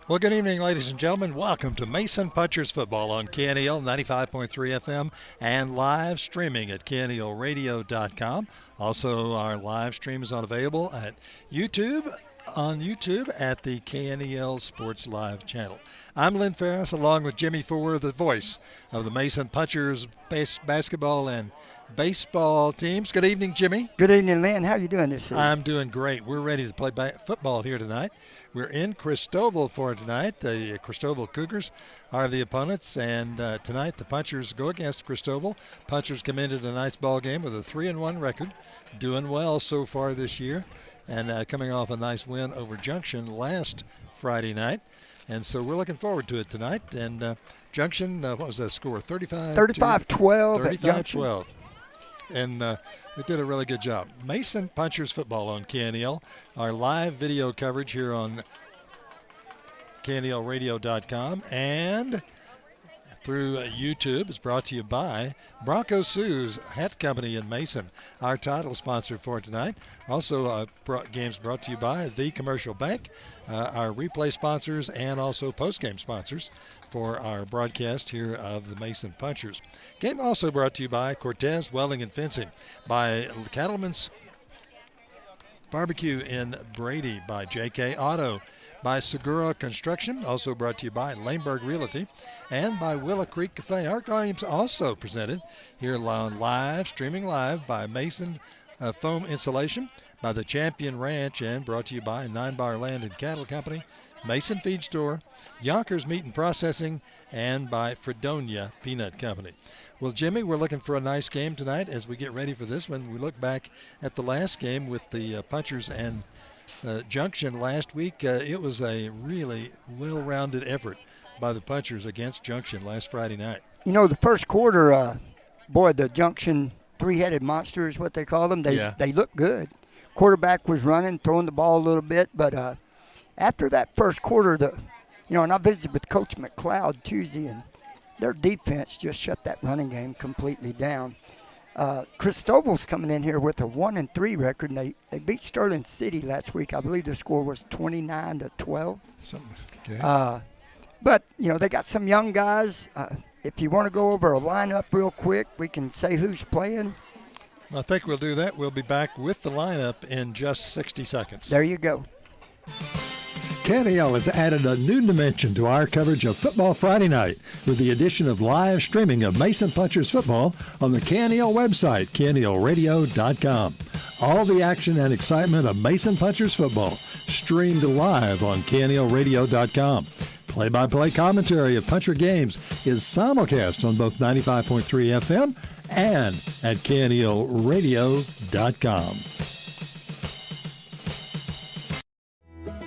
Well, good evening, ladies and gentlemen. Welcome to Mason Punchers Football on KNEL 95.3 FM and live streaming at KNELradio.com. Also, our live stream is available at YouTube, at the KNEL Sports Live channel. I'm Lynn Farris, along with Jimmie Fore, the voice of the Mason Punchers basketball and baseball teams. Good evening, Jimmie. Good evening, Lynn. How are you doing this evening? I'm doing great. We're ready to play football here tonight. We're in Christoval for tonight. The Christoval Cougars are the opponents, and tonight the Punchers go against Christoval. Punchers come into a nice ball game with a 3-1 record, doing well so far this year, and coming off a nice win over Junction last Friday night. And so we're looking forward to it tonight. And Junction, what was that score? 35-12. 35-12. And they did a really good job. Mason Punchers Football on KNEL. Our live video coverage here on KNELradio.com and through YouTube is brought to you by Bronco Sue's Hat Company in Mason, our title sponsor for tonight. Also, games brought to you by The Commercial Bank, our replay sponsors, and also post-game sponsors for our broadcast here of the Mason Punchers. Game also brought to you by Cortez Welding and Fencing, by Cattleman's Barbecue in Brady, by JK Auto, by Segura Construction, also brought to you by Laneburg Realty, and by Willow Creek Cafe. Our games also presented here on streaming live by Mason Foam Insulation, by the Champion Ranch, and brought to you by 9 Bar Land and Cattle Company, Mason Feed Store, Yonkers Meat and Processing, and by Fredonia Peanut Company. Well, Jimmie, we're looking for a nice game tonight as we get ready for this one. We look back at the last game with the Punchers and Junction last week. It was a really well-rounded effort by the Punchers against Junction last Friday night. You know, the first quarter, the Junction three-headed monster is what they call them. They looked good. Quarterback was running, throwing the ball a little bit, but after that first quarter, and I visited with Coach McLeod Tuesday, and their defense just shut that running game completely down. Christoval's coming in here with a 1-3 record, and they beat Sterling City last week. I believe the score was 29-12. Okay. But they got some young guys. If you want to go over a lineup real quick, we can say who's playing. I think we'll do that. We'll be back with the lineup in just 60 seconds. There you go. KNEL has added a new dimension to our coverage of Football Friday night with the addition of live streaming of Mason Punchers football on the KNEL website, KNELradio.com. All the action and excitement of Mason Punchers football streamed live on KNELradio.com. Play-by-play commentary of Puncher games is simulcast on both 95.3 FM and at KNELradio.com.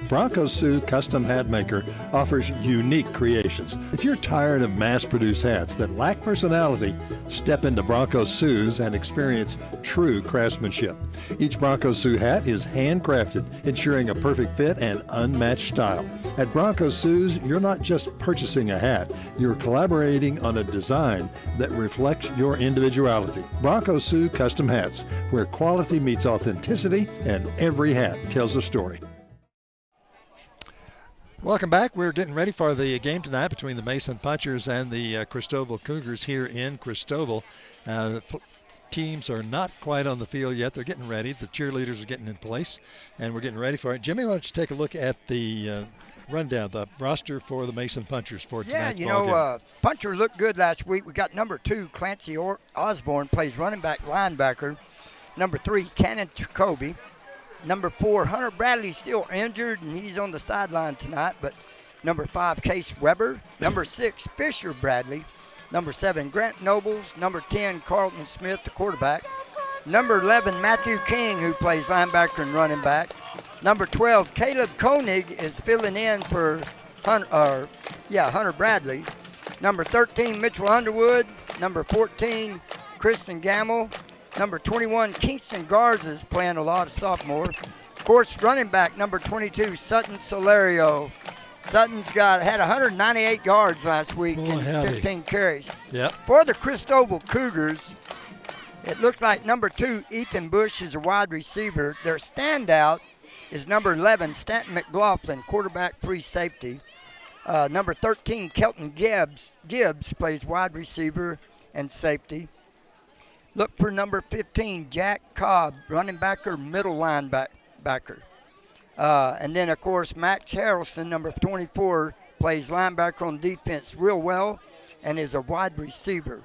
Bronco Sue Custom Hat Maker offers unique creations. If you're tired of mass-produced hats that lack personality, step into Bronco Sue's and experience true craftsmanship. Each Bronco Sue hat is handcrafted, ensuring a perfect fit and unmatched style. At Bronco Sue's, you're not just purchasing a hat, you're collaborating on a design that reflects your individuality. Bronco Sue Custom Hats, where quality meets authenticity and every hat tells a story. Welcome back. We're getting ready for the game tonight between the Mason Punchers and the Christoval Cougars here in Christoval. The teams are not quite on the field yet. They're getting ready. The cheerleaders are getting in place, and we're getting ready for it. Jimmie, why don't you take a look at the rundown, the roster for the Mason Punchers for tonight's ball game. Puncher looked good last week. We got number 2, Clancy Osborne, plays running back linebacker. Number 3, Cannon Jacoby. Number 4, Hunter Bradley's still injured, and he's on the sideline tonight. But number 5, Case Weber. Number 6, Fisher Bradley. Number 7, Grant Nobles. Number 10, Carlton Smith, the quarterback. Number 11, Matthew King, who plays linebacker and running back. Number 12, Caleb Koenig is filling in for Hunter Bradley. Number 13, Mitchell Underwood. Number 14, Kristen Gamble. Number 21, Kingston Garza is playing a lot of sophomore. Of course, running back number 22, Sutton Solario. Sutton's had 198 yards last week and 15 carries. Yep. For the Christoval Cougars, it looks like number 2, Ethan Bush, is a wide receiver. Their standout is number 11, Stanton McLaughlin, quarterback free safety. Number 13, Kelton Gibbs plays wide receiver and safety. Look for number 15, Jack Cobb, running back or middle linebacker. And then, of course, Max Harrelson, number 24, plays linebacker on defense real well and is a wide receiver.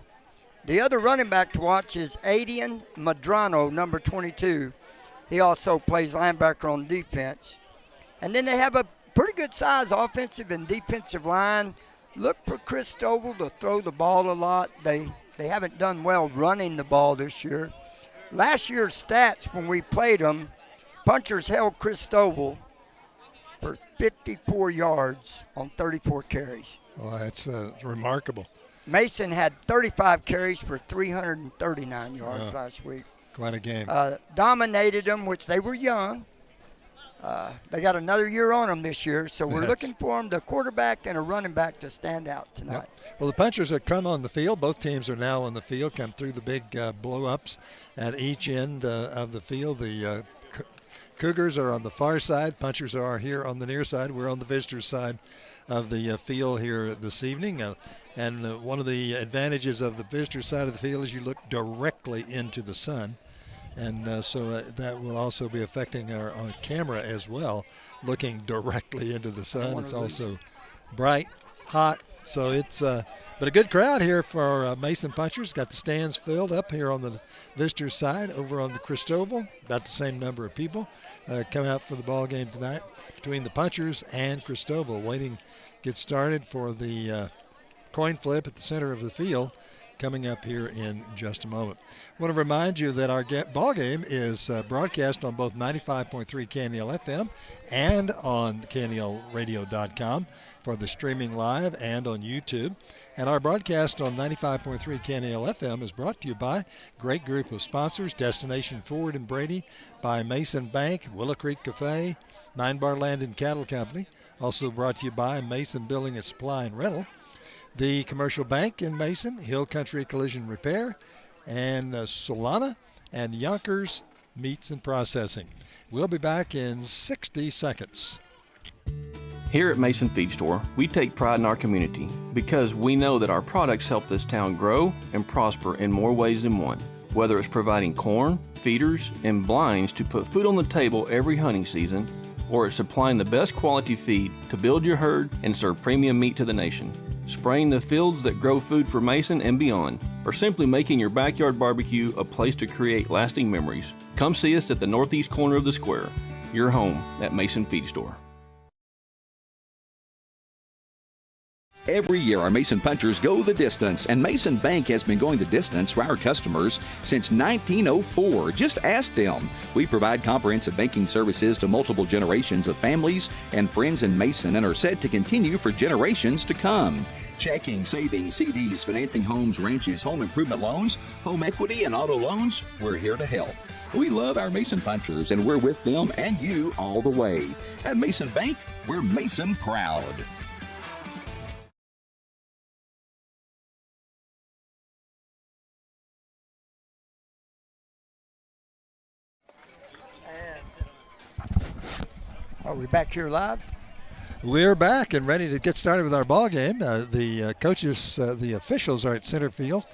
The other running back to watch is Adian Madrano, number 22. He also plays linebacker on defense. And then they have a pretty good size offensive and defensive line. Look for Christoval to throw the ball a lot. They haven't done well running the ball this year. Last year's stats when we played them, Punchers held Christoval for 54 yards on 34 carries. Well, that's remarkable. Mason had 35 carries for 339 yards last week. Quite a game. Dominated them, which they were young. They got another year on them this year, so we're looking for them, the quarterback and a running back, to stand out tonight. Yep. Well, the Punchers have come on the field. Both teams are now on the field, come through the big blow-ups at each end of the field. The Cougars are on the far side. Punchers are here on the near side. We're on the visitors' side of the field here this evening. And one of the advantages of the visitors' side of the field is you look directly into the sun. And so that will also be affecting our camera as well, looking directly into the sun. It's also bright, hot. So it's but a good crowd here for Mason Punchers. Got the stands filled up here on the visitors' side. Over on the Christoval, about the same number of people come out for the ball game tonight between the Punchers and Christoval. Waiting to get started for the coin flip at the center of the field, coming up here in just a moment. I want to remind you that our ball game is broadcast on both 95.3 KNEL FM and on KNELradio.com for the streaming live and on YouTube. And our broadcast on 95.3 KNEL FM is brought to you by a great group of sponsors: Destination Fore in Brady, by Mason Bank, Willow Creek Cafe, 9 Bar Land and Cattle Company. Also brought to you by Mason Building and Supply and Rental, the Commercial Bank in Mason, Hill Country Collision Repair, and Solana and Yonkers Meats and Processing. We'll be back in 60 seconds. Here at Mason Feed Store, we take pride in our community because we know that our products help this town grow and prosper in more ways than one. Whether it's providing corn, feeders, and blinds to put food on the table every hunting season, or it's supplying the best quality feed to build your herd and serve premium meat to the nation, spraying the fields that grow food for Mason and beyond, or simply making your backyard barbecue a place to create lasting memories, come see us at the northeast corner of the square, your home at Mason Feed Store. Every year, our Mason Punchers go the distance, and Mason Bank has been going the distance for our customers since 1904. Just ask them. We provide comprehensive banking services to multiple generations of families and friends in Mason and are set to continue for generations to come. Checking, savings, CDs, financing homes, ranches, home improvement loans, home equity, and auto loans, we're here to help. We love our Mason Punchers, and we're with them and you all the way. At Mason Bank, we're Mason proud. Are we back here live? We're back and ready to get started with our ball game. The coaches, the officials are at center field.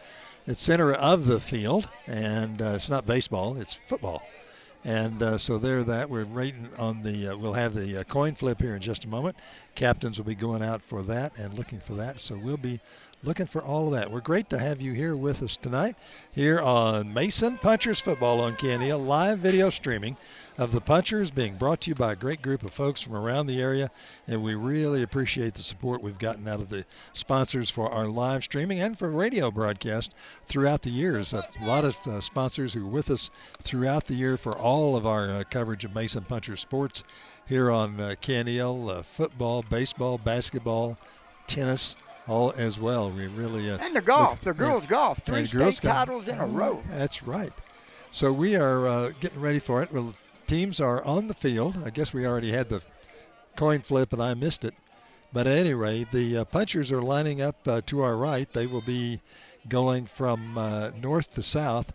It's center of the field, and it's not baseball, it's football. And so there we're waiting on we'll have the coin flip here in just a moment. Captains will be going out for that and looking for that. So we'll be looking for all of that. We're great to have you here with us tonight here on Mason Punchers Football on KNEL, live video streaming of the Punchers being brought to you by a great group of folks from around the area, and we really appreciate the support we've gotten out of the sponsors for our live streaming and for radio broadcast throughout the years. A lot of sponsors who are with us throughout the year for all of our coverage of Mason Punchers sports here on KNEL, football, baseball, basketball, tennis, all as well. We really and the golf, the girls' golf, 3 state titles in a row. That's right. So we are getting ready for it. Well, teams are on the field. I guess we already had the coin flip and I missed it. But at any rate, the Punchers are lining up to our right. They will be going from north to south.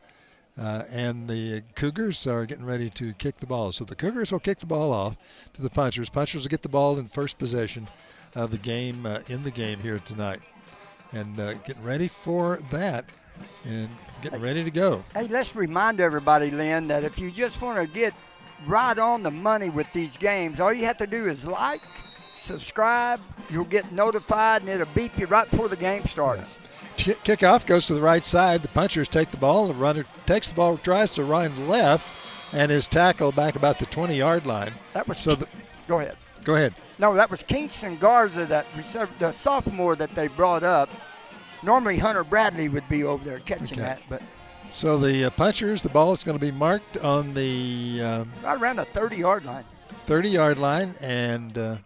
And the Cougars are getting ready to kick the ball. So the Cougars will kick the ball off to the Punchers. Punchers will get the ball in first possession of the game in the game here tonight. And getting ready for that and getting ready to go. Hey, let's remind everybody, Lynn, that if you just want to get right on the money with these games, all you have to do is like, subscribe, you'll get notified, and it'll beep you right before the game starts. Yeah. Kickoff goes to the right side. The punchers take the ball. The runner takes the ball, tries to run left, and is tackled back about the 20-yard line. That was Go ahead. Go ahead. No, that was Kingston Garza, the sophomore that they brought up. Normally Hunter Bradley would be over there catching that. But so the punchers, the ball is going to be marked on the right around the 30-yard line. 30-yard line, and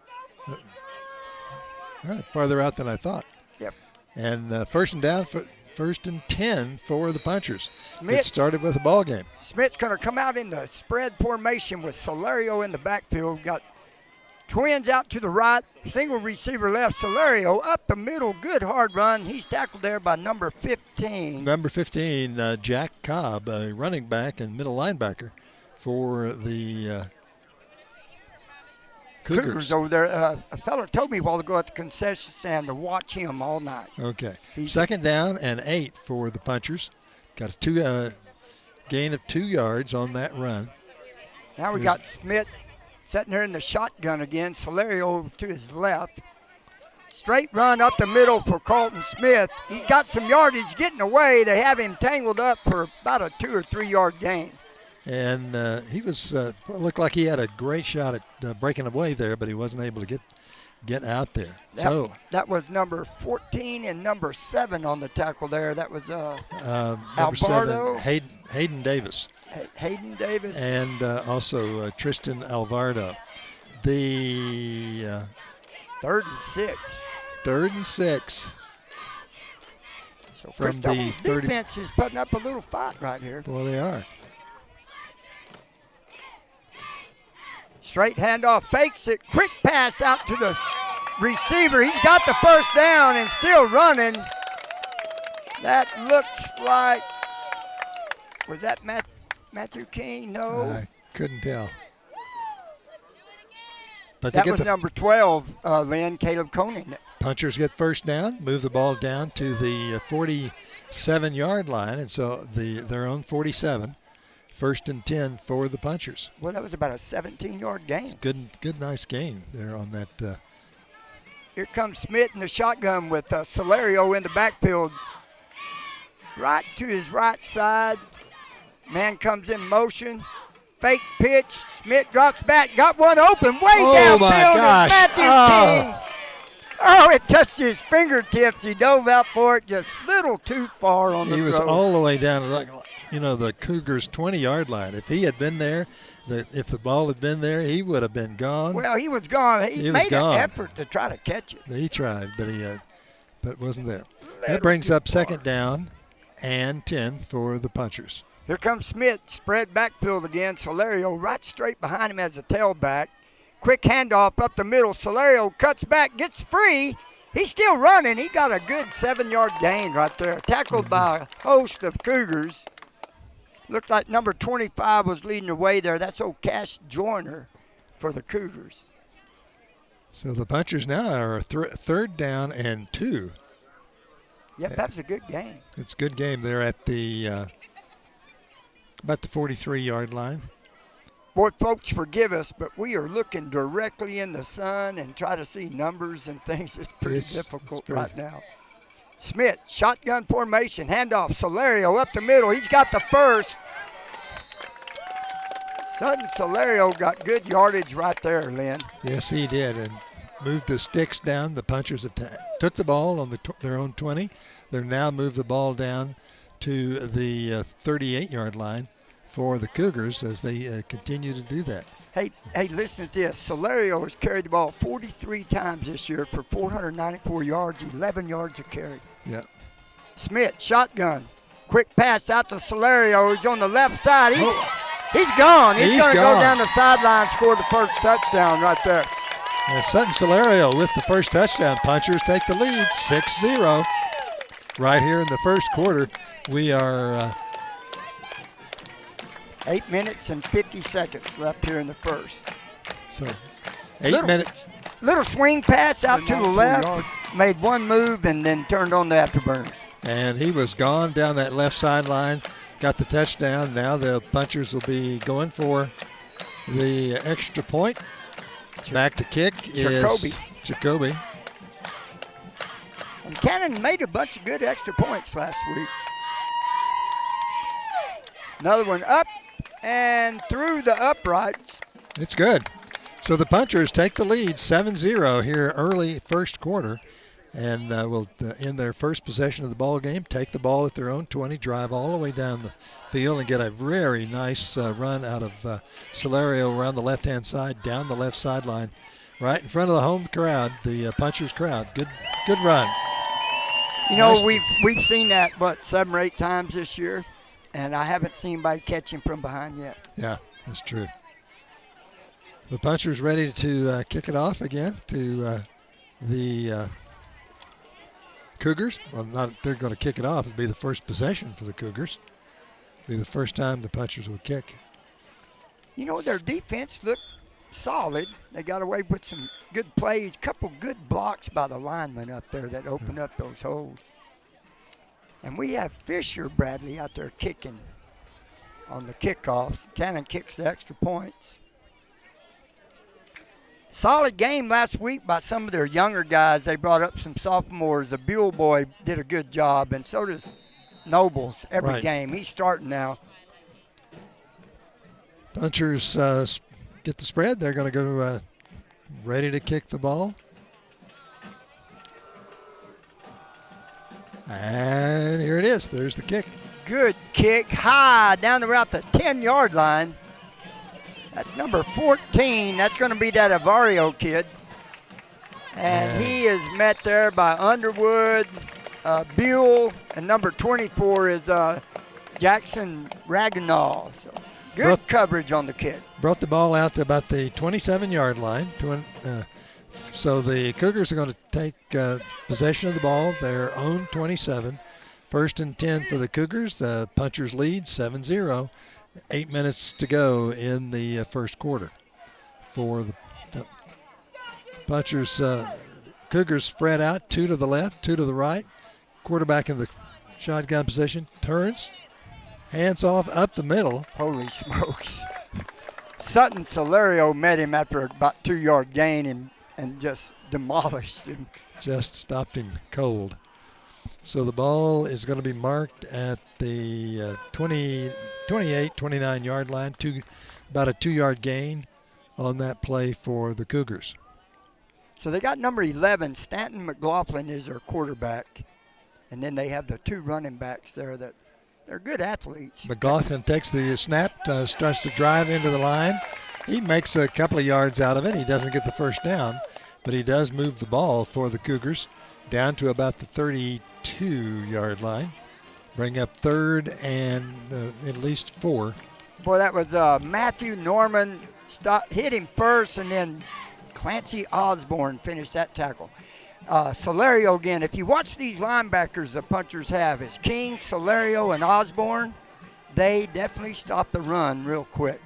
farther out than I thought. Yep. And first and 10 for the punchers. Smith It started with a ball game. Smith's going to come out in the spread formation with Solario in the backfield. Got twins out to the right, single receiver left. Solario up the middle, good hard run. He's tackled there by number 15. Number 15, Jack Cobb, a running back and middle linebacker for the Cougars over there. A fella told me a while ago at the concession stand to watch him all night. Okay. Second down and 8 for the punchers. Got a gain of 2 yards on that run. Now we got Smith sitting there in the shotgun again. Solario to his left. Straight run up the middle for Carlton Smith. He's got some yardage getting away. They have him tangled up for about a 2 or 3 yard gain. And he was looked like he had a great shot at breaking away there, but he wasn't able to get out there. That was number 14 and number 7 on the tackle there. That was number Alvarado. 7, Hayden Davis. Hayden Davis. And also Tristan Alvarado. The 3rd and 6. 3rd and 6. So from the defense is putting up a little fight right here. Well, they are. Straight handoff, fakes it, quick pass out to the receiver. He's got the first down and still running. That looks like, was that Matthew King? No. I couldn't tell. But that was number 12, Lynn, Caleb Conan. Punchers get first down, move the ball down to the 47-yard line, and so their own 47. 1st and 10 for the punchers. Well, that was about a 17-yard gain. Good, nice gain there on that. Here comes Smith in the shotgun with Solario in the backfield. Right to his right side. Man comes in motion. Fake pitch. Smith drops back. Got one open way downfield. My gosh. Matthew King. Oh, it touched his fingertips. He dove out for it just a little too far on the throw. He was all the way down to the Cougars' 20-yard line. If he had been there, if the ball had been there, he would have been gone. Well, he was gone. He made an effort to try to catch it. He tried, but it wasn't there. That brings up 2nd down and 10 for the punchers. Here comes Smith, spread backfield again. Solario right straight behind him as a tailback. Quick handoff up the middle. Solario cuts back, gets free. He's still running. He got a good 7-yard gain right there. Tackled by a host of Cougars. Looks like number 25 was leading the way there. That's old Cash Joyner for the Cougars. So the punchers now are 3rd down and 2. Yep, that was a good game. It's a good game. They're at the about the 43-yard line. Boy, folks, forgive us, but we are looking directly in the sun and try to see numbers and things. It's pretty difficult right now. Smith, shotgun formation, handoff, Solario up the middle. He's got the first. Sutton Solario got good yardage right there, Lynn. Yes, he did, and moved the sticks down. The punchers took the ball on their own 20. They're now moved the ball down to the 38-yard line for the Cougars as they continue to do that. Hey, listen to this. Solario has carried the ball 43 times this year for 494 yards, 11 yards a carry. Yeah. Smith, shotgun. Quick pass out to Solario. He's on the left side. He's gone. He's going to go down the sideline, score the first touchdown right there. And Sutton Solario with the first touchdown. Punchers take the lead, 6-0. Right here in the first quarter, we are 8 minutes and 50 seconds left here in the first. So 8 minutes. little swing pass out to the left, made one move, and then turned on the afterburners. And he was gone down that left sideline, got the touchdown. Now the punchers will be going for the extra point. Back to kick is Jacoby. And Cannon made a bunch of good extra points last week. Another one up and through the uprights. It's good. So the punchers take the lead 7-0 here early first quarter, and will in their first possession of the ball game, take the ball at their own 20, drive all the way down the field, and get a very nice run out of Solario around the left-hand side, down the left sideline, right in front of the home crowd, the punchers crowd. Good run. You know, we've seen that, 7 or 8 times this year, and I haven't seen anybody catch him from behind yet. Yeah, that's true. The punchers ready to kick it off again to the Cougars. Well, they're going to kick it off. It'll be the first possession for the Cougars. It'll be the first time the punchers will kick. You know, their defense looked solid. They got away with some good plays, couple good blocks by the linemen up there that opened up those holes. And we have Fisher Bradley out there kicking on the kickoff. Cannon kicks the extra points. Solid game last week by some of their younger guys. They brought up some sophomores. The Buell boy did a good job, and so does Nobles every game. He's starting now. Punchers get the spread. They're going to go ready to kick the ball. And here it is. There's the kick. Good kick, high down around the 10-yard line. That's number 14. That's going to be that Avario kid. And he is met there by Underwood, Buell, and number 24 is Jackson Ragnall. So good coverage on the kid. Brought the ball out to about the 27-yard line. So the Cougars are going to take possession of the ball, their own 27. First and 10 for the Cougars. The punchers lead 7-0. 8 minutes to go in the first quarter for the punchers. Cougars spread out, 2 to the left, 2 to the right. Quarterback in the shotgun position, turns, hands off up the middle. Holy smokes. Sutton Solario met him after about 2-yard gain and just demolished him. Just stopped him cold. So the ball is going to be marked at the 28, 29-yard line, about a 2-yard gain on that play for the Cougars. So they got number 11, Stanton McLaughlin is their quarterback. And then they have the 2 running backs there that they're good athletes. McLaughlin takes the snap, starts to drive into the line. He makes a couple of yards out of it. He doesn't get the first down, but he does move the ball for the Cougars down to about the 32-yard line. Bring up third and at least 4. Boy, that was Matthew Norman hit him first, and then Clancy Osborne finished that tackle. Solario again. If you watch these linebackers the punchers have, it's King, Solario, and Osborne. They definitely stop the run real quick.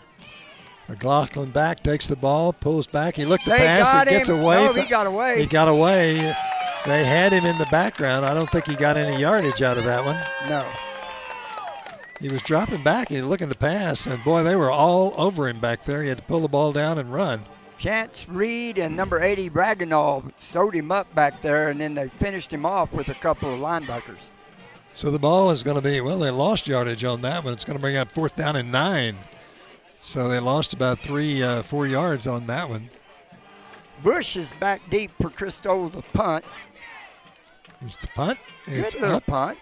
McLaughlin back, takes the ball, pulls back. He looked to pass. He gets away. No, he got away. He got away. They had him in the background. I don't think he got any yardage out of that one. No. He was dropping back. He was looking to pass, and, boy, they were all over him back there. He had to pull the ball down and run. Chance Reed and number 80, Braganall, sewed him up back there, and then they finished him off with a couple of linebackers. So the ball is going to be, they lost yardage on that one. It's going to bring up 4th down and 9. So they lost about 4 yards on that one. Bush is back deep for Christoval to punt. Here's the punt. It's good little up. Punt.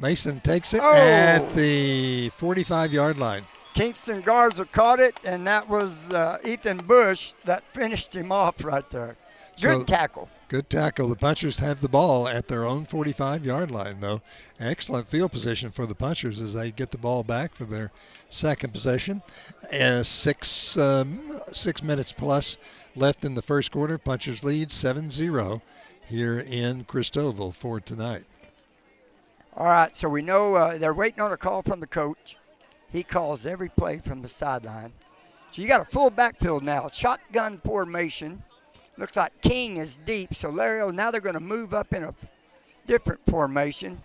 Mason takes it at the 45-yard line. Kingston Garza caught it, and that was Ethan Bush that finished him off right there. Good tackle. Good tackle. The punchers have the ball at their own 45-yard line, though. Excellent field position for the punchers as they get the ball back for their second possession. 6 minutes plus left in the first quarter. Punchers lead 7-0 here in Christoval for tonight. All right, so we know they're waiting on a call from the coach. He calls every play from the sideline. So you got a full backfield now. Shotgun formation. Looks like King is deep. So Lario, now they're going to move up in a different formation.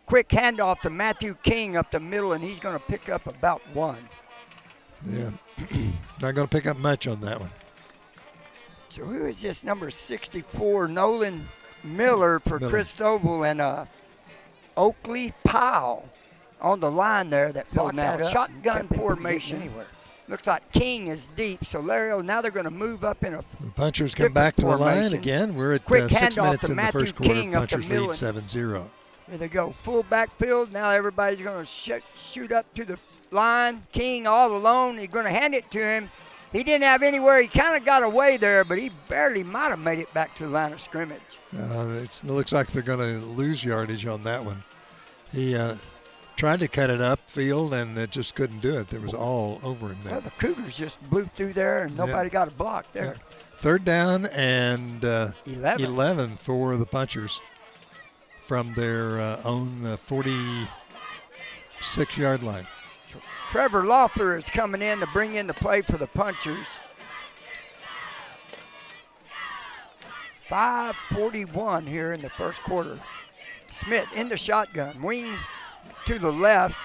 Quick handoff to Matthew King up the middle, and he's going to pick up about 1. Yeah, not going to pick up much on that one. So who is this number 64, Nolan Miller for Christoval, and Oakley Powell on the line there that filled now. Shotgun formation. Looks like King is deep. So Lario, now they're going to move up in a The Punchers come back to the line again. We're at 6 minutes in the first quarter. King Punchers lead 7-0. Here they go, full backfield. Now everybody's going to shoot up to the line. King all alone. He's going to hand it to him. He didn't have anywhere. He kind of got away there, but he barely might have made it back to the line of scrimmage. It looks like they're going to lose yardage on that one. He tried to cut it upfield, and it just couldn't do it. It was all over him there. Well, the Cougars just blew through there, and nobody got a block there. Yeah. Third down and 11 for the Punchers from their own 46-yard line. So Trevor Loeffler is coming in to bring in the play for the Punchers. 5:41 here in the first quarter. Smith in the shotgun, wing to the left.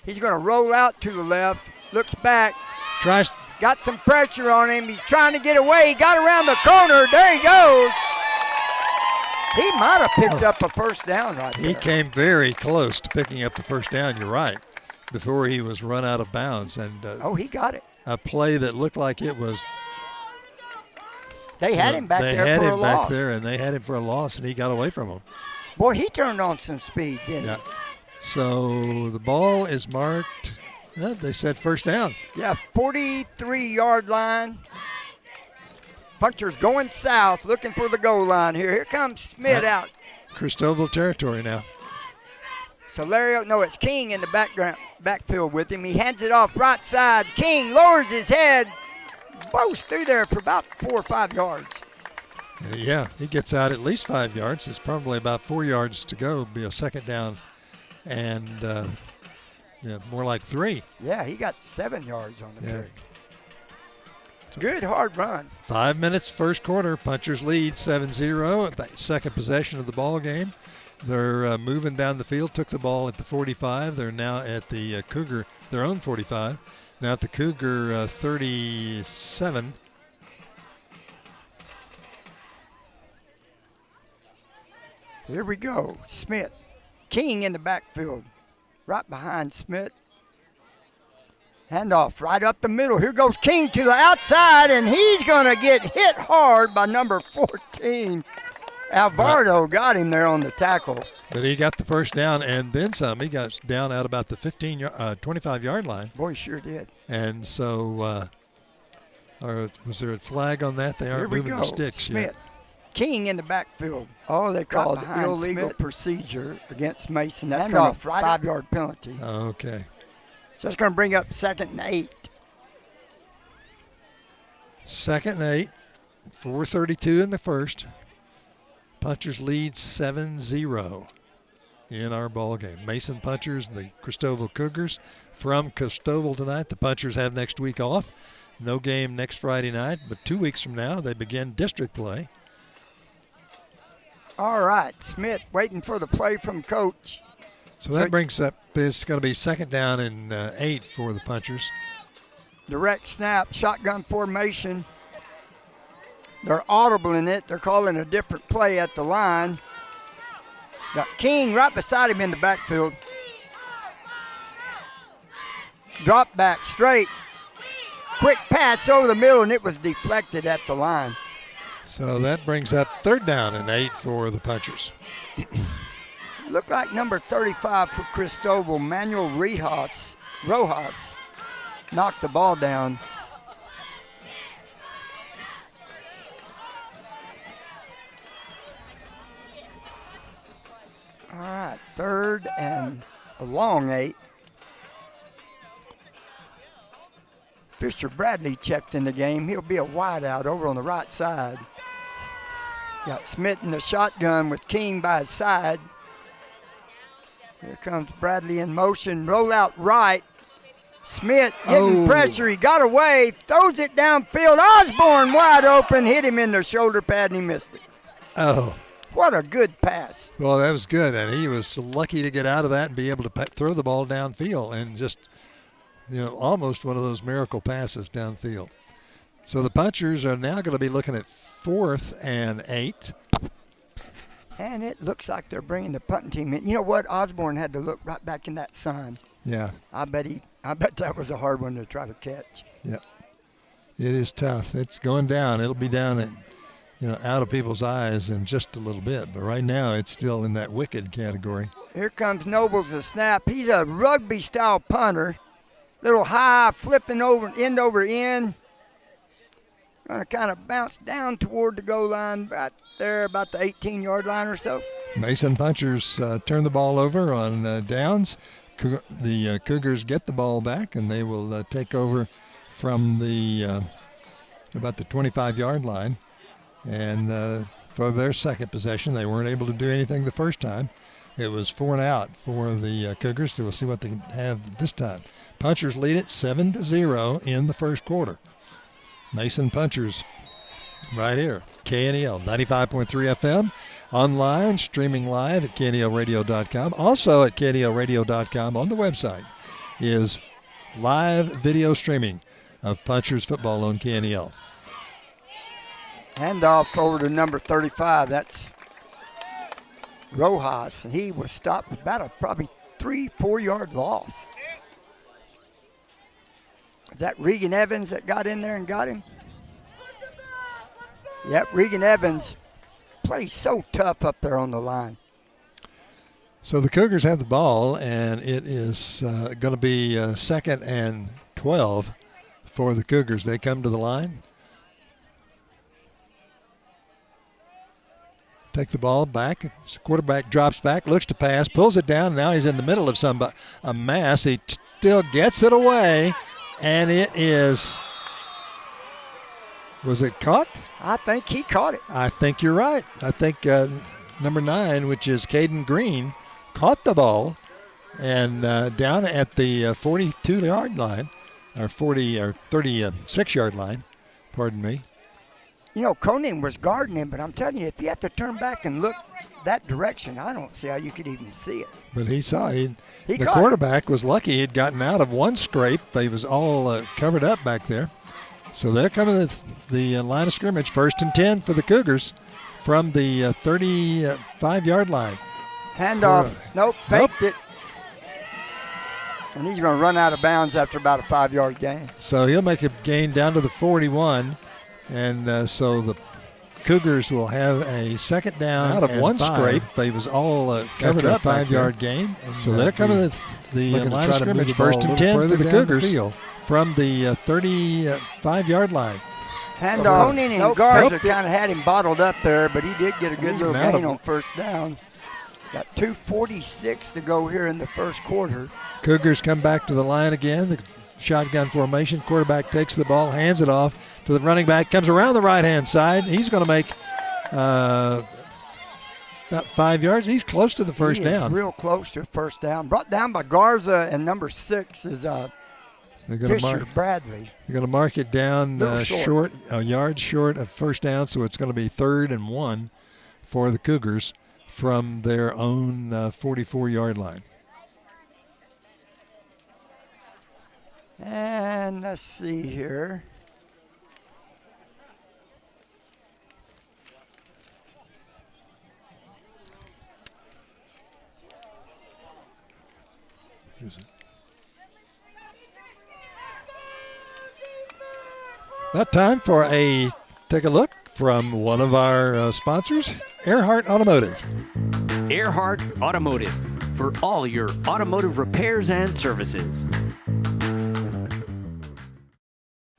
He's going to roll out to the left, looks back, got some pressure on him. He's trying to get away. He got around the corner. There he goes. He might have picked up a first down right there. He came very close to picking up the first down, you're right, before he was run out of bounds. And he got it. A play that looked like it was. They had him back there for a loss. They had him back there, and they had him for a loss, and he got away from him. Boy, he turned on some speed, didn't he? So the ball is marked. They said first down. Yeah, 43-yard line. Punchers going south, looking for the goal line here. Here comes Smith out. Christoval territory now. So it's King in the backfield with him. He hands it off right side. King lowers his head, blows through there for about 4 or 5 yards. Yeah, he gets out at least 5 yards. It's probably about 4 yards to go. It'll be a second down, and more like 3. Yeah, he got 7 yards on the carry. Good hard run. 5 minutes first quarter. Punchers lead 7-0. The second possession of the ball game. They're moving down the field. Took the ball at the 45. They're now at the Cougar, their own 45. Now at the Cougar 37. Here we go. Smith. King in the backfield. Right behind Smith. Handoff right up the middle. Here goes King to the outside, and he's going to get hit hard by number 14. Alvarado got him there on the tackle. But he got the first down and then some. He got down out about the 25-yard line. Boy, he sure did. And so was there a flag on that? They aren't moving the sticks Smith. yet. King in the backfield. Oh, they called illegal procedure against Mason. That's a 5-yard penalty. Okay. So it's going to bring up 2nd and 8. 2nd and 8. 4:32 in the first. Punchers lead 7-0 in our ball game. Mason Punchers and the Christoval Cougars from Christoval tonight. The Punchers have next week off. No game next Friday night, but 2 weeks from now they begin district play. All right, Smith waiting for the play from Coach. So that brings up, it's going to be 2nd down and 8 for the Punchers. Direct snap, shotgun formation. They're audible in it. They're calling a different play at the line. Got King right beside him in the backfield. Drop back straight. Quick pass over the middle, and it was deflected at the line. So that brings up 3rd down and 8 for the Punchers. Looked like number 35 for Christoval, Manuel Rojas, knocked the ball down. All right, 3rd and a long 8. Fisher Bradley checked in the game. He'll be a wideout over on the right side. Got Smith in the shotgun with King by his side. Here comes Bradley in motion. Roll out right. Smith getting pressure. He got away, throws it downfield. Osborne wide open, hit him in the shoulder pad, and he missed it. Oh. What a good pass. Well, that was good, and he was lucky to get out of that and be able to throw the ball downfield and just, almost one of those miracle passes downfield. So the Punchers are now going to be looking at 4th and 8. And it looks like they're bringing the punting team in. You know what? Osborne had to look right back in that sun. Yeah. I bet that was a hard one to try to catch. Yeah. It is tough. It's going down. It'll be down at, out of people's eyes in just a little bit. But right now it's still in that wicked category. Here comes Nobles to snap. He's a rugby-style punter. Little high, flipping end over end. Going to kind of bounce down toward the goal line right there, about the 18-yard line or so. Mason Punchers turn the ball over on downs. The Cougars get the ball back, and they will take over from about the 25-yard line. And for their second possession, they weren't able to do anything the first time. It was 4 and out for the Cougars, so we'll see what they have this time. Punchers lead it 7-0 in the first quarter. Mason Punchers right here, KNEL 95.3 FM, online, streaming live at KNELradio.com. Also at KNELradio.com on the website is live video streaming of Punchers football on KNEL. Handoff over to number 35. That's Rojas, and he was stopped about a probably 3-4 yard loss. Is that Regan Evans that got in there and got him? Yep, Regan Evans plays so tough up there on the line. So the Cougars have the ball, and it is going to be 2nd and 12 for the Cougars. They come to the line. Take the ball back. Quarterback drops back, looks to pass, pulls it down. Now he's in the middle of a mass. He still gets it away, and it is. Was it caught? I think he caught it. I think you're right. I think number 9, which is Caden Green, caught the ball, and down at the 42-yard line, or 36-yard line, pardon me. Conan was guarding him, but I'm telling you, if you have to turn back and look that direction, I don't see how you could even see it. But he saw it. The quarterback was lucky. He had gotten out of one scrape. He was all covered up back there. So they're coming to the line of scrimmage, 1st and 10 for the Cougars from the 35-yard line. Handoff. Faked it. And he's going to run out of bounds after about a 5-yard gain. So he'll make a gain down to the 41. And so the Cougars will have a 2nd down out of one 5. Scrape. He was all covered up, 5-yard gain. And so they're coming to the line of scrimmage, 1st and 10 for the Cougars from the 35-yard line. Handoff. Conan and Garza kind of had him bottled up there, but he did get a good little gain on 1st down. Got 2:46 to go here in the first quarter. Cougars come back to the line again. The shotgun formation. Quarterback takes the ball, hands it off to the running back, comes around the right-hand side. He's going to make about 5 yards. He's close to the first down. Real close to first down. Brought down by Garza, and number 6 is Fisher Bradley. You're going to mark it down short, a yard short of first down, so it's going to be 3rd and 1 for the Cougars from their own 44-yard line. And let's see here. Now time for take a look from one of our sponsors, Earhart Automotive. Earhart Automotive, for all your automotive repairs and services.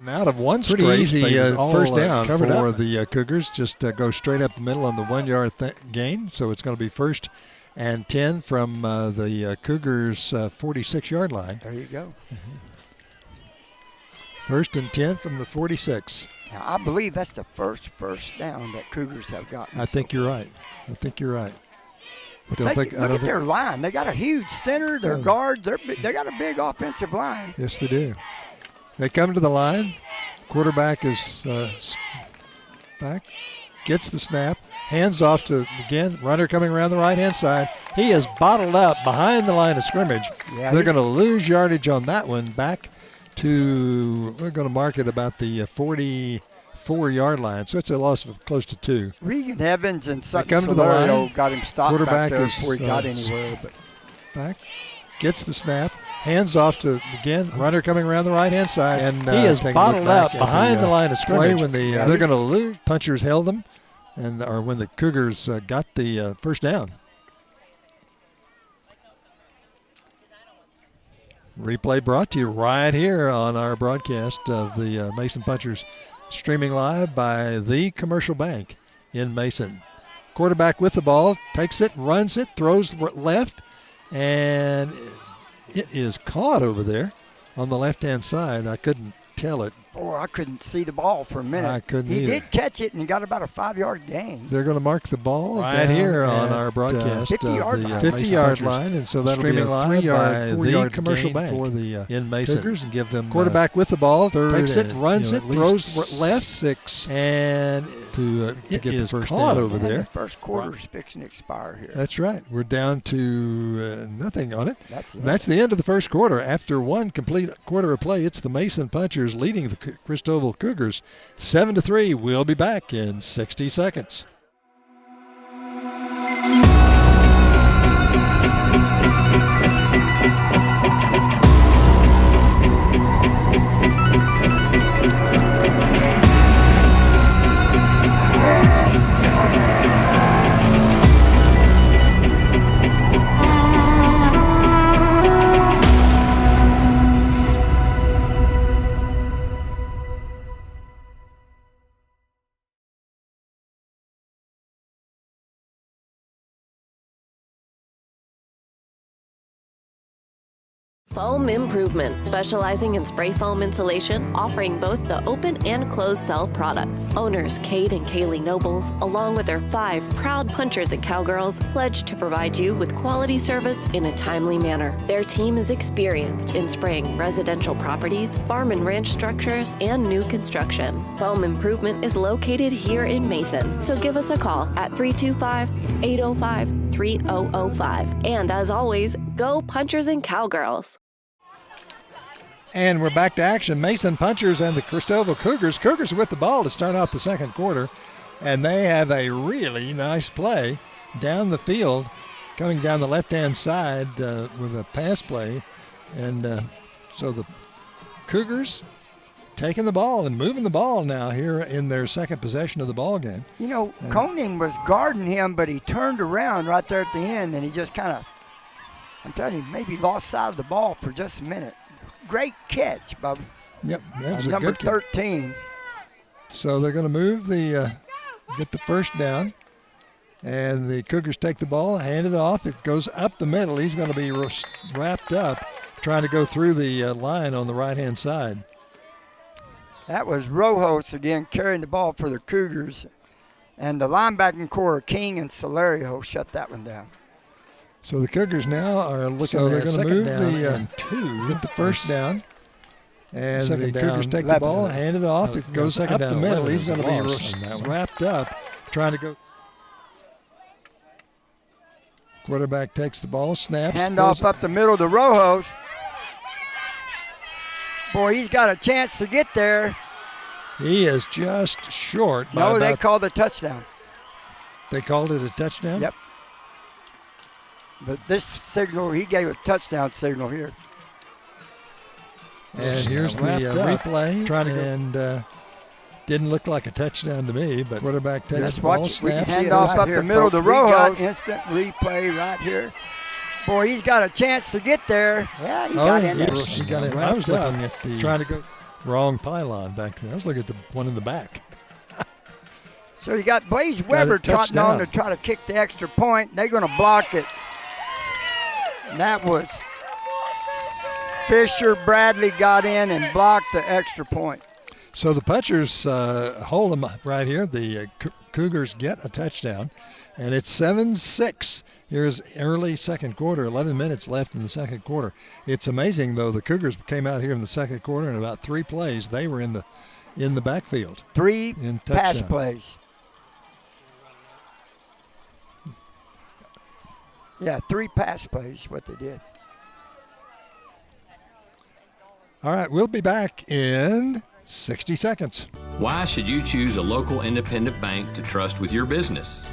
Out of one Pretty scrape, easy first down covered for up. the Cougars. Just go straight up the middle on the 1-yard gain. So it's going to be 1st and 10 from the Cougars' 46-yard line. There you go. 1st and 10 from the 46. Now, I believe that's the first down that Cougars have gotten. I think you're right. Look at their line. They got a huge center. Their guards. They got a big offensive line. Yes, they do. They come to the line. Quarterback is back. Gets the snap. Hands off to, again, runner coming around the right-hand side. He is bottled up behind the line of scrimmage. Yeah, they're going to lose yardage on that one back to, we're going to mark it about the 44-yard line. So it's a loss of close to 2. Regan Evans and Sutton Solario got him stopped quarterback back there is, before he got anywhere. But back. Gets the snap. Hands off to, again, runner coming around the right-hand side. And he is bottled up behind the line of scrimmage. When they're going to lose. Punchers held them. Or when the Cougars got the first down. Replay brought to you right here on our broadcast of the Mason Punchers, streaming live by the Commercial Bank in Mason. Quarterback with the ball, takes it, runs it, throws left, and it is caught over there on the left-hand side. I couldn't tell it. Oh, I couldn't see the ball for a minute. I couldn't either. He did catch it and he got about a 5-yard gain. They're going to mark the ball right here on our broadcast 50-yard line, and so that'll be a 3-yard by the Commercial Bank for the in Mason. Cougars, and give them quarterback with the ball, takes it, runs it, throws left 6, and to get the first caught over there. The first quarter's fixing to expire here. That's right. We're down to nothing on it. That's the end of the first quarter. After one complete quarter of play, it's the Mason Punchers leading the Christoval Cougars 7-3. We'll be back in 60 seconds. Foam Improvement, specializing in spray foam insulation, offering both the open and closed cell products. Owners Kate and Kaylee Nobles, along with their 5 proud punchers and cowgirls, pledge to provide you with quality service in a timely manner. Their team is experienced in spraying residential properties, farm and ranch structures, and new construction. Foam Improvement is located here in Mason, so give us a call at 325-805-3005. And as always, go Punchers and Cowgirls. And we're back to action. Mason Punchers and the Christoval Cougars. Cougars with the ball to start off the second quarter, and they have a really nice play down the field, coming down the left-hand side with a pass play. And so the Cougars taking the ball and moving the ball now here in their second possession of the ball game. You know, Koenig was guarding him, but he turned around right there at the end, and he just kind of, I'm telling you, maybe lost sight of the ball for just a minute. Great catch by that was number good 13. So they're going to move get the first down, and the Cougars take the ball, hand it off. It goes up the middle. He's going to be wrapped up, trying to go through the line on the right-hand side. That was Rojas again carrying the ball for the Cougars, and the linebacking core, King and Solario, shut that one down. So the Cougars now are looking at a second down and 2. Get the first down. And the Cougars take the ball, hand it off. It goes up the middle. He's going to be wrapped up, trying to go. Quarterback takes the ball, snaps. Hand off up the middle to Rojas. Boy, he's got a chance to get there. He is just short. No, they called a touchdown. They called it a touchdown? Yep. But this signal, he gave a touchdown signal here. And here's the replay. Trying to and didn't look like a touchdown to me, but quarterback takes the ball, snaps. Hand off up the middle to Rojas. Instant replay right here. Boy, he's got a chance to get there. Yeah, he got in there. He got in. I was looking at the trying to go wrong pylon back there. I was looking at the one in the back. So you got Blaze Weber trotting on to try to kick the extra point. They're going to block it. And that was Fisher Bradley got in and blocked the extra point. So the Punchers hold them right here. The Cougars get a touchdown. And it's 7-6. Here's early second quarter, 11 minutes left in the second quarter. It's amazing, though, the Cougars came out here in the second quarter, and about 3 plays, they were in the backfield. 3 pass plays. Yeah, 3 pass plays, what they did. All right, we'll be back in 60 seconds. Why should you choose a local independent bank to trust with your business?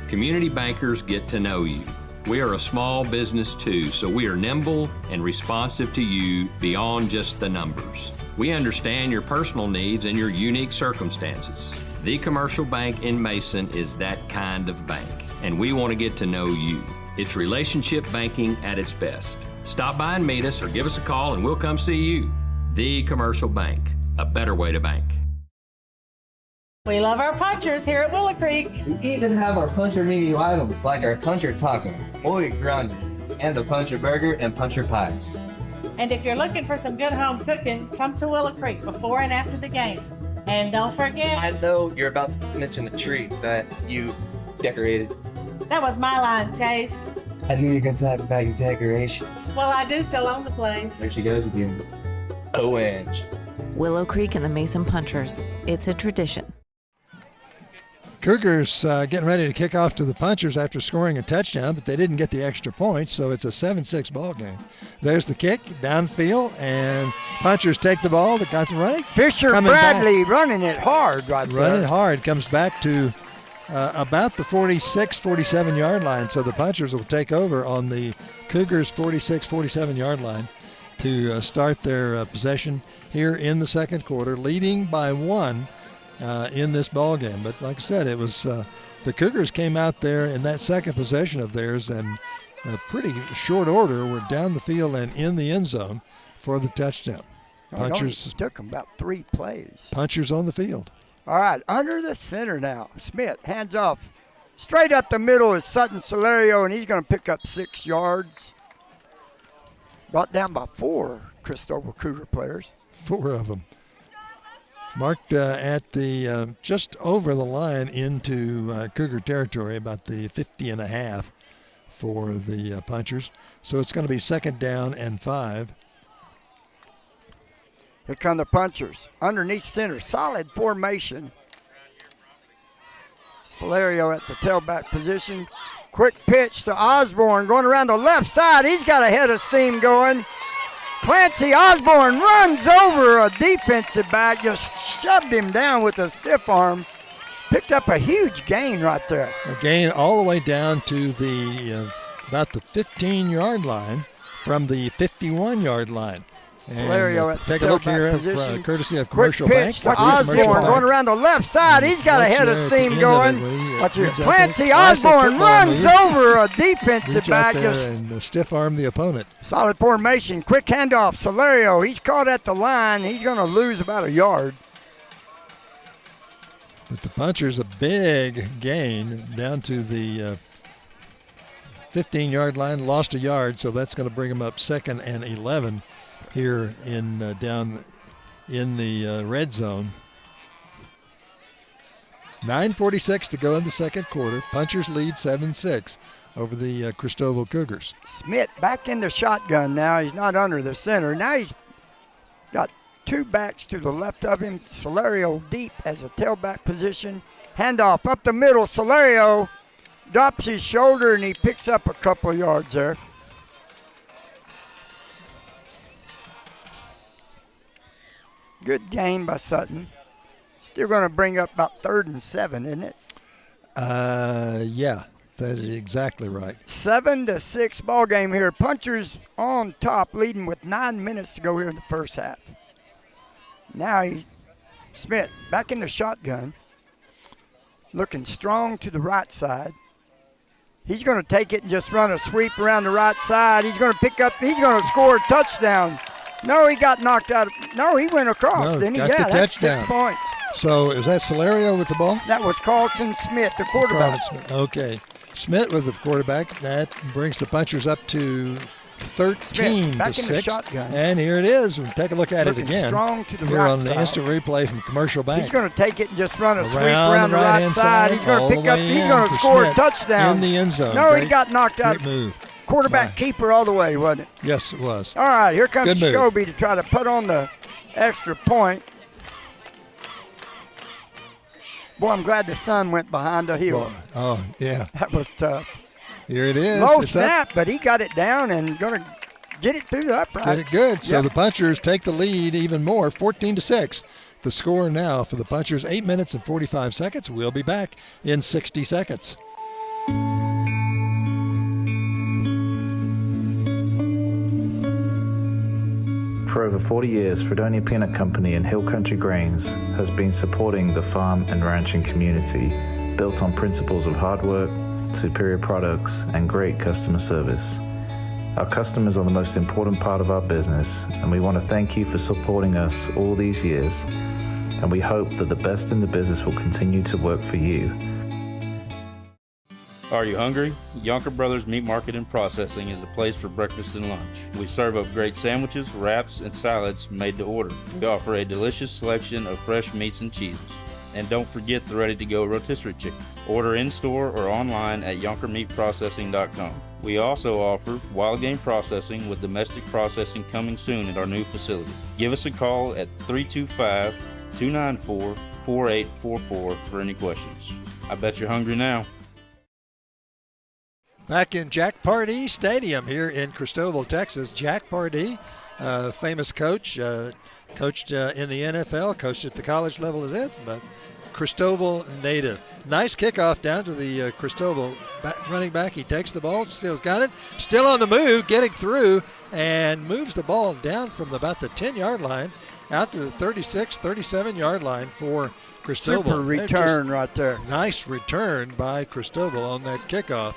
Community bankers get to know you. We are a small business too, so we are nimble and responsive to you beyond just the numbers. We understand your personal needs and your unique circumstances. The Commercial Bank in Mason is that kind of bank, and we want to get to know you. It's relationship banking at its best. Stop by and meet us or give us a call and we'll come see you. The Commercial Bank, a better way to bank. We love our punchers here at Willow Creek. We even have our puncher menu items like our puncher taco, boy grounder, and the puncher burger and puncher pies. And if you're looking for some good home cooking, come to Willow Creek before and after the games. And don't forget, I know you're about to mention the tree that you decorated. That was my line, Chase. I knew you were going to talk about your decorations. Well, I do still own the place. There she goes again. ONG. Willow Creek and the Mason Punchers. It's a tradition. Cougars getting ready to kick off to the Punchers after scoring a touchdown, but they didn't get the extra points, so it's a 7-6 ball game. There's the kick downfield, and Punchers take the ball. They got the running. Fisher Bradley running it hard right there. Running hard, comes back to about the 46, 47-yard line, so the Punchers will take over on the Cougars' 46, 47-yard line to start their possession here in the second quarter, leading by 1. In this ball game. But like I said, it was the Cougars came out there in that second possession of theirs and a pretty short order were down the field and in the end zone for the touchdown. Punchers took them about 3 plays. Punchers on the field. All right, under the center now. Smith, hands off. Straight up the middle is Sutton Solario, and he's going to pick up 6 yards. Brought down by 4 Christoval Cougar players. 4 of them. Marked at the just over the line into Cougar territory, about the 50.5 for the Punchers. So it's going to be 2nd down and 5. Here come the Punchers. Underneath center, solid formation. Solario at the tailback position. Quick pitch to Osborne going around the left side. He's got a head of steam going. Clancy Osborne runs over a defensive back, just shoved him down with a stiff arm. Picked up a huge gain right there. A gain all the way down to the about the 15-yard line from the 51-yard line. And take a look here, courtesy of Commercial Bank. Quick pitch to Osborne going around the left side. He's got a head of steam going. Clancy Osborne runs over a defensive back. And stiff arm the opponent. Solid formation. Quick handoff. Solario, he's caught at the line. He's going to lose about a yard. But the Punchers, a big gain down to the 15-yard line. Lost a yard, so that's going to bring them up 2nd and 11. Here in down in the red zone. 9:46 to go in the second quarter. Punchers lead 7-6 over the Christoval Cougars. Smith back in the shotgun now. He's not under the center. Now he's got 2 backs to the left of him. Solario deep as a tailback position. Handoff up the middle. Solario drops his shoulder and he picks up a couple of yards there. Good game by Sutton. Still going to bring up about 3rd and 7, isn't it? Yeah, that is exactly right. 7-6 ball game here. Punchers on top, leading with 9 minutes to go here in the first half. Now Smith back in the shotgun, looking strong to the right side. He's going to take it and just run a sweep around the right side. He's going to pick up. He's going to score a touchdown. No, he got knocked out. No, he went across. No, didn't he? Got the that's touchdown. 6 points. So is that Solario with the ball? That was Carlton Smith, the quarterback. Okay. Smith with the quarterback. That brings the Punchers up to 13 back to in the 6. shotgun. And here it is. We'll take a look at Looking it again. strong to the here right on the side. instant replay from Commercial Bank. He's going to take it and just run a sweep Around around the right right-hand side. He's going all to the pick up. way He's in going to for score a Schmidt touchdown. in the end zone. No, he Great- got knocked out. Great move. Quarterback keeper all the way, wasn't it? Yes, it was. All right, here comes Good move. Scobie to try to put on the extra point. Boy, I'm glad the sun went behind the hill. Oh, yeah. That was tough. Here it is. Low It's up. snap, but he got it down and going to get it through the upright. Did it good. So Yep. the Punchers take the lead even more, 14-6. The score now for the Punchers, 8 minutes and 45 seconds. We'll be back in 60 seconds. For over 40 years, Fredonia Peanut Company and Hill Country Grains has been supporting the farm and ranching community, built on principles of hard work, superior products, and great customer service. Our customers are the most important part of our business, and we want to thank you for supporting us all these years, and we hope that the best in the business will continue to work for you. Are you hungry? Yonker Brothers Meat Market and Processing is a place for breakfast and lunch. We serve up great sandwiches, wraps, and salads made to order. We offer a delicious selection of fresh meats and cheeses. And don't forget the ready-to-go rotisserie chicken. Order in-store or online at yonkermeatprocessing.com. We also offer wild game processing with domestic processing coming soon at our new facility. Give us a call at 325-294-4844 for any questions. I bet you're hungry now. Back in Jack Pardee Stadium here in Christoval, Texas. Jack Pardee, famous coach, coached in the NFL, coached at the college level at it, but Christoval native. Nice kickoff down to the Christoval running back. He takes the ball, still's got it, still on the move, getting through, and moves the ball down from about the 10-yard line out to the 36, 37-yard line for Christoval. Super return right there. Nice return by Christoval on that kickoff.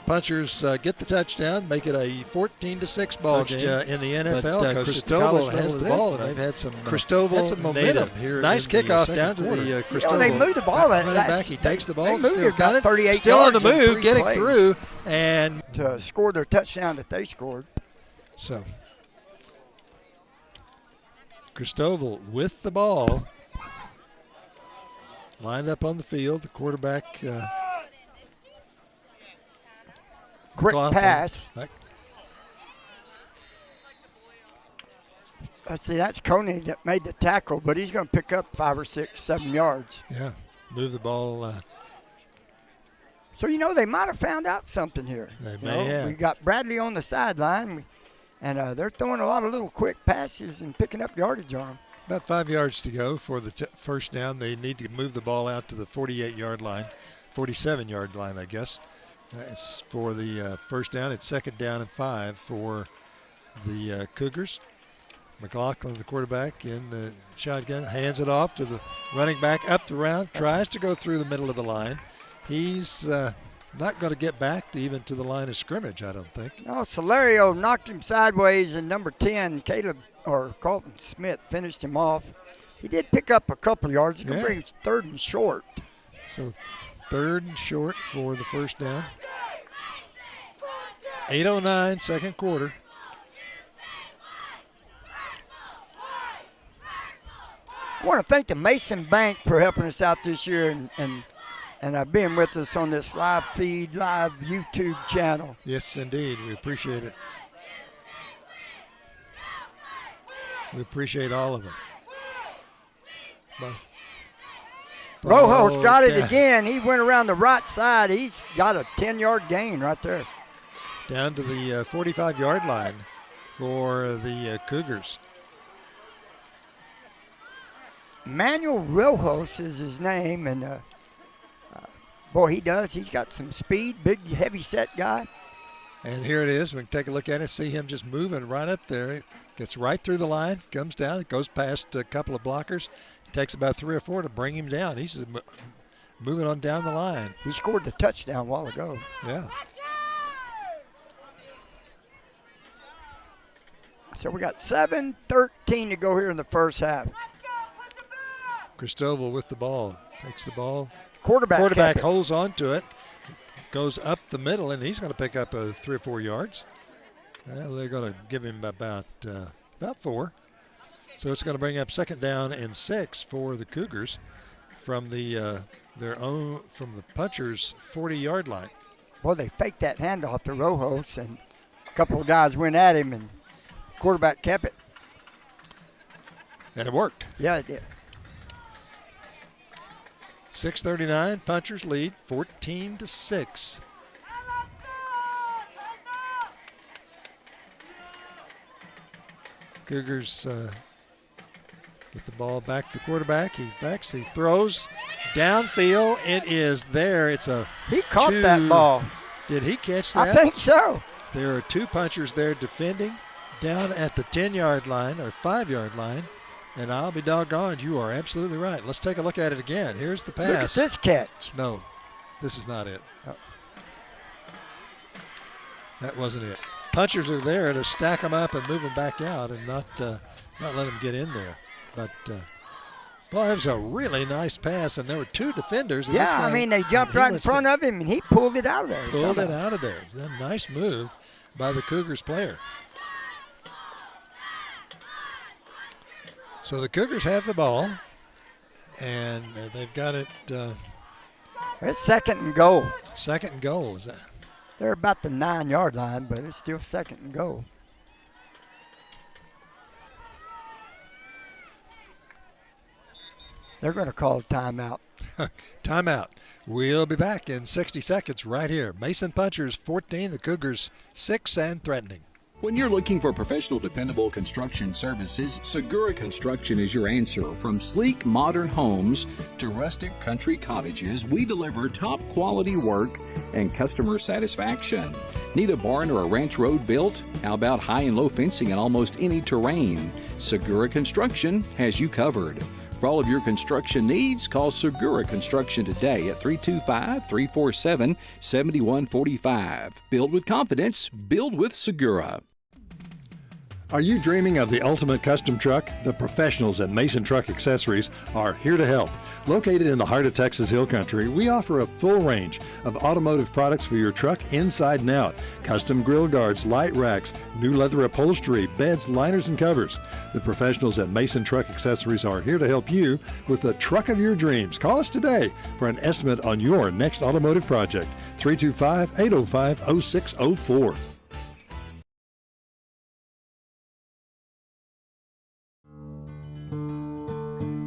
Punchers get the touchdown, make it a 14-6 ball game in the NFL. But, Christoval has the ball, and they've had some momentum here. Nice kickoff down to the Christoval. They moved the ball. Running back, he takes the ball, They moved got it, 38 still on the yards in move, 3 getting plays through, and to score their touchdown that they scored. So Christoval with the ball, lined up on the field. The quarterback. Quick pass. Let's see, that's Coney that made the tackle, but he's going to pick up 5 or 6, 7 yards. Yeah, move the ball. So, they might have found out something here. They may have. We got Bradley on the sideline, and they're throwing a lot of little quick passes and picking up yardage on them. About 5 yards to go for the first down. They need to move the ball out to the 48-yard line, 47-yard line, I guess. It's for the first down. It's 2nd down and 5 for the Cougars. McLaughlin, the quarterback, in the shotgun, hands it off to the running back up the route, tries to go through the middle of the line. He's not going to get back to the line of scrimmage, I don't think. No, Solario knocked him sideways, and number 10, Carlton Smith, finished him off. He did pick up a couple yards. He's going to bring it 3rd and short. So 3rd and short for the first down. 8:09, second quarter. I want to thank the Mason Bank for helping us out this year and being with us on this live feed, live YouTube channel. Yes, indeed. We appreciate it. We appreciate all of them. Rojo's got it again. He went around the right side. He's got a 10-yard gain right there. Down to the 45-yard line for the Cougars. Manuel Rojos is his name, and boy, he does. He's got some speed, big, heavy-set guy. And here it is. We can take a look at it, see him just moving right up there. Gets right through the line, comes down, goes past a couple of blockers. Takes about 3 or 4 to bring him down. He's moving on down the line. He scored the touchdown a while ago. Yeah. So we got 7:13 to go here in the first half. Christoval with the ball. Takes the ball. Quarterback holds on to it. Goes up the middle, and he's going to pick up 3 or 4 yards. Well, they're going to give him about 4. So it's going to bring up 2nd down and 6 for the Cougars from the puncher's 40-yard line. Well, they faked that handoff to Rojos, and a couple of guys went at him, and quarterback kept it. And it worked. Yeah, it did. 6:39, punchers lead 14-6. Cougars get the ball back to the quarterback. He backs, he throws downfield. It is there. He caught that ball. Did he catch that? I think so. There are 2 punchers there defending down at the 10-yard line or 5-yard line. And I'll be doggone, you are absolutely right. Let's take a look at it again. Here's the pass. Look at this catch. No, this is not it. Oh. That wasn't it. Punchers are there to stack them up and move them back out and not let them get in there. But, well, it was a really nice pass, and there were 2 defenders. Yeah, I mean, they jumped right in front of him, and he pulled it out of there. Pulled it out of there. It's a nice move by the Cougars player. So the Cougars have the ball, and they've got it. It's 2nd and goal. 2nd and goal, is that? They're about the 9-yard line, but it's still 2nd and goal. They're going to call a timeout. Timeout. We'll be back in 60 seconds right here. Mason Punchers 14, the Cougars 6 and threatening. When you're looking for professional, dependable construction services, Segura Construction is your answer. From sleek, modern homes to rustic country cottages, we deliver top quality work and customer satisfaction. Need a barn or a ranch road built? How about high and low fencing in almost any terrain? Segura Construction has you covered. For all of your construction needs, call Segura Construction today at 325-347-7145. Build with confidence. Build with Segura. Are you dreaming of the ultimate custom truck? The professionals at Mason Truck Accessories are here to help. Located in the heart of Texas Hill Country, we offer a full range of automotive products for your truck inside and out. Custom grill guards, light racks, new leather upholstery, beds, liners, and covers. The professionals at Mason Truck Accessories are here to help you with the truck of your dreams. Call us today for an estimate on your next automotive project. 325-805-0604.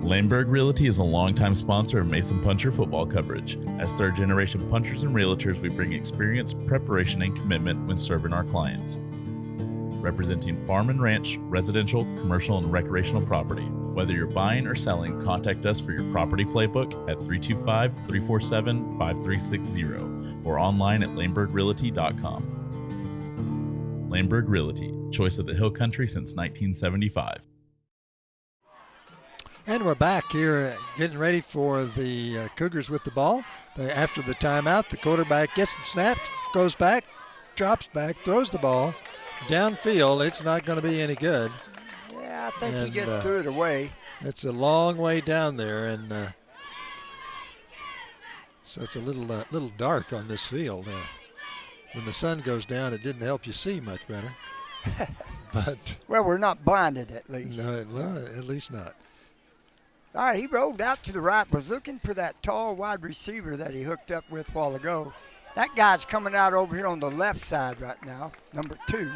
Laneburg Realty is a longtime sponsor of Mason Puncher football coverage. As third-generation punchers and realtors, we bring experience, preparation, and commitment when serving our clients. Representing farm and ranch, residential, commercial, and recreational property. Whether you're buying or selling, contact us for your property playbook at 325-347-5360 or online at laneburgrealty.com. Laneburg Realty, choice of the Hill Country since 1975. And we're back here getting ready for the Cougars with the ball. After the timeout, the quarterback gets the snap, goes back, drops back, throws the ball downfield. It's not going to be any good. Yeah, I think he just threw it away. It's a long way down there, and so it's a little dark on this field. When the sun goes down, it didn't help you see much better. But well, we're not blinded at least. No, at least not. All right, he rolled out to the right, was looking for that tall wide receiver that he hooked up with a while ago. That guy's coming out over here on the left side right now, number 2.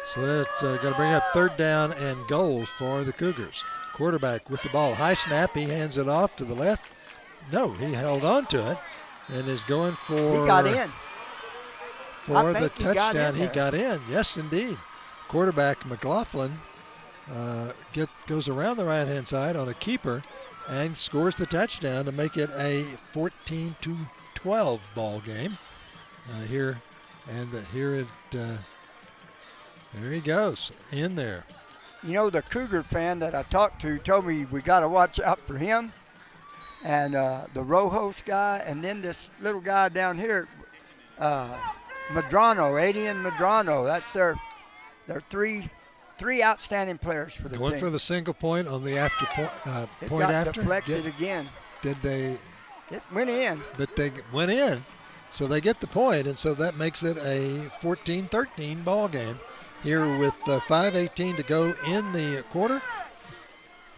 So that's going to bring up 3rd down and goal for the Cougars. Quarterback with the ball. High snap, he hands it off to the left. No, he held on to it and is going for. He got in. For the touchdown, he got in. Yes, indeed. Quarterback McLaughlin goes around the right-hand side on a keeper and scores the touchdown to make it a 14-12 ball game. There he goes in there. You know, the Cougar fan that I talked to told me we got to watch out for him and the Rojos guy, and then this little guy down here, Medrano, Adian Medrano. That's their three outstanding players for the team. Going for the single point on the after point got after. Deflected again. Did they? It went in. But they went in. So they get the point, and so that makes it a 14-13 ball game here with 5:18 to go in the quarter.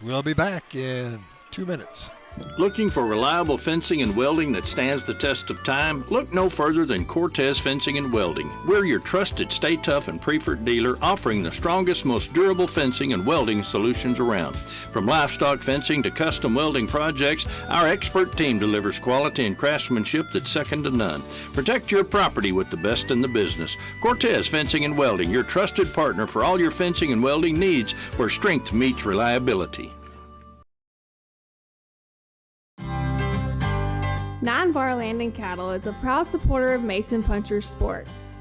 We'll be back in 2 minutes. Looking for reliable fencing and welding that stands the test of time? Look no further than Cortez Fencing and Welding. We're your trusted Stay Tough and preferred dealer, offering the strongest, most durable fencing and welding solutions around. From livestock fencing to custom welding projects, our expert team delivers quality and craftsmanship that's second to none. Protect your property with the best in the business. Cortez Fencing and Welding, your trusted partner for all your fencing and welding needs, where strength meets reliability. 9 Bar Land and Cattle is a proud supporter of Mason Punchers Sports.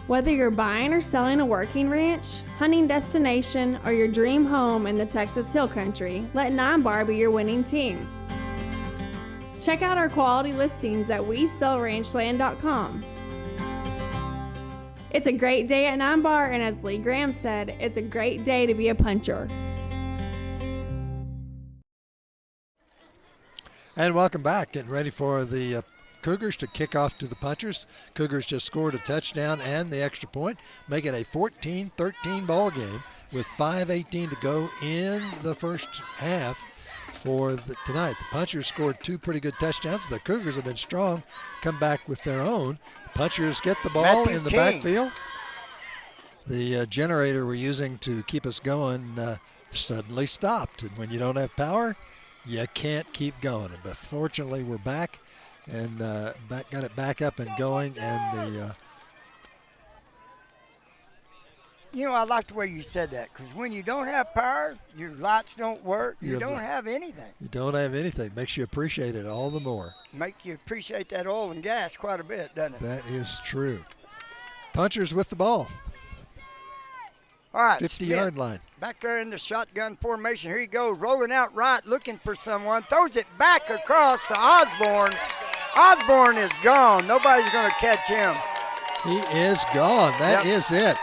Whether you're buying or selling a working ranch, hunting destination, or your dream home in the Texas Hill Country, let 9 Bar be your winning team. Check out our quality listings at WeSellRanchland.com. It's a great day at 9 Bar, and as Lee Graham said, it's a great day to be a puncher. And welcome back. Getting ready for the Cougars to kick off to the Punchers. Cougars just scored a touchdown and the extra point, making a 14-13 ball game with 5:18 to go in the first half for tonight. The Punchers scored 2 pretty good touchdowns. The Cougars have been strong, come back with their own. Punchers get the ball in the backfield. The generator we're using to keep us going suddenly stopped. And when you don't have power, you can't keep going. But fortunately, we're back and got it back up and going. And I like the way you said that, because when you don't have power, your lights don't work. You don't have anything. You don't have anything. Makes you appreciate it all the more. Make you appreciate that oil and gas quite a bit, doesn't it? That is true. Punchers with the ball. All right, 50-yard line. Back there in the shotgun formation. Here he goes, rolling out right, looking for someone. Throws it back across to Osborne. Osborne is gone. Nobody's going to catch him. He is gone. That is it.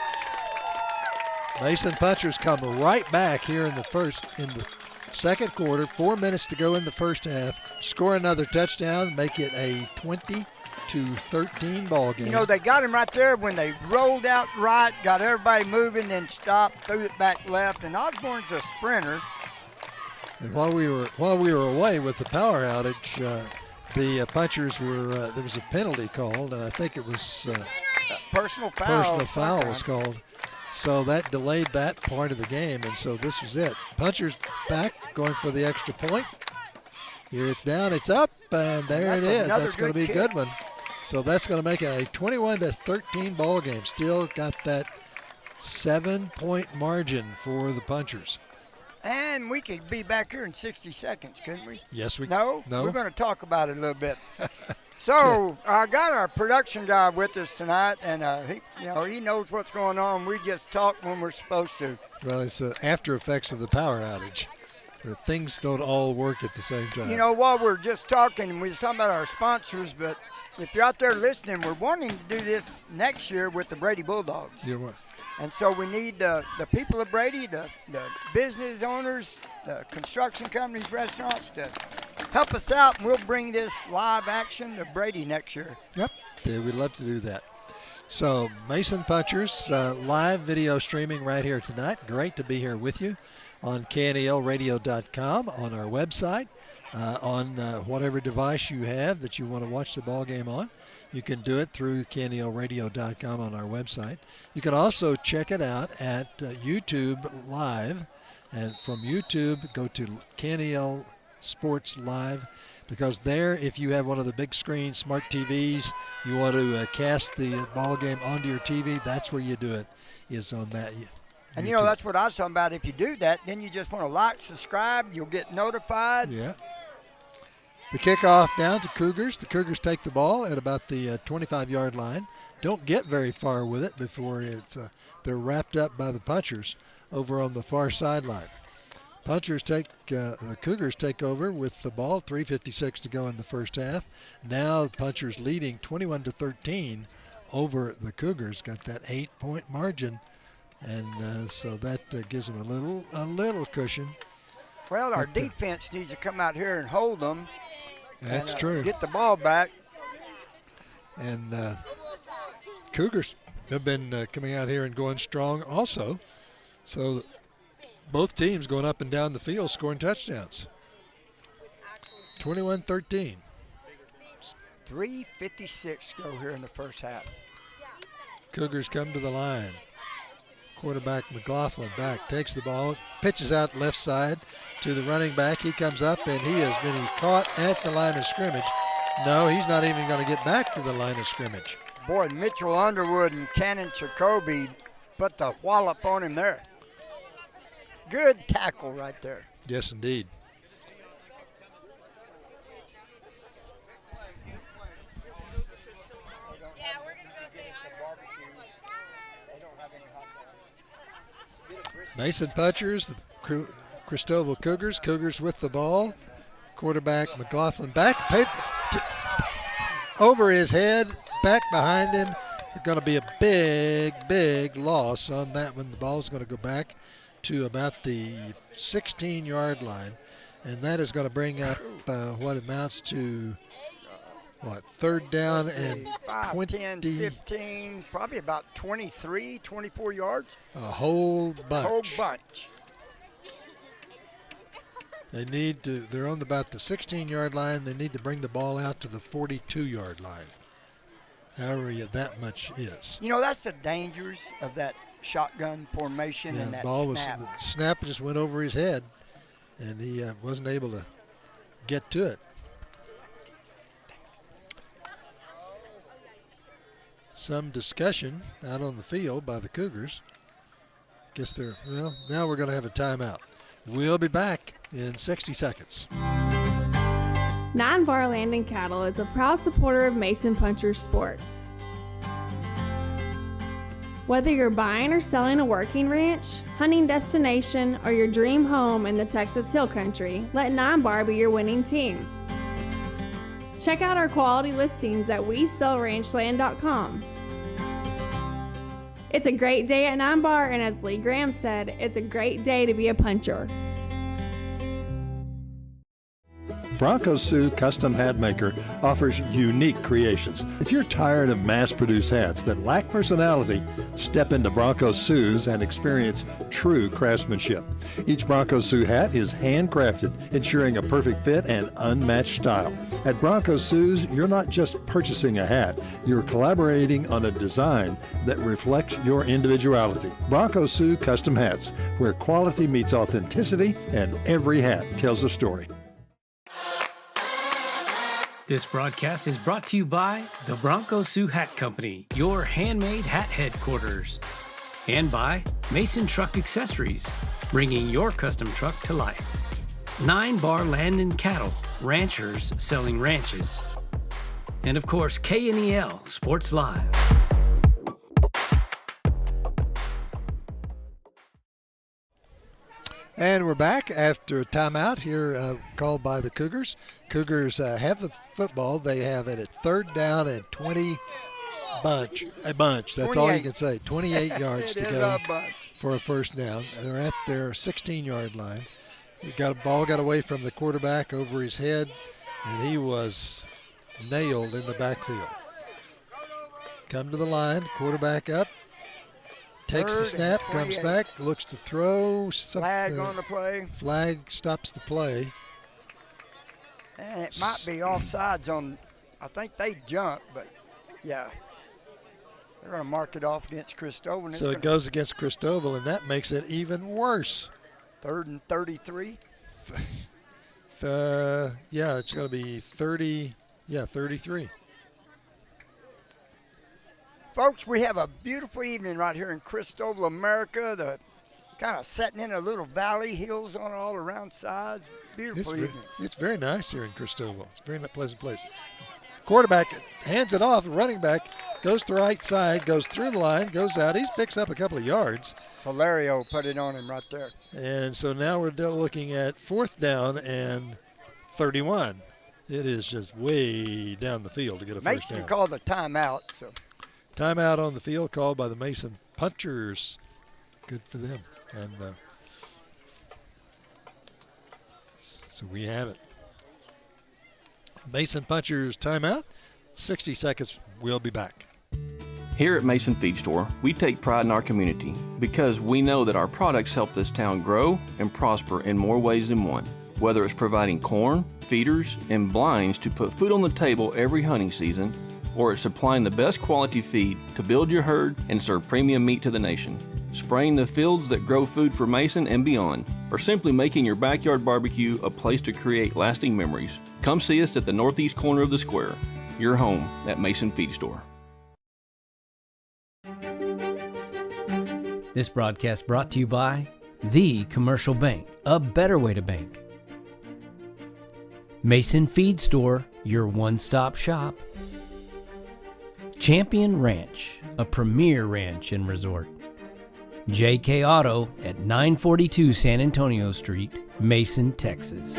Mason Punchers come right back here in the second quarter. 4 minutes to go in the first half. Score another touchdown, make it a 20-13 ball game. They got him right there when they rolled out right, got everybody moving, then stopped, threw it back left, and Osborne's a sprinter. And while we were away with the power outage, the Punchers there was a penalty called, and I think it was personal foul. Personal foul was called. So that delayed that part of the game, and so this was it. Punchers back, going for the extra point. Here it's down, it's up, and there it is. That's going to be a good one. So that's going to make it a 21-13 ball game. Still got that 7-point margin for the Punchers. And we could be back here in 60 seconds, couldn't we? Yes, we No? We're going to talk about it a little bit. So I got our production guy with us tonight, and he knows what's going on. We just talk when we're supposed to. Well, it's the after effects of the power outage. Things don't all work at the same time. While we're just talking, we was talking about our sponsors, but if you're out there listening, we're wanting to do this next year with the Brady Bulldogs. You're what? And so we need the people of Brady, the business owners, the construction companies, restaurants to help us out, and we'll bring this live action to Brady next year. Yep, we'd love to do that. So Mason Punchers, live video streaming right here tonight. Great to be here with you on KNELradio.com, on our website, on whatever device you have that you want to watch the ball game on. You can do it through KNELradio.com on our website. You can also check it out at YouTube Live. And from YouTube, go to KNEL Sports Live, because there, if you have one of the big screen smart TVs, you want to cast the ball game onto your TV, that's where you do it, is on that. And that's what I was talking about. If you do that, then you just want to like, subscribe, you'll get notified. Yeah. The kickoff down to Cougars. The Cougars take the ball at about the 25-yard line. Don't get very far with it before they're wrapped up by the Punchers over on the far sideline. The Cougars take over with the ball. 3:56 to go in the first half. Now Punchers leading 21-13 over the Cougars. Got that 8-point margin, and so that gives them a little cushion. Well, our defense needs to come out here and hold them. That's and, true. Get the ball back. And Cougars have been coming out here and going strong also. So both teams going up and down the field scoring touchdowns. 21-13. 3:56 go here in the first half. Cougars come to the line. Quarterback McLaughlin back, takes the ball, pitches out left side to the running back. He comes up and he has been caught at the line of scrimmage. No, he's not even going to get back to the line of scrimmage. Boy, Mitchell Underwood and Cannon Jacoby put the wallop on him there. Good tackle right there. Yes, indeed. Mason Punchers, the Christoval Cougars. Cougars with the ball. Quarterback McLaughlin back. Over his head, back behind him. It's going to be a big, big loss on that one. The ball is going to go back to about the 16-yard line. And that is going to bring up what amounts to, third down and 20. 10, 15, probably about 23, 24 yards. A whole bunch. They're on about the 16-yard line. They need to bring the ball out to the 42-yard line. However that much is. You know, that's the dangers of that shotgun formation and that snap. The snap just went over his head, and he wasn't able to get to it. Some discussion out on the field by the Cougars. Guess now we're going to have a timeout. We'll be back in 60 seconds. 9 Bar Land and Cattle is a proud supporter of Mason Puncher Sports. Whether you're buying or selling a working ranch, hunting destination, or your dream home in the Texas Hill Country, let 9 Bar be your winning team. Check out our quality listings at WeSellRanchland.com. It's a great day at 9 Bar, and as Lee Graham said, it's a great day to be a puncher. Bronco Sioux Custom Hat Maker offers unique creations. If you're tired of mass-produced hats that lack personality, step into Bronco Sioux's and experience true craftsmanship. Each Bronco Sioux hat is handcrafted, ensuring a perfect fit and unmatched style. At Bronco Sioux's, you're not just purchasing a hat, you're collaborating on a design that reflects your individuality. Bronco Sioux Custom Hats, where quality meets authenticity and every hat tells a story. This broadcast is brought to you by the Bronco Sioux Hat Company, your handmade hat headquarters. And by Mason Truck Accessories, bringing your custom truck to life. 9 Bar Land and Cattle, ranchers selling ranches. And of course, KNEL Sports Live. And we're back after a timeout here called by the Cougars. Cougars have the football. They have it at third down and 20 bunch. That's 28. All you can say. 28 yards to go for a first down. They're at their 16-yard line. Ball got away from the quarterback over his head, and he was nailed in the backfield. Come to the line, quarterback up. Takes the snap, comes back, looks to throw. Flag on the play. Flag stops the play. And it might be offsides on, I think they jumped, but yeah. They're going to mark it off against Christoval. So it goes against Christoval, and that makes it even worse. 3rd and 33. It's going to be 33. Folks, we have a beautiful evening right here in Christoval, America. The kind of setting in a little valley, hills on all around sides. Beautiful evening. It's very nice here in Christoval. It's a very pleasant place. Quarterback hands it off. Running back goes to the right side, goes through the line, goes out. He picks up a couple of yards. Solario put it on him right there. And so now we're looking at 4th down and 31. It is just way down the field to get a first down. Mason called a timeout. So timeout on the field called by the Mason Punchers. Good for them. And so we have it. Mason Punchers timeout. 60 seconds. We'll be back. Here at Mason Feed Store, we take pride in our community because we know that our products help this town grow and prosper in more ways than one. Whether it's providing corn, feeders, and blinds to put food on the table every hunting season, or it's supplying the best quality feed to build your herd and serve premium meat to the nation, spraying the fields that grow food for Mason and beyond, or simply making your backyard barbecue a place to create lasting memories. Come see us at the northeast corner of the square, your home at Mason Feed Store. This broadcast brought to you by The Commercial Bank, a better way to bank. Mason Feed Store, your one-stop shop. Champion Ranch, a premier ranch and resort. JK Auto at 942 San Antonio Street, Mason, Texas.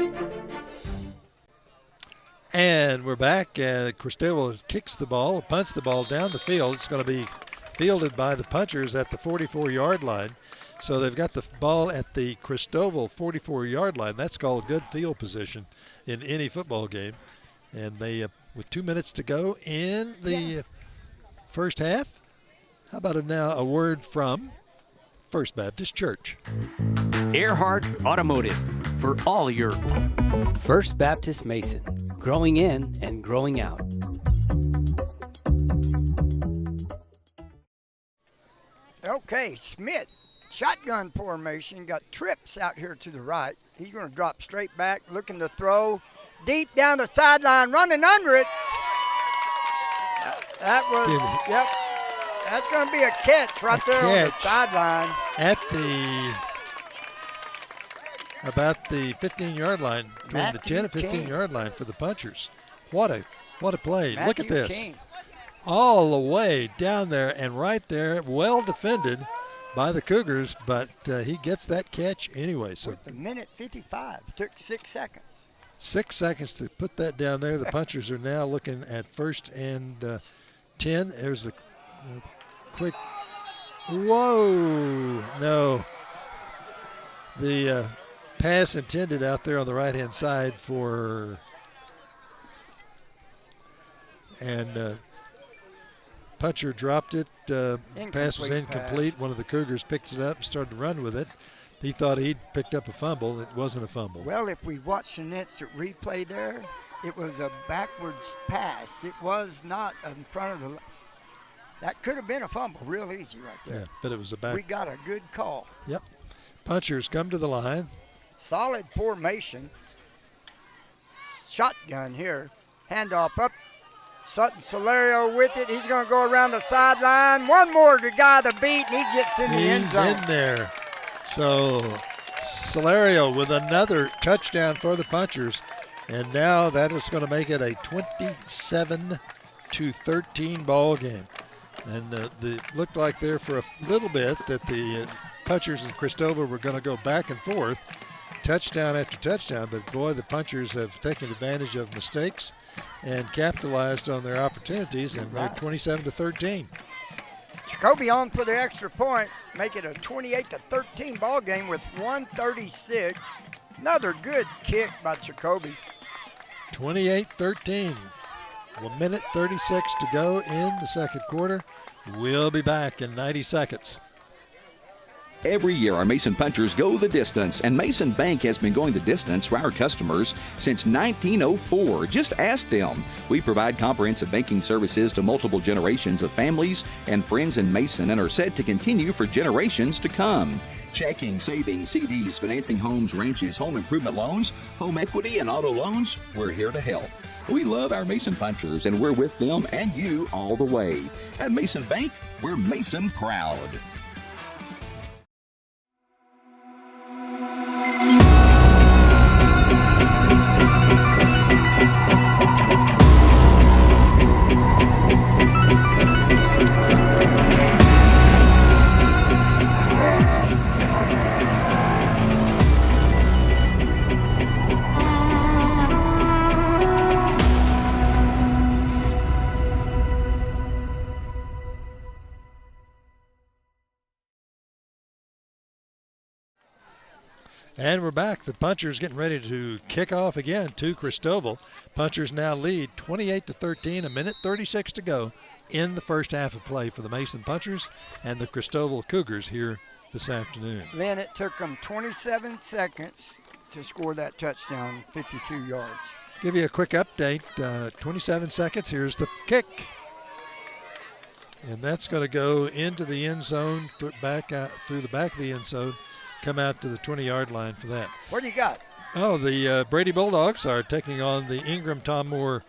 And we're back. Christoval kicks the ball, punts the ball down the field. It's going to be fielded by the Punchers at the 44-yard line. So they've got the ball at the Christoval 44-yard line. That's called good field position in any football game. And they, with 2 minutes to go in the first half, how about a word from First Baptist Church. Earhart Automotive for all your First Baptist Mason, growing in and growing out. Okay, Smith, shotgun formation, got Trips out here to the right. He's going to drop straight back, looking to throw deep down the sideline, running under it. That was, yep. That's going to be a catch right there on the sideline. At about the 15-yard line, between the 10 and 15-yard line for the Punchers. What a play. Look at this. King. All the way down there and right there, well defended by the Cougars, but he gets that catch anyway. So with a minute 55, took 6 seconds. 6 seconds to put that down there. The Punchers are now looking at 1st and 10. There's a quick, whoa, no. The pass intended out there on the right-hand side for, and Puncher dropped it. Pass was incomplete. One of the Cougars picked it up and started to run with it. He thought he'd picked up a fumble. It wasn't a fumble. Well, if we watch an instant replay there, it was a backwards pass. It was not in front of the. That could have been a fumble, real easy right there. Yeah, but it was a back. We got a good call. Yep. Punchers come to the line. Solid formation. Shotgun here. Handoff up. Sutton Solario with it. He's going to go around the sideline. One more to guy to beat, and he gets in the end zone. He's in there. So Solario with another touchdown for the Punchers. And now that is going to make it a 27-13 ball game. And the looked like there for a little bit that the Punchers and Christoval were going to go back and forth, touchdown after touchdown. But boy, the Punchers have taken advantage of mistakes and capitalized on their opportunities, and they're 27-13. Jacoby on for the extra point, make it a 28-13 ball game with 1:36. Another good kick by Jacoby. 28-13. 1 minute 36 to go in the second quarter. We'll be back in 90 seconds. Every year, our Mason Punchers go the distance, and Mason Bank has been going the distance for our customers since 1904. Just ask them. We provide comprehensive banking services to multiple generations of families and friends in Mason and are set to continue for generations to come. Checking, savings, CDs, financing homes, ranches, home improvement loans, home equity, and auto loans, we're here to help. We love our Mason Punchers, and we're with them and you all the way. At Mason Bank, we're Mason proud. And we're back. The Punchers getting ready to kick off again to Christoval. Punchers now lead 28-13, a minute 36 to go in the first half of play for the Mason Punchers and the Christoval Cougars here this afternoon. Lynn, it took them 27 seconds to score that touchdown, 52 yards. Give you a quick update. 27 seconds. Here's the kick. And that's going to go into the end zone, back out through the back of the end zone, come out to the 20-yard line for that. What do you got? Oh, the Brady Bulldogs are taking on the Ingram Tom Moore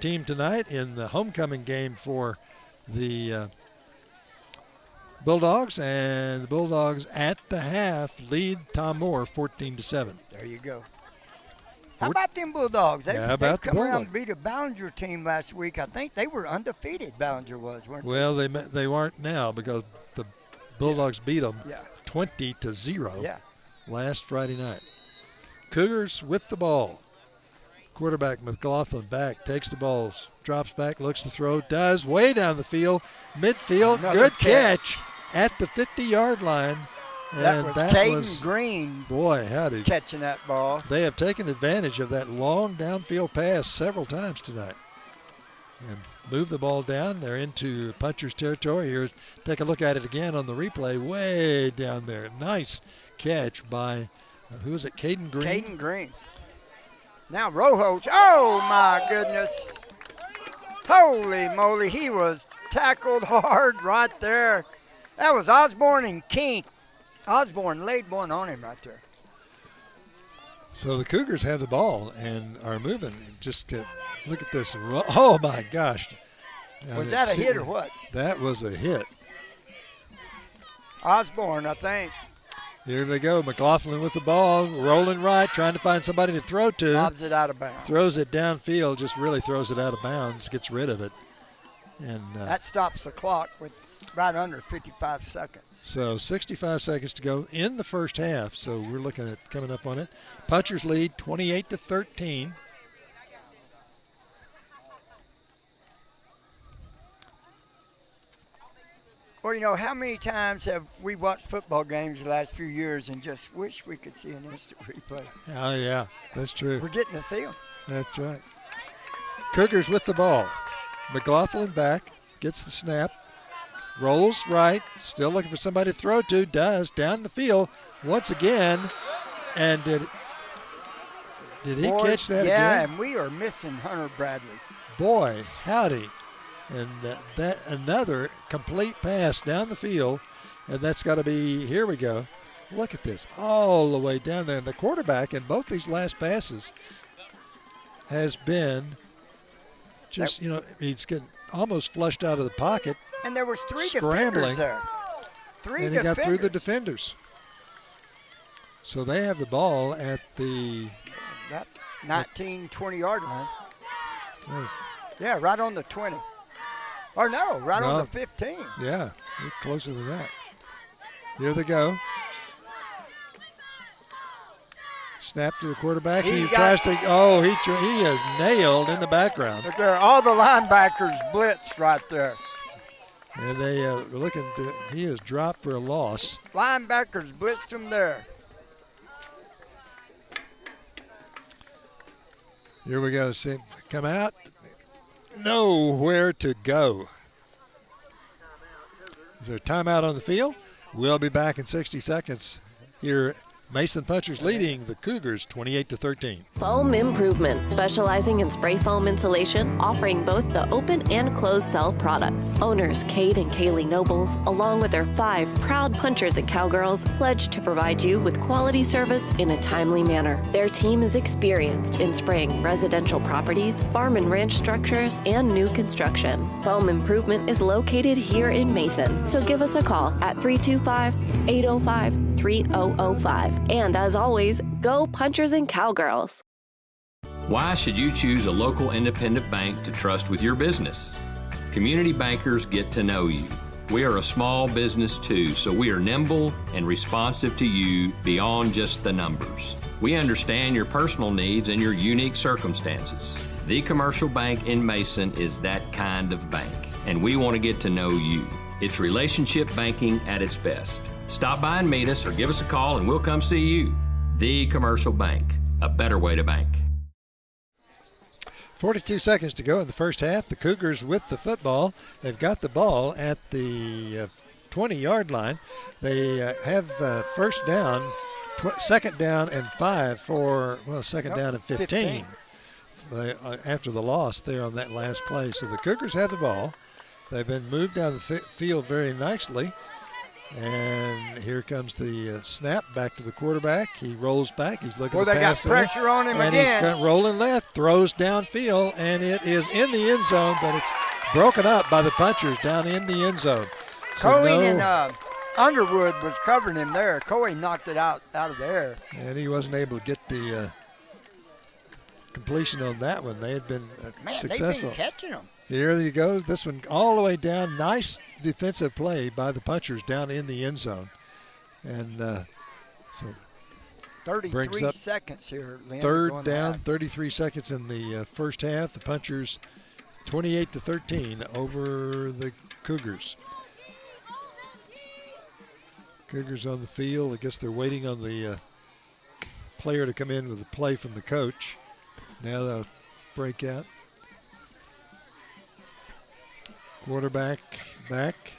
team tonight in the homecoming game for the Bulldogs, and the Bulldogs at the half lead Tom Moore 14-7. There you go. How about them Bulldogs? They come around and beat a Ballinger team last week. I think they were undefeated, Ballinger was, weren't they? Well, they weren't now because the Bulldogs beat them 20-0 last Friday night. Cougars with the ball. Quarterback McLaughlin back, takes the balls, drops back, looks to throw, does, way down the field, midfield, good catch at the 50-yard line. That was Caden Green. Boy, howdy. Catching that ball. They have taken advantage of that long downfield pass several times tonight and moved the ball down. They're into Punchers territory. Here, take a look at it again on the replay. Way down there. Nice catch by, who is it, Caden Green? Caden Green. Now Rojo. Oh, my goodness. Holy moly. He was tackled hard right there. That was Osborne and King. Osborne laid one on him right there. So the Cougars have the ball and are moving. Just look at this. Oh, my gosh. Now was that a hit or what? That was a hit. Osborne, I think. Here they go. McLaughlin with the ball, rolling right, trying to find somebody to throw to. Lobs it out of bounds. Throws it downfield, just really throws it out of bounds, gets rid of it. And that stops the clock with right under 55 seconds. So 65 seconds to go in the first half. So we're looking at coming up on it. Punchers lead 28-13. Well, you know, how many times have we watched football games the last few years and just wish we could see an instant replay? Oh, yeah, that's true. We're getting to see them. That's right. Cougars with the ball. McLaughlin back, gets the snap, rolls right, still looking for somebody to throw to, does, down the field once again. And did he catch that again? Yeah, and we are missing Hunter Bradley. Boy, howdy. And that another complete pass down the field, and that's got to be, here we go. Look at this, all the way down there. And the quarterback in both these last passes has been just, you know, he's getting almost flushed out of the pocket. And there was three scrambling defenders there. And he got through the defenders. So they have the ball at the 19, 20-yard line. Oh. Yeah, right on the 20. Or no, right on the 15. Yeah, closer than that. Here they go. Snap to the quarterback. He tries to. Oh, he is nailed in the background. Look there, all the linebackers blitzed right there. And they are looking to. He is dropped for a loss. Linebackers blitzed him there. Here we go. See, come out. Nowhere to go. Is there a timeout on the field? We'll be back in 60 seconds. Here, Mason Punchers leading the Cougars 28-13. Foam Improvement, specializing in spray foam insulation, offering both the open and closed cell products. Owners Kate and Kaylee Nobles, along with their 5 proud punchers and cowgirls, pledge to provide you with quality service in a timely manner. Their team is experienced in spraying residential properties, farm and ranch structures, and new construction. Foam Improvement is located here in Mason, so give us a call at 325-805-3005. And as always, go Punchers and Cowgirls. Why should you choose a local independent bank to trust with your business? Community bankers get to know you. We are a small business too, so we are nimble and responsive to you beyond just the numbers. We understand your personal needs and your unique circumstances. The Commercial Bank in Mason is that kind of bank, and we want to get to know you. It's relationship banking at its best. Stop by and meet us or give us a call and we'll come see you. The Commercial Bank, a better way to bank. 42 seconds to go in the first half. The Cougars with the football. They've got the ball at the 20-yard line. They have first down, second down and 5 for, second down and 15. After the loss there on that last play. So the Cougars have the ball. They've been moved down the field very nicely. And here comes the snap back to the quarterback. He rolls back. He's looking to pass. They got pressure on him and again. And he's rolling left, throws downfield, and it is in the end zone, but it's broken up by the punchers down in the end zone. So Cohen and Underwood was covering him there. Cohen knocked it out of the air. And he wasn't able to get the completion on that one. They had been successful. They've been catching them. Here he goes. This one all the way down. Nice defensive play by the punchers down in the end zone. And so 33 seconds here, Lynn. Third down, 33 seconds in the first half. The punchers 28-13 over the Cougars. Cougars on the field. I guess they're waiting on the player to come in with a play from the coach. Now they'll break out. Quarterback back.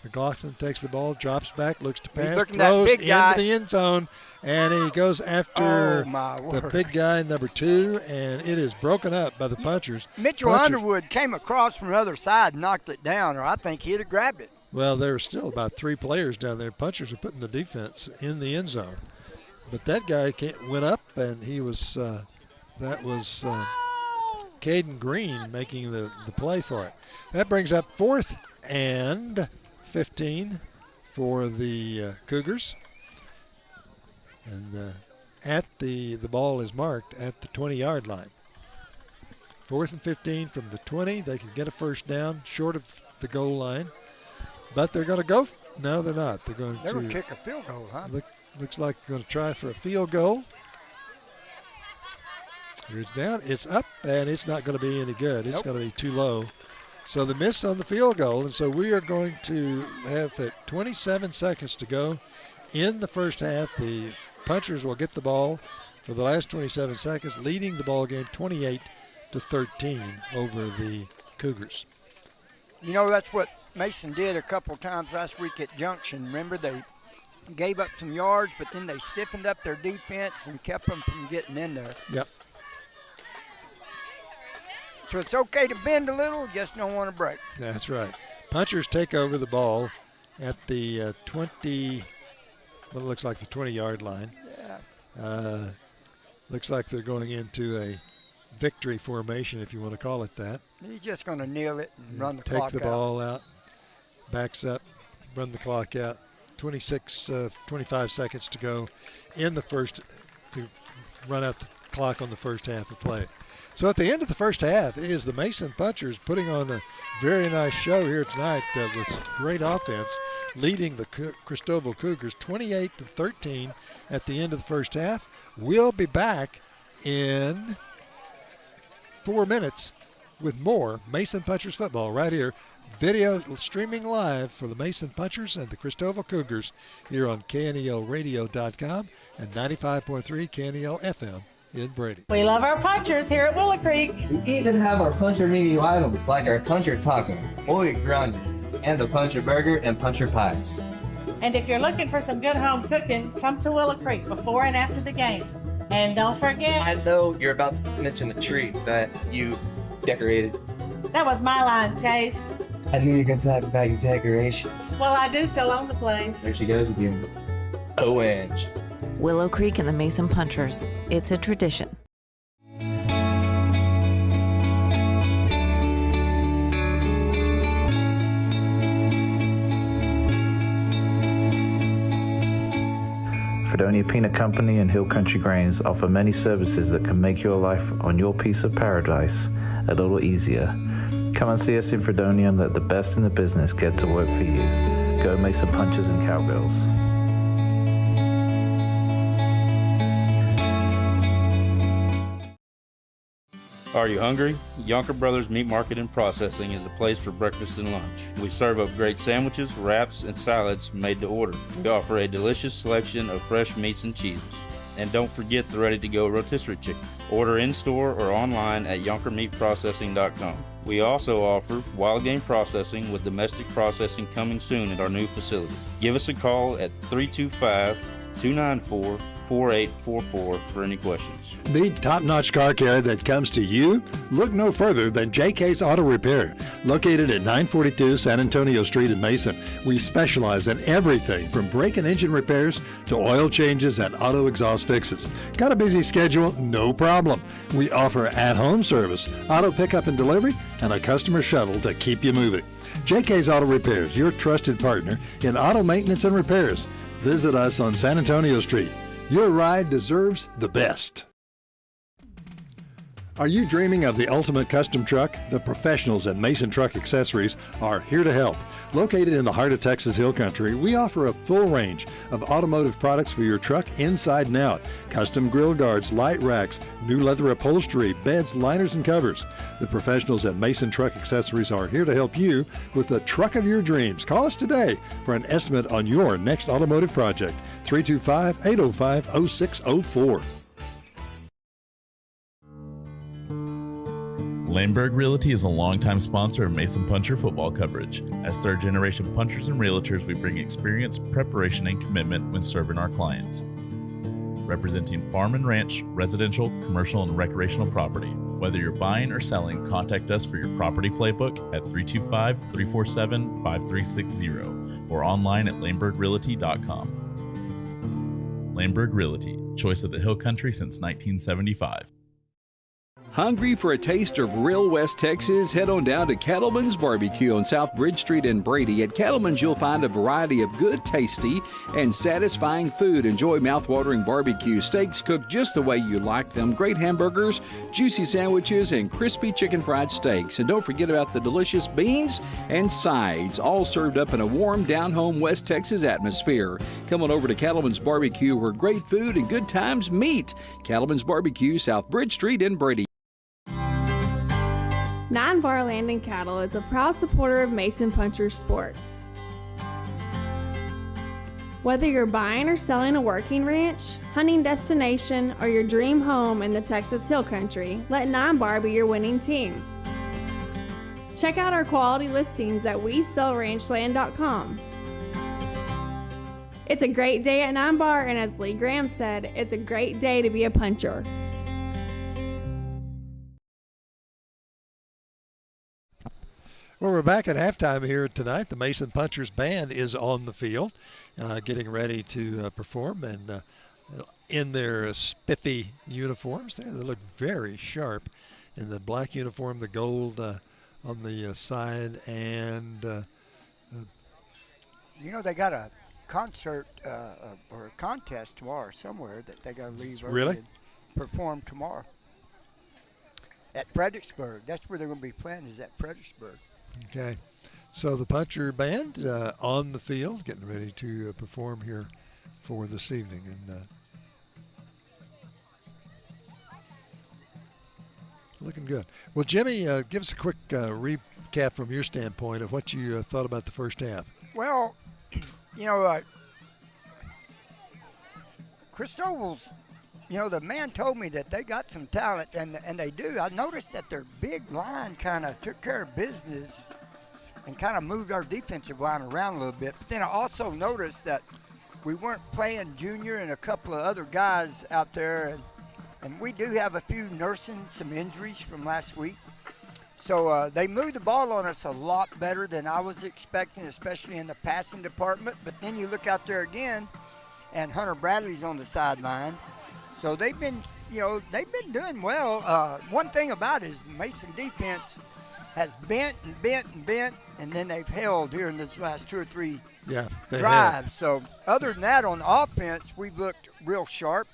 McLaughlin takes the ball, drops back, looks to pass, throws into the end zone, and he goes after the big guy, number 2, and it is broken up by the punchers. Mitchell Underwood came across from the other side and knocked it down, or I think he'd have grabbed it. Well, there were still about 3 players down there. Punchers are putting the defense in the end zone. But that guy went up, and he was that was Caden Green making the play for it. That brings up 4th and 15 for the Cougars. And at the ball is marked at the 20-yard line. 4th and 15 from the 20. They can get a first down short of the goal line. But they're going to go. No, they're not. They're going to kick a field goal, huh? Looks like they're going to try for a field goal. Here's down. It's up, and it's not going to be any good. It's going to be too low. So the miss on the field goal, and so we are going to have 27 seconds to go in the first half. The punchers will get the ball for the last 27 seconds, leading the ball game 28-13 over the Cougars. You know, that's what Mason did a couple times last week at Junction. Remember, they gave up some yards, but then they stiffened up their defense and kept them from getting in there. Yep. So it's okay to bend a little, just don't want to break. That's right. Punchers take over the ball at the 20, what looks like the 20-yard line. Yeah. Looks like they're going into a victory formation, if you want to call it that. He's just going to kneel it and run the clock out. Take the ball out, backs up, run the clock out. 25 seconds to go in the first, to run out the clock on the first half of play. So at the end of the first half, it is the Mason Punchers putting on a very nice show here tonight with great offense, leading the Christoval Cougars 28-13 at the end of the first half. We'll be back in 4 minutes with more Mason Punchers football right here. Video streaming live for the Mason Punchers and the Christoval Cougars here on KNELradio.com and 95.3 KNEL FM in Brady. We love our punchers here at Willow Creek. We even have our puncher menu items like our puncher taco, Oy Grande, and the puncher burger and puncher pies. And if you're looking for some good home cooking, come to Willow Creek before and after the games. And don't forget, I know you're about to mention the tree that you decorated. That was my line, Chase. I knew you were going to talk about your decorations. Well, I do still own the place. There she goes again. ONG. Willow Creek and the Mason Punchers. It's a tradition. Fredonia Peanut Company and Hill Country Grains offer many services that can make your life on your piece of paradise a little easier. Come and see us in Fredonia and let the best in the business get to work for you. Go Mason Punchers and Cowgirls. Are you hungry? Yonker Brothers Meat Market and Processing is a place for breakfast and lunch. We serve up great sandwiches, wraps, and salads made to order. We offer a delicious selection of fresh meats and cheeses. And don't forget the ready-to-go rotisserie chicken. Order in-store or online at YonkerMeatProcessing.com. We also offer wild game processing with domestic processing coming soon at our new facility. Give us a call at 325-294-4844 for any questions. Need top-notch car care that comes to you? Look no further than JK's Auto Repair. Located at 942 San Antonio Street in Mason, we specialize in everything from brake and engine repairs to oil changes and auto exhaust fixes. Got a busy schedule? No problem. We offer at-home service, auto pickup and delivery, and a customer shuttle to keep you moving. JK's Auto Repairs, your trusted partner in auto maintenance and repairs. Visit us on San Antonio Street. Your ride deserves the best. Are you dreaming of the ultimate custom truck? The professionals at Mason Truck Accessories are here to help. Located in the heart of Texas Hill Country, we offer a full range of automotive products for your truck inside and out. Custom grill guards, light racks, new leather upholstery, beds, liners, and covers. The professionals at Mason Truck Accessories are here to help you with the truck of your dreams. Call us today for an estimate on your next automotive project. 325-805-0604. Laneburg Realty is a longtime sponsor of Mason Puncher football coverage. As third-generation punchers and realtors, we bring experience, preparation, and commitment when serving our clients. Representing farm and ranch, residential, commercial, and recreational property. Whether you're buying or selling, contact us for your property playbook at 325-347-5360 or online at laneburgrealty.com. Laneburg Realty, choice of the Hill Country since 1975. Hungry for a taste of real West Texas? Head on down to Cattleman's Barbecue on South Bridge Street in Brady. At Cattleman's, you'll find a variety of good, tasty, and satisfying food. Enjoy mouth-watering barbecue, steaks cooked just the way you like them, great hamburgers, juicy sandwiches, and crispy chicken fried steaks. And don't forget about the delicious beans and sides, all served up in a warm, down-home West Texas atmosphere. Come on over to Cattleman's Barbecue, where great food and good times meet. Cattleman's Barbecue, South Bridge Street in Brady. 9 Bar Land and Cattle is a proud supporter of Mason Puncher Sports. Whether you're buying or selling a working ranch, hunting destination, or your dream home in the Texas Hill Country, let 9 Bar be your winning team. Check out our quality listings at WeSellRanchland.com. It's a great day at 9 Bar, and as Lee Graham said, it's a great day to be a puncher. Well, we're back at halftime here tonight. The Mason Punchers band is on the field, getting ready to perform, and in their spiffy uniforms there. They look very sharp in the black uniform, the gold on the side, and they got a concert or a contest tomorrow somewhere that they got to leave early really? And perform tomorrow at Fredericksburg. That's where they're going to be playing, is at Fredericksburg. Okay, so the Puncher band on the field, getting ready to perform here for this evening, and looking good. Well, Jimmie, give us a quick recap from your standpoint of what you thought about the first half. Well, Christoval's, the man told me that they got some talent, and they do. I noticed that their big line kind of took care of business and kind of moved our defensive line around a little bit. But then I also noticed that we weren't playing Junior and a couple of other guys out there, and we do have a few nursing some injuries from last week. So they moved the ball on us a lot better than I was expecting, especially in the passing department. But then you look out there again, and Hunter Bradley's on the sideline. So they've been doing well. One thing about it is the Mason defense has bent, and then they've held here in this last 2 or 3 drives. So other than that, on offense, we've looked real sharp.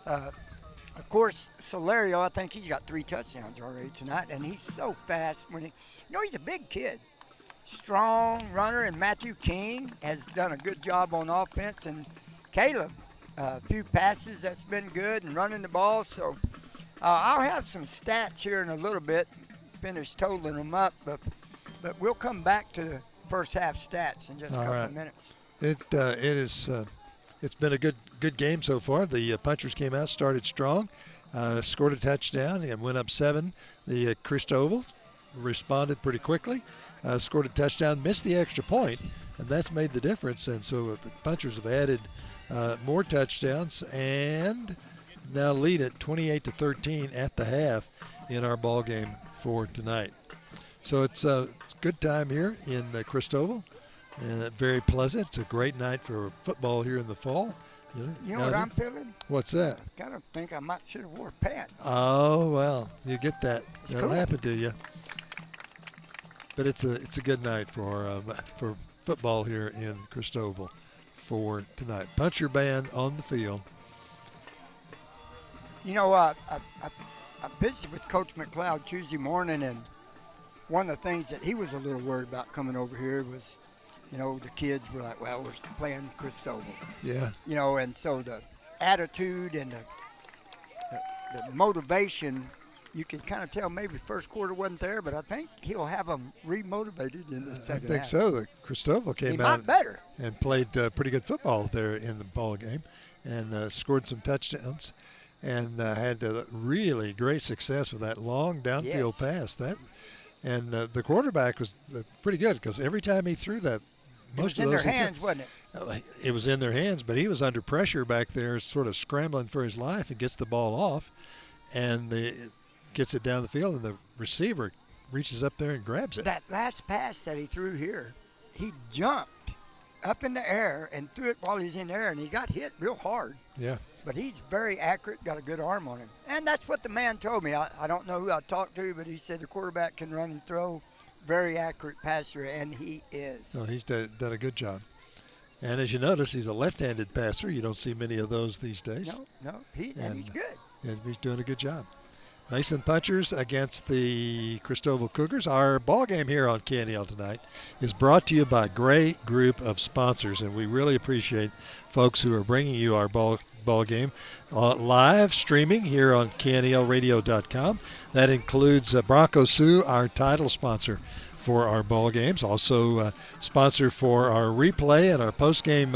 Of course, Solario, I think he's got 3 touchdowns already tonight, and he's so fast. He's a big kid, strong runner, and Matthew King has done a good job on offense, and Caleb. A few passes that's been good and running the ball. So I'll have some stats here in a little bit, finish totaling them up, but we'll come back to the first half stats in just a couple of minutes. It is it's been a good game so far. The Punchers came out, started strong, scored a touchdown, and went up 7. The Christoval responded pretty quickly, scored a touchdown, missed the extra point, and that's made the difference. And so the Punchers have added more touchdowns and now lead it 28-13 at the half in our ball game for tonight. So it's a good time here in Christoval, and very pleasant. It's a great night for football here in the fall. You know what I'm feeling? What's that? I kind of think I should have wore pants. Oh, well, you get that. That'll cool. happen to you. But it's a good night for football here in Christoval for tonight. Puncher band on the field. You know, I visited with Coach McLeod Tuesday morning, and one of the things that he was a little worried about coming over here was, you know, the kids were like, well, we're playing Christoval. Yeah. You know, and so the attitude and the motivation, you can kind of tell maybe first quarter wasn't there, but I think he'll have them remotivated in the second half. I think so. The Christoval came out better and played pretty good football there in the ball game, and scored some touchdowns, and had really great success with that long downfield pass. And the quarterback was pretty good, because every time he threw that, most of those in their hands, wasn't it? It was in their hands, but he was under pressure back there, sort of scrambling for his life, and gets the ball off, and gets it down the field, and the receiver reaches up there and grabs it. That last pass that he threw here, he jumped up in the air and threw it while he's in the air, and he got hit real hard. Yeah. But he's very accurate, got a good arm on him. And that's what the man told me. I don't know who I talked to, but he said the quarterback can run and throw. Very accurate passer, and he is. So he's done a good job. And as you notice, he's a left-handed passer. You don't see many of those these days. No, and he's good. And he's doing a good job. Mason Punchers against the Christoval Cougars. Our ball game here on KNEL tonight is brought to you by a great group of sponsors, and we really appreciate folks who are bringing you our ball game live streaming here on KNELradio.com. That includes Bronco Sioux, our title sponsor for our ball games, also sponsor for our replay and our post-game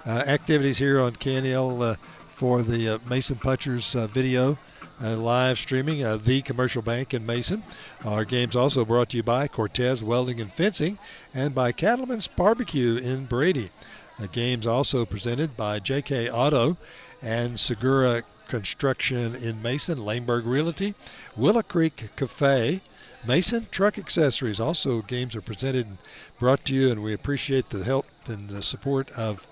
activities here on KNEL for the Mason Punchers video live streaming, the Commercial Bank in Mason. Our game's also brought to you by Cortez Welding and Fencing and by Cattleman's Barbecue in Brady. The game's also presented by JK Auto and Segura Construction in Mason, Laneburg Realty, Willow Creek Cafe, Mason Truck Accessories. Also, games are presented and brought to you, and we appreciate the help and the support of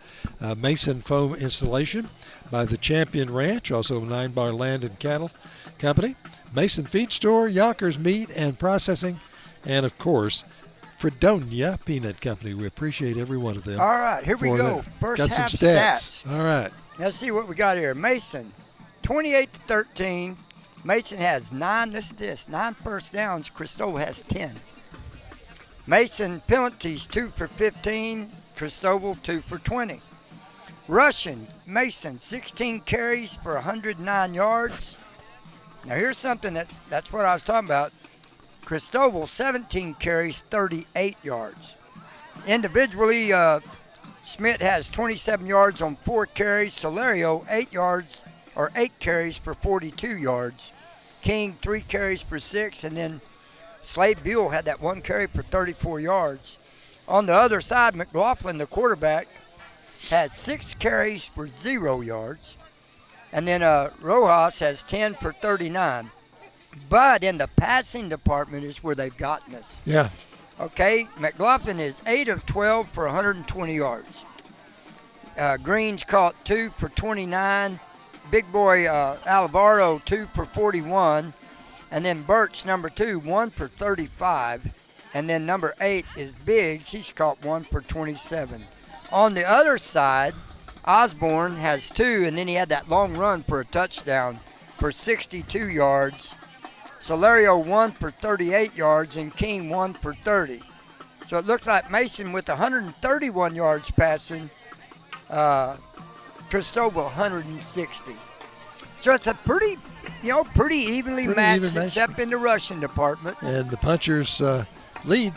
Mason Foam Installation by the Champion Ranch, also 9 Bar Land and Cattle Company, Mason Feed Store, Yonkers Meat and Processing, and, of course, Fredonia Peanut Company. We appreciate every one of them. All right, here we go. First got half some stats. All right. Let's see what we got here. Mason, 28-13. Mason has 9 first downs. Christoval has 10. Mason penalties, 2 for 15. Christoval, 2 for 20. Rushing, Mason, 16 carries for 109 yards. Now here's something that's what I was talking about. Christoval, 17 carries, 38 yards. Individually, Schmidt has 27 yards on 4 carries. Solario, 8 carries for 42 yards. King, 3 carries for 6. And then Slade Buell had that 1 carry for 34 yards. On the other side, McLaughlin, the quarterback, has 6 carries for 0 yards. And then Rojas has 10 for 39. But in the passing department is where they've gotten us. Yeah. Okay, McLaughlin is 8 of 12 for 120 yards. Green's caught 2 for 29. Big boy Alvaro, 2 for 41. And then Birch, number 2, 1 for 35. And then number 8 is Biggs. He's caught 1 for 27. On the other side, Osborne has 2, and then he had that long run for a touchdown for 62 yards. Solario 1 for 38 yards, and King 1 for 30. So it looks like Mason with 131 yards passing, Christoval 160. So it's a pretty evenly matched, except in the rushing department. And the Punchers lead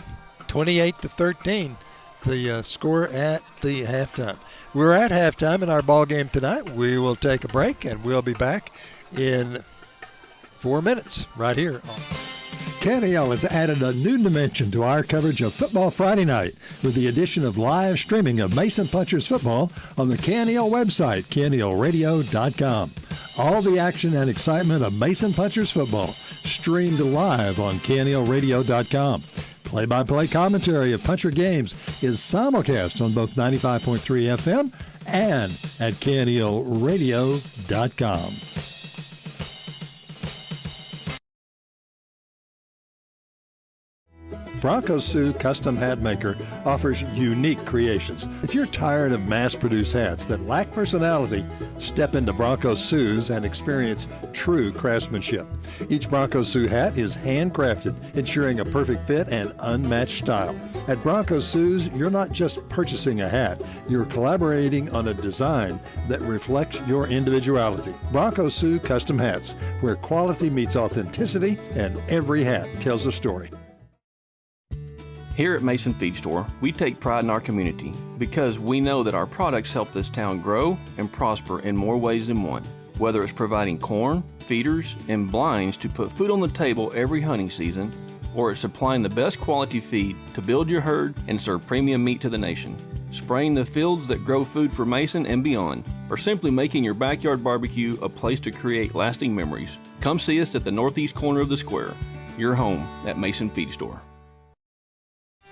28-13 the score at the halftime. We're at halftime in our ball game tonight. We will take a break, and we'll be back in 4 minutes right here. KNEL has added a new dimension to our coverage of Football Friday night with the addition of live streaming of Mason Punchers football on the KNEL website, KNELradio.com. All the action and excitement of Mason Punchers football streamed live on KNELradio.com. Play-by-play commentary of Puncher games is simulcast on both 95.3 FM and at KNELradio.com. Bronco Sue Custom Hat Maker offers unique creations. If you're tired of mass-produced hats that lack personality, step into Bronco Sue's and experience true craftsmanship. Each Bronco Sue hat is handcrafted, ensuring a perfect fit and unmatched style. At Bronco Sue's, you're not just purchasing a hat, you're collaborating on a design that reflects your individuality. Bronco Sue Custom Hats, where quality meets authenticity and every hat tells a story. Here at Mason Feed Store, we take pride in our community because we know that our products help this town grow and prosper in more ways than one. Whether it's providing corn, feeders, and blinds to put food on the table every hunting season, or it's supplying the best quality feed to build your herd and serve premium meat to the nation, spraying the fields that grow food for Mason and beyond, or simply making your backyard barbecue a place to create lasting memories. Come see us at the northeast corner of the square, your home at Mason Feed Store.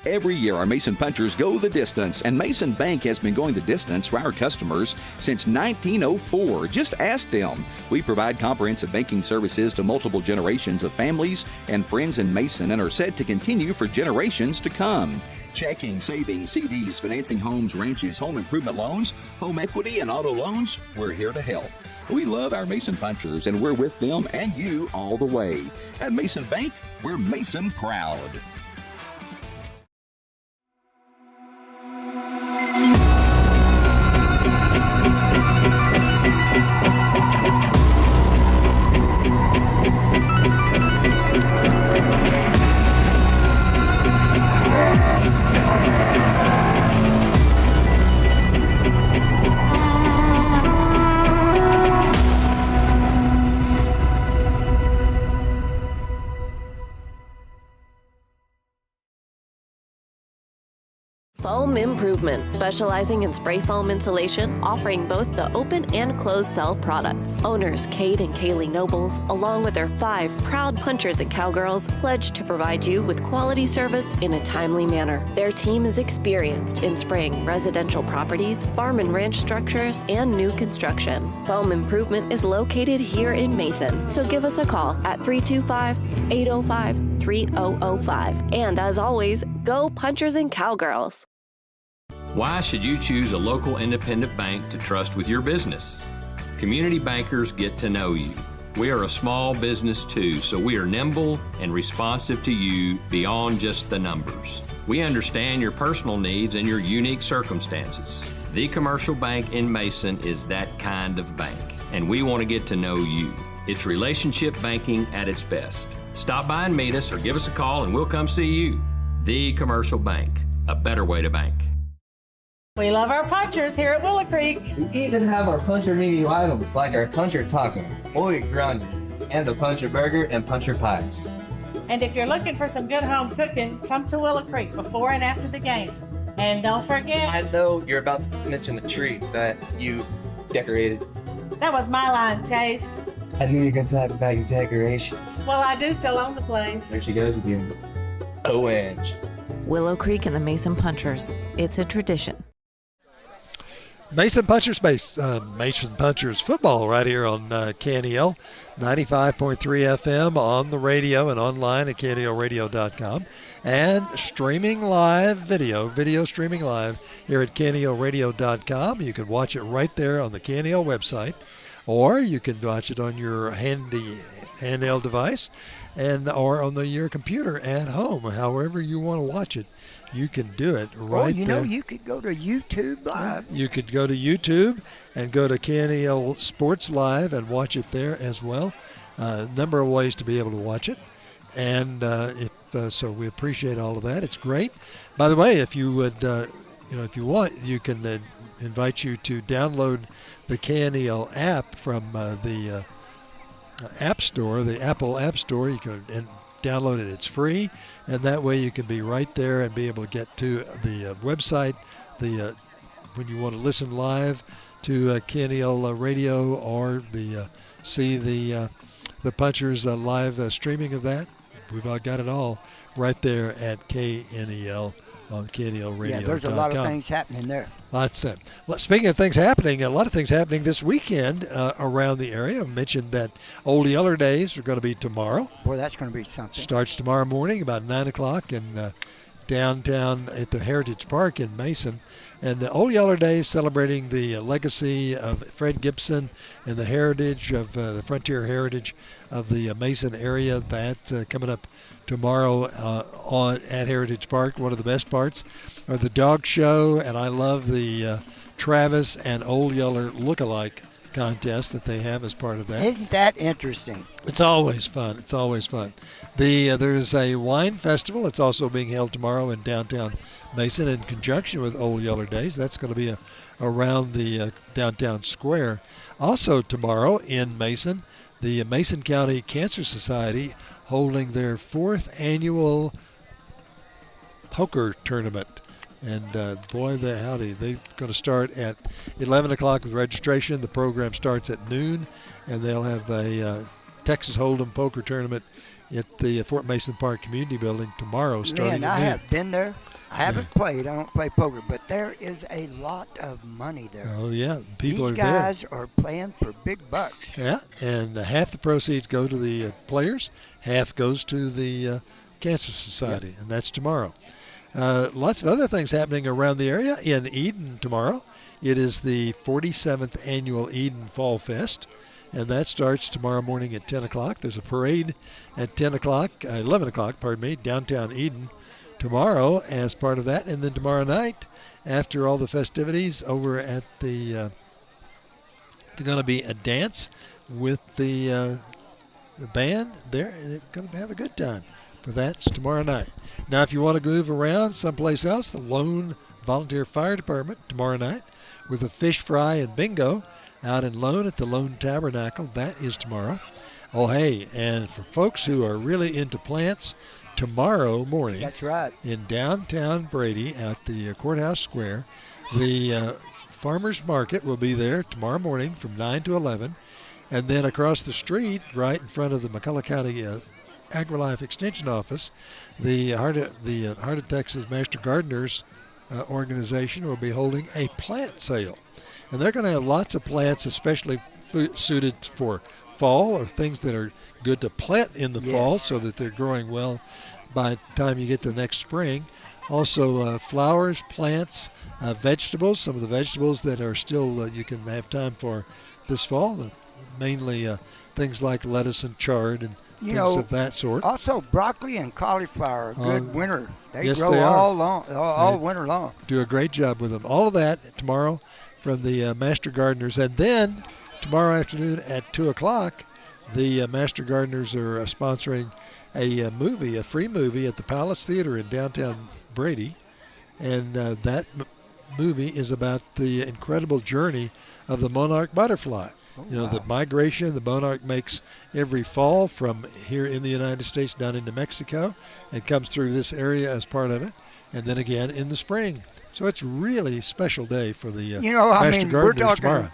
Every year, our Mason Punchers go the distance, and Mason Bank has been going the distance for our customers since 1904. Just ask them. We provide comprehensive banking services to multiple generations of families and friends in Mason and are set to continue for generations to come. Checking, savings, CDs, financing homes, ranches, home improvement loans, home equity, and auto loans, we're here to help. We love our Mason Punchers, and we're with them and you all the way. At Mason Bank, we're Mason proud. Foam Improvement, specializing in spray foam insulation, offering both the open and closed cell products. Owners Kate and Kaylee Nobles, along with their 5 proud punchers and cowgirls, pledge to provide you with quality service in a timely manner. Their team is experienced in spraying residential properties, farm and ranch structures, and new construction. Foam Improvement is located here in Mason, so give us a call at 325-805-3005. And as always, go punchers and cowgirls. Why should you choose a local independent bank to trust with your business? Community bankers get to know you. We are a small business too, so we are nimble and responsive to you beyond just the numbers. We understand your personal needs and your unique circumstances. The Commercial Bank in Mason is that kind of bank, and we want to get to know you. It's relationship banking at its best. Stop by and meet us or give us a call and we'll come see you. The Commercial Bank, a better way to bank. We love our punchers here at Willow Creek. We even have our puncher menu items like our puncher taco, boy grande, and the puncher burger and puncher pies. And if you're looking for some good home cooking, come to Willow Creek before and after the games. And don't forget... I know you're about to mention the tree that you decorated. That was my line, Chase. I knew you were going to talk about your decorations. Well, I do still own the place. There she goes again. ONG. Willow Creek and the Mason Punchers. It's a tradition. Mason Punchers Mason Punchers football right here on KNEL 95.3 FM on the radio and online at KNELradio.com and streaming live video streaming live here at KNELradio.com. You can watch it right there on the KNEL website, or you can watch it on your handy handheld device or on your computer at home. However you want to watch it, you can do it right there. Well, you could go to YouTube Live. You could go to YouTube and go to KNEL Sports Live and watch it there as well. A number of ways to be able to watch it. And so we appreciate all of that. It's great. By the way, if you would, if you want, you can invite you to download the KNEL app from the App Store, the Apple App Store. You can download it. It's free, and that way you can be right there and be able to get to the website when you want to listen live to KNEL radio or see the Punchers live streaming of that. We've got it all right there at KNEL on KNEL Radio. Yeah, there's a lot of things happening there. Lots of that. Speaking of things happening, a lot of things happening this weekend around the area. I mentioned that Old Yeller Days are going to be tomorrow. Boy, that's going to be something. Starts tomorrow morning about 9 o'clock in downtown at the Heritage Park in Mason. And the Old Yeller Days celebrating the legacy of Fred Gibson and the heritage of the frontier heritage of the Mason area. That coming up tomorrow at Heritage Park. One of the best parts are the dog show, and I love the Travis and Old Yeller look-alike contest that they have as part of that. Isn't that interesting? It's always fun. It's always fun. There's a wine festival. It's also being held tomorrow in downtown Mason in conjunction with Old Yeller Days. That's going to be around the downtown square. Also tomorrow in Mason, the Mason County Cancer Society holding their 4th annual poker tournament. And boy, howdy, they're going to start at 11 o'clock with registration. The program starts at noon, and they'll have a Texas Hold'em poker tournament at the Fort Mason Park Community Building tomorrow starting at noon. I have been there. I haven't played. I don't play poker, but there is a lot of money there. Oh, yeah. People These are there. guys are playing for big bucks. Yeah, and half the proceeds go to the players, half goes to the Cancer Society, and that's tomorrow. Lots of other things happening around the area. In Eden tomorrow, it is the 47th annual Eden Fall Fest, and that starts tomorrow morning at 10 o'clock. There's a parade at 11 o'clock, downtown Eden tomorrow as part of that. And then tomorrow night, after all the festivities over at there's going to be a dance with the band there, and they're going to have a good time. For that's tomorrow night. Now, if you want to move around someplace else, the Lone Volunteer Fire Department tomorrow night with a fish fry and bingo out in Lone at the Lone Tabernacle. That is tomorrow. Oh, hey, and for folks who are really into plants, tomorrow morning. That's right. In downtown Brady at the Courthouse Square, the Farmers Market will be there tomorrow morning from 9 to 11. And then across the street, right in front of the McCullough County AgriLife Extension Office, the Heart of Texas Master Gardeners organization will be holding a plant sale. And they're going to have lots of plants, especially suited for fall or things that are good to plant in the fall so that they're growing well by the time you get to next spring. Also flowers, plants, vegetables, some of the vegetables that are still you can have time for this fall, mainly things like lettuce and chard and things of that sort. Also, broccoli and cauliflower are good winter. They grow they all winter long. Do a great job with them. All of that tomorrow from the Master Gardeners. And then tomorrow afternoon at 2 o'clock, the Master Gardeners are sponsoring a free movie at the Palace Theater in downtown Brady. And that movie is about the incredible journey of the monarch butterfly. The migration the monarch makes every fall from here in the United States down into Mexico and comes through this area as part of it, and then again in the spring. So it's really a special day for the Master Gardeners tomorrow.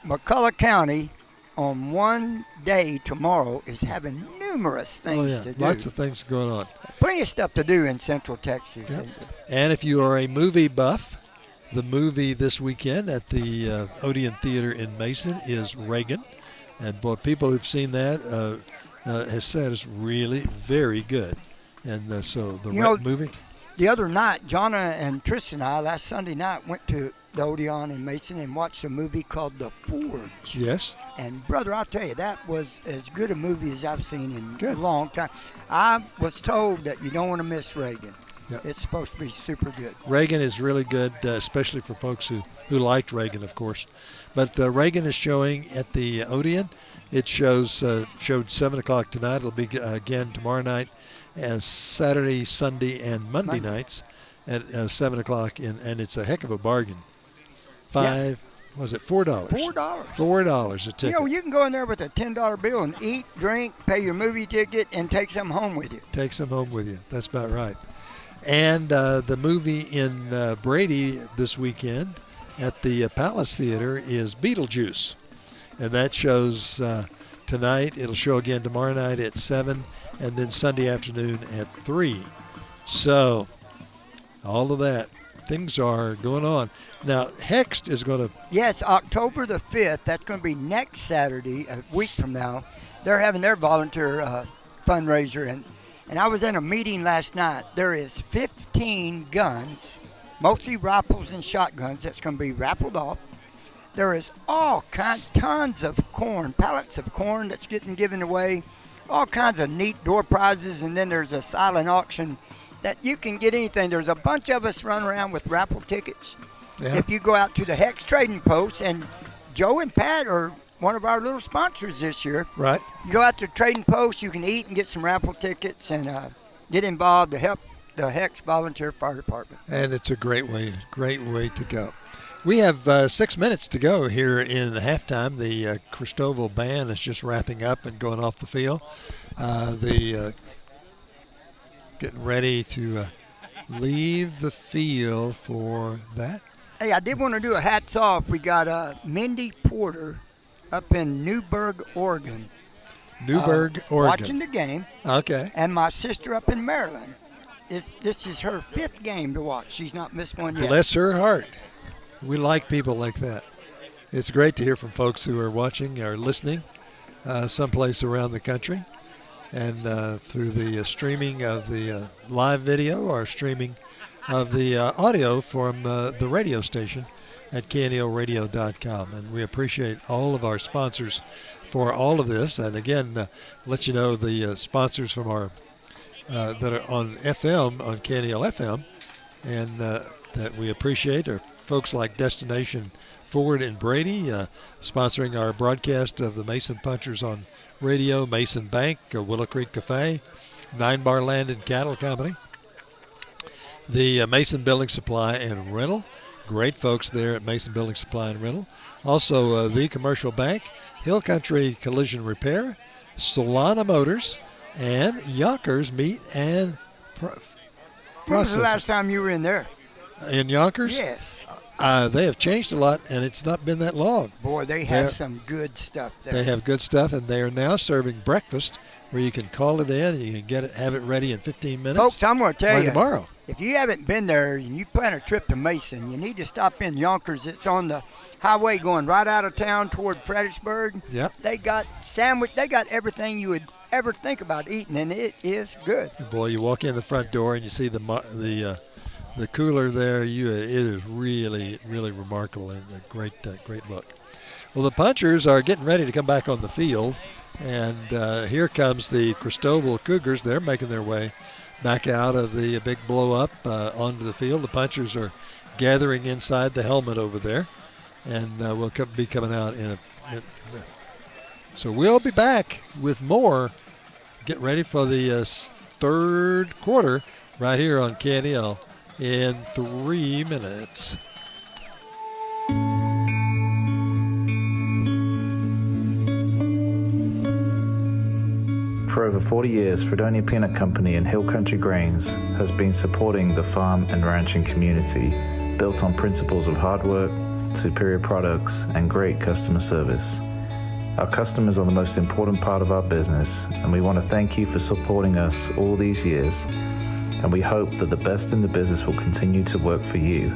McCullough County on one day tomorrow is having numerous things to do. Lots of things going on. Plenty of stuff to do in Central Texas. Yep. And if you are a movie buff, the movie this weekend at the Odeon Theater in Mason is Reagan. And boy, people who've seen that have said it's really very good. And so the movie. The other night, Jonna and Tristan and I, last Sunday night, went to the Odeon in Mason and watched a movie called The Forge. Yes. And, brother, I'll tell you, that was as good a movie as I've seen in a long time. I was told that you don't want to miss Reagan. Yep. It's supposed to be super good. Reagan is really good, especially for folks who liked Reagan, of course. But Reagan is showing at the Odeon. It showed 7 o'clock tonight. It'll be again tomorrow night, and Saturday, Sunday, and Monday nights at 7 o'clock. And it's a heck of a bargain. Was it $4? $4 a ticket. You know, you can go in there with a $10 bill and eat, drink, pay your movie ticket, and take some home with you. Take some home with you. That's about right. And the movie in Brady this weekend at the Palace Theater is Beetlejuice. And that shows tonight. It'll show again tomorrow night at 7 and then Sunday afternoon at 3. So all of that. Things are going on. Now, Hext is going to... Yes, October the 5th. That's going to be next Saturday, a week from now. They're having their volunteer fundraiser. And I was in a meeting last night. There is 15 guns, mostly rifles and shotguns, that's going to be raffled off. There is tons of corn, pallets of corn that's getting given away, all kinds of neat door prizes, and then there's a silent auction that you can get anything. There's a bunch of us run around with raffle tickets. Yeah. If you go out to the Hex Trading Post, and Joe and Pat are one of our little sponsors this year. Right. You go out to Trading Post, you can eat and get some raffle tickets and get involved to help the Hex Volunteer Fire Department. And it's a great way to go. We have 6 minutes to go here in halftime. The Christoval band is just wrapping up and going off the field. Getting ready to leave the field for that. Hey, I did want to do a hats off. We got Mindy Porter up in Newburgh, Oregon. Oregon. Watching the game. Okay. And my sister up in Maryland. This is her 5th game to watch. She's not missed one yet. Bless her heart. We like people like that. It's great to hear from folks who are watching or listening someplace around the country. And through the streaming of the live video or streaming of the audio from the radio station at KNELradio.com. And we appreciate all of our sponsors for all of this. And again, let you know the sponsors from our that are on FM, on KNEL FM, and that we appreciate are folks like Destination Ford and Brady, sponsoring our broadcast of the Mason Punchers on radio, Mason Bank, Willow Creek Cafe, 9 Bar Land and Cattle Company, the Mason Building Supply and Rental. Great folks there at Mason Building Supply and Rental. Also, the Commercial Bank, Hill Country Collision Repair, Solana Motors, and Yonkers Meat and Processing. When was the last time you were in there? In Yonkers? Yes. They have changed a lot, and it's not been that long. Boy, they have some good stuff there. They have good stuff, and they are now serving breakfast where you can call it in, you can have it ready in 15 minutes. Folks, I'm going to tell you, tomorrow. If you haven't been there and you plan a trip to Mason, you need to stop in Yonkers. It's on the highway going right out of town toward Fredericksburg. Yep. They got sandwich. They got everything you would ever think about eating, and it is good. Boy, you walk in the front door and you see the cooler there. It is really, really remarkable and a great look. Well, the Punchers are getting ready to come back on the field, and here comes the Christoval Cougars. They're making their way back out of the big blow-up onto the field. The Punchers are gathering inside the helmet over there, and we'll be coming out so we'll be back with more. Get ready for the third quarter right here on KNEL in 3 minutes. For over 40 years, Fredonia Peanut Company and Hill Country Grains has been supporting the farm and ranching community, built on principles of hard work, superior products, and great customer service. Our customers are the most important part of our business, and we want to thank you for supporting us all these years, and we hope that the best in the business will continue to work for you.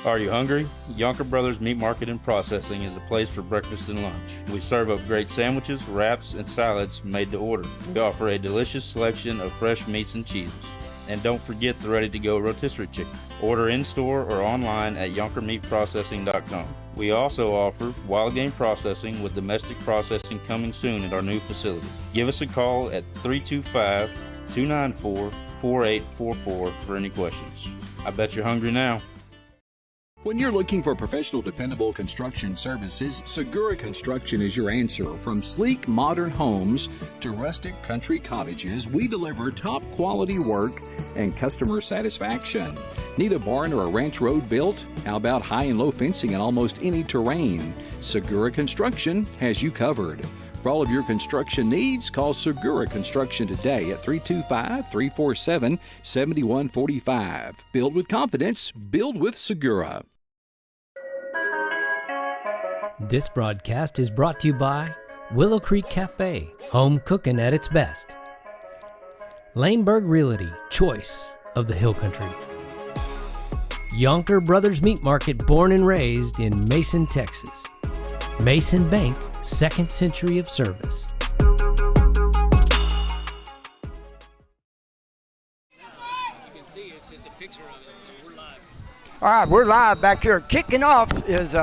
Are you hungry? Yonker Brothers Meat Market and Processing is a place for breakfast and lunch. We serve up great sandwiches, wraps, and salads made to order. We offer a delicious selection of fresh meats and cheeses. And don't forget the ready-to-go rotisserie chicken. Order in-store or online at yonkermeatprocessing.com. We also offer wild game processing with domestic processing coming soon at our new facility. Give us a call at 325-294-4844 for any questions. I bet you're hungry now. When you're looking for professional, dependable construction services, Segura Construction is your answer. From sleek, modern homes to rustic country cottages, we deliver top quality work and customer satisfaction. Need a barn or a ranch road built? How about high and low fencing in almost any terrain? Segura Construction has you covered. For all of your construction needs, call Segura Construction today at 325-347-7145. Build with confidence. Build with Segura. This broadcast is brought to you by Willow Creek Cafe, home cooking at its best. Laneburg Realty, choice of the Hill Country. Yonker Brothers Meat Market, born and raised in Mason, Texas. Mason Bank, second century of service. You can see it's just a picture of it, so we're live. All right, we're live back here. Kicking off is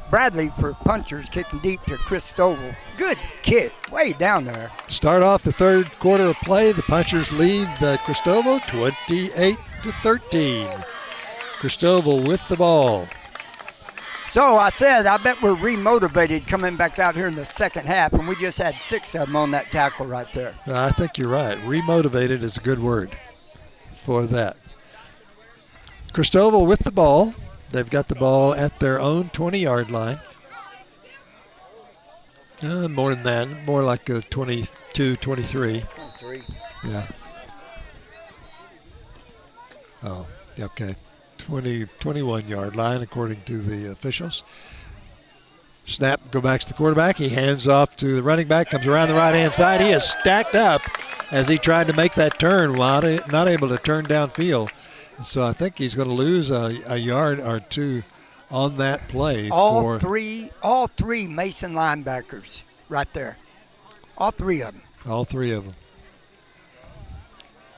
Bradley for Punchers, kicking deep to Christoval. Good kick, way down there. Start off the third quarter of play. The Punchers lead the Christoval 28-13. Christoval with the ball. So I said, I bet we're remotivated coming back out here in the second half, and we just had 6 of them on that tackle right there. I think you're right. Remotivated is a good word for that. Christoval with the ball. They've got the ball at their own 20-yard line. More than that, more like a 22, 23. 23. Yeah. Oh, okay. 21-yard line according to the officials. Snap, go back to the quarterback. He hands off to the running back, comes around the right-hand side. He is stacked up as he tried to make that turn while not able to turn downfield. So I think he's going to lose a yard or two on that play. All three Mason linebackers right there. All 3 of them. All 3 of them.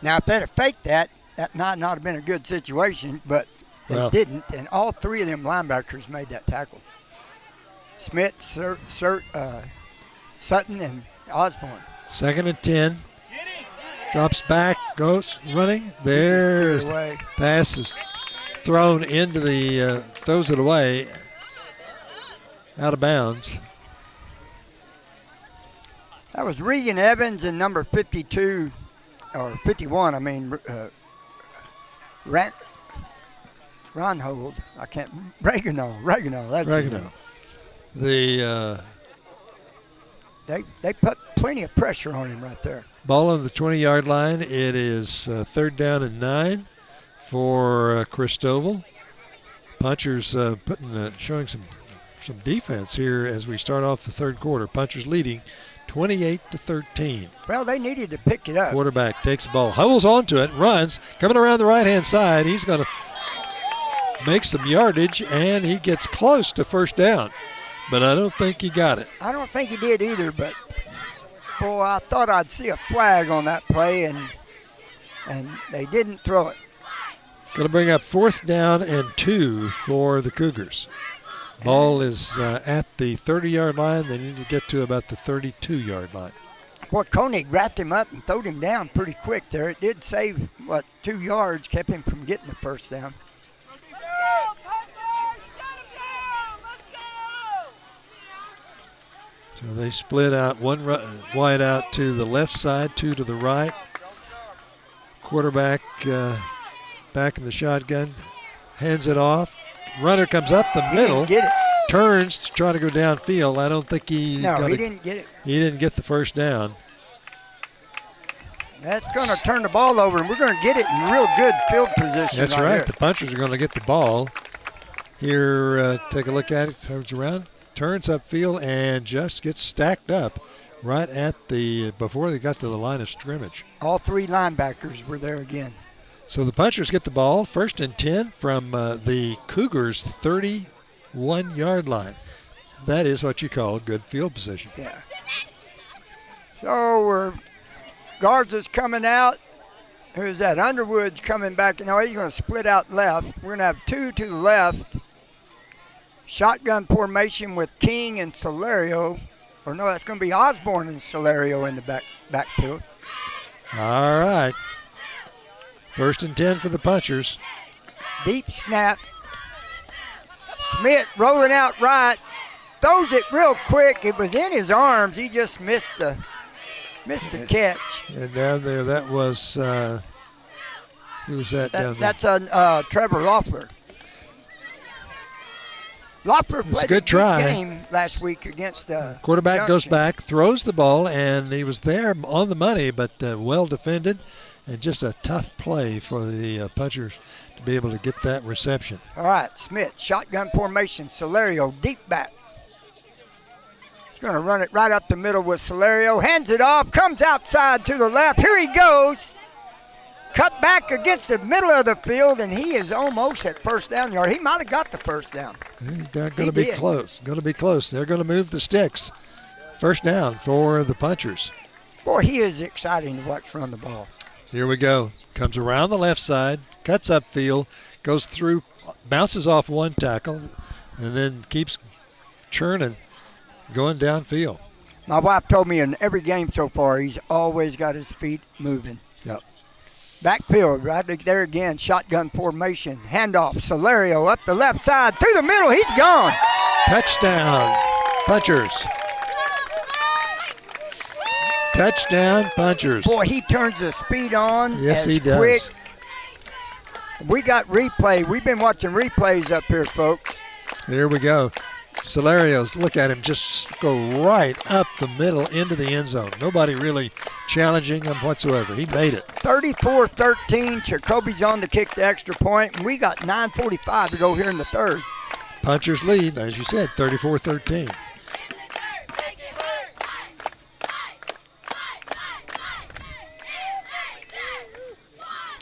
Now, if they'd have faked that might not have been a good situation, but they didn't, and all 3 of them linebackers made that tackle. Smith, Sutton, and Osborne. 2nd and 10. Drops back, goes running. There's the pass is thrown into the, throws it away, out of bounds. That was Regan Evans and number 52, or 51, I mean, Ronhold. I can't, Regano, that's Regano. They put plenty of pressure on him right there. Ball on the 20-yard line. It is 3rd down and 9 for Christoval. Punchers showing some defense here as we start off the third quarter. Punchers leading 28-13. Well, they needed to pick it up. Quarterback takes the ball, holds onto it, runs, coming around the right-hand side. He's going to make some yardage, and he gets close to first down. But I don't think he got it. I don't think he did either, but, boy, I thought I'd see a flag on that play, and they didn't throw it. Going to bring up 4th down and 2 for the Cougars. Ball is at the 30-yard line. They need to get to about the 32-yard line. Well, Koenig wrapped him up and throwed him down pretty quick there. It did save, 2 yards, kept him from getting the first down. So they split out, one wide out to the left side, 2 to the right. Quarterback back in the shotgun, hands it off. Runner comes up the middle, turns to try to go downfield. I don't think he didn't get it. He didn't get the first down. That's going to turn the ball over, and we're going to get it in real good field position. That's right. Here. The Punchers are going to get the ball. Here, take a look at it. Turns around, turns upfield, and just gets stacked up right at before they got to the line of scrimmage. All 3 linebackers were there again. So the Punchers get the ball, 1st and 10 from the Cougars' 31-yard line. That is what you call good field position. Yeah. So Garza's coming out. Who's that? Underwood's coming back. He's going to split out left. We're going to have 2 to the left. Shotgun formation with King and Solario. Or no, that's going to be Osborne and Solario in the backfield. All right. 1st and 10 for the Punchers. Deep snap. Smith rolling out right. Throws it real quick. It was in his arms. He just missed the catch. And down there, that was, who was that down there? That's Trevor Loeffler. Loeffler played a good game last week against quarterback Junction. Goes back, throws the ball, and he was there on the money, but well defended, and just a tough play for the Punchers to be able to get that reception. All right, Smith, shotgun formation. Solario, deep back. He's going to run it right up the middle with Solario. Hands it off, comes outside to the left. Here he goes. Cut back against the middle of the field, and he is almost at first down yard. He might have got the first down. He's going to be close. Going to be close. They're going to move the sticks. First down for the Punchers. Boy, he is exciting to watch run the ball. Here we go. Comes around the left side, cuts upfield, goes through, bounces off one tackle, and then keeps churning, going downfield. My wife told me in every game so far, he's always got his feet moving. Yep. Backfield, right there again, shotgun formation. Handoff, Solario up the left side, through the middle, he's gone. Touchdown, Punchers. Touchdown, Punchers. Boy, he turns the speed on. Yes, he does. Quick. We got replay. We've been watching replays up here, folks. Here we go. Solarios, look at him, just go right up the middle into the end zone. Nobody really challenging him whatsoever. He made it. 34-13. Jacoby's on to kick the extra point, and we got 9:45 to go here in the third. Punchers lead, as you said, 34-13.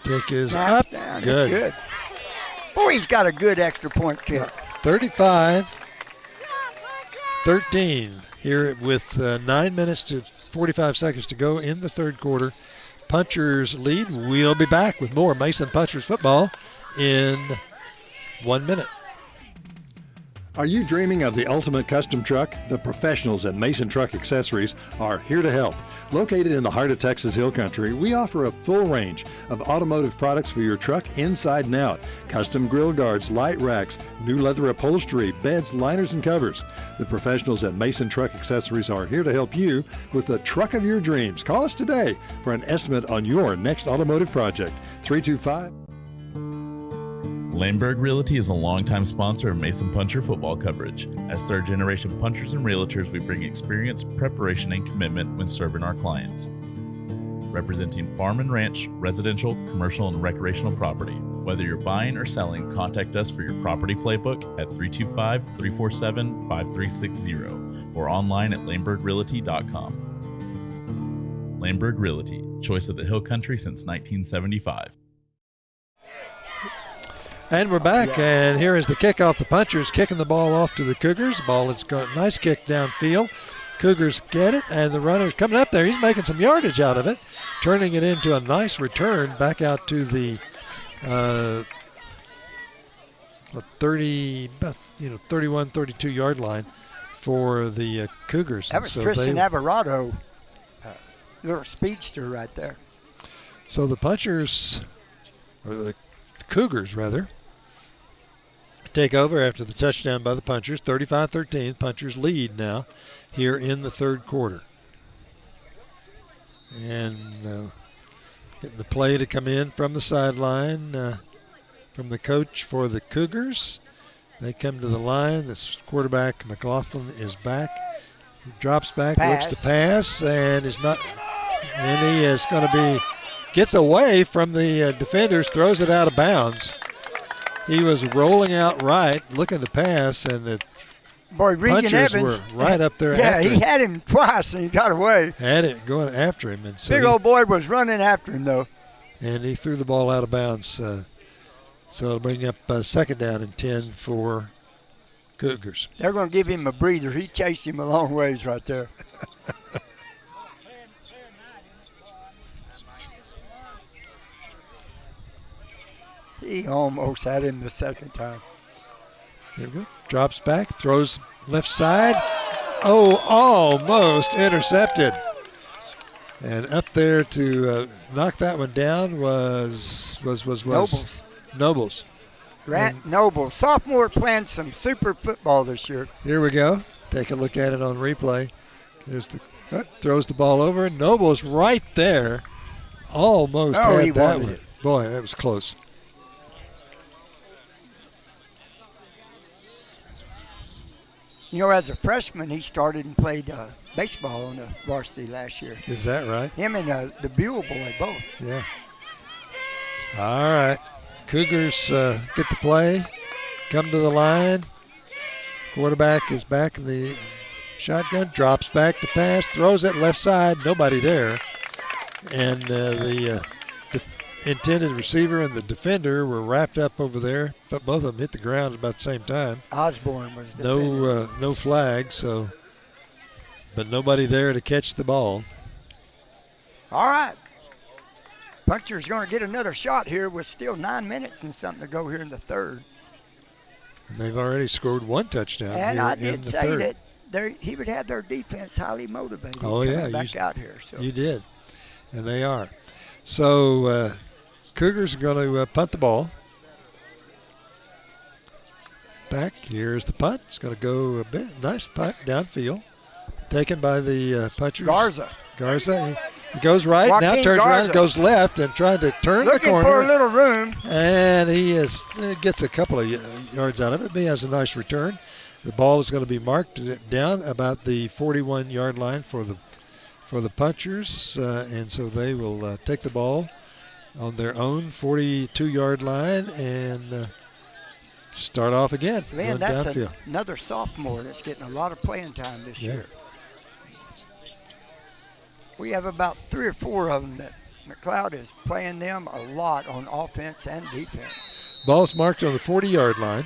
Kick is up. Down. Good. Good. Boy, he's got a good extra point kick. 35-13 here with 9 minutes to 45 seconds to go in the third quarter. Punchers lead. We'll be back with more Mason Punchers football in 1 minute. Are you dreaming of the ultimate custom truck? The professionals at Mason Truck Accessories are here to help. Located in the heart of Texas Hill Country, we offer a full range of automotive products for your truck inside and out. Custom grill guards, light racks, new leather upholstery, beds, liners, and covers. The professionals at Mason Truck Accessories are here to help you with the truck of your dreams. Call us today for an estimate on your next automotive project. 325. Laneburg Realty is a longtime sponsor of Mason Puncher football coverage. As third-generation punchers and realtors, we bring experience, preparation, and commitment when serving our clients. Representing farm and ranch, residential, commercial, and recreational property. Whether you're buying or selling, contact us for your property playbook at 325-347-5360 or online at laneburgrealty.com. Laneburg Realty, choice of the Hill Country since 1975. And we're back, and here is the kickoff. The Punchers kicking the ball off to the Cougars. The ball is going, nice kick downfield. Cougars get it, and the runner's coming up there. He's making some yardage out of it, turning it into a nice return back out to the 31, 32-yard line for the Cougars. That was Tristan Alvarado, little speedster right there. So the Punchers, or the Cougars rather, take over after the touchdown by the Punchers. 35-13. Punchers lead now here in the third quarter. And getting the play to come in from the sideline from the coach for the Cougars. They come to the line. This quarterback, McLaughlin, is back. He drops back, looks to pass, and is not. And he is going to be, gets away from the defenders, throws it out of bounds. He was rolling out right, looking to pass, and the Punchers Evans were right up there yeah, after him. he had him twice, and he got away. Had it going after him. And so Big old boy was running after him, though. And he threw the ball out of bounds. So it'll bring up second down and 10 for Cougars. They're going to give him a breather. He chased him a long ways right there. He almost had him the second time. There we go. drops back, throws left side. Oh, almost intercepted. And up there to knock that one down was Nobles. Grant Noble, sophomore, playing some super football this year. Here we go. Take a look at it on replay. There's throws the ball over. Noble's right there. Almost had that one. Boy, that was close. You know, as a freshman, he started and played baseball on the varsity last year. Is that right? Him and the Buell boy, both. Yeah. All right. Cougars get the play, come to the line. Quarterback is back in the shotgun, drops back to pass, throws it left side, nobody there. And the intended receiver and the defender were wrapped up over there. Both of them hit the ground at about the same time. Osborne was defending. No flag, but nobody there to catch the ball. All right. Puncher's going to get another shot here with still 9 minutes and something to go here in the third. And they've already scored one touchdown and here I in did the say third. that he would have their defense highly motivated. Oh, yeah. Back out here. So. You did, and they are. So Cougars are going to punt the ball. Back, here's the punt. It's going to go a bit. Nice punt downfield. Taken by the punchers. Garza. He goes right, Joaquin now turns Garza. around and goes left and trying to turn Looking the corner. for a little room. And he gets a couple of yards out of it, but he has a nice return. The ball is going to be marked down about the 41-yard line for the punchers, and so they will take the ball on their own 42-yard line and start off again. Man, that's downfield. Another sophomore that's getting a lot of playing time this year. We have about 3 or 4 of them that McLeod is playing them a lot on offense and defense. Ball's marked on the 40-yard line.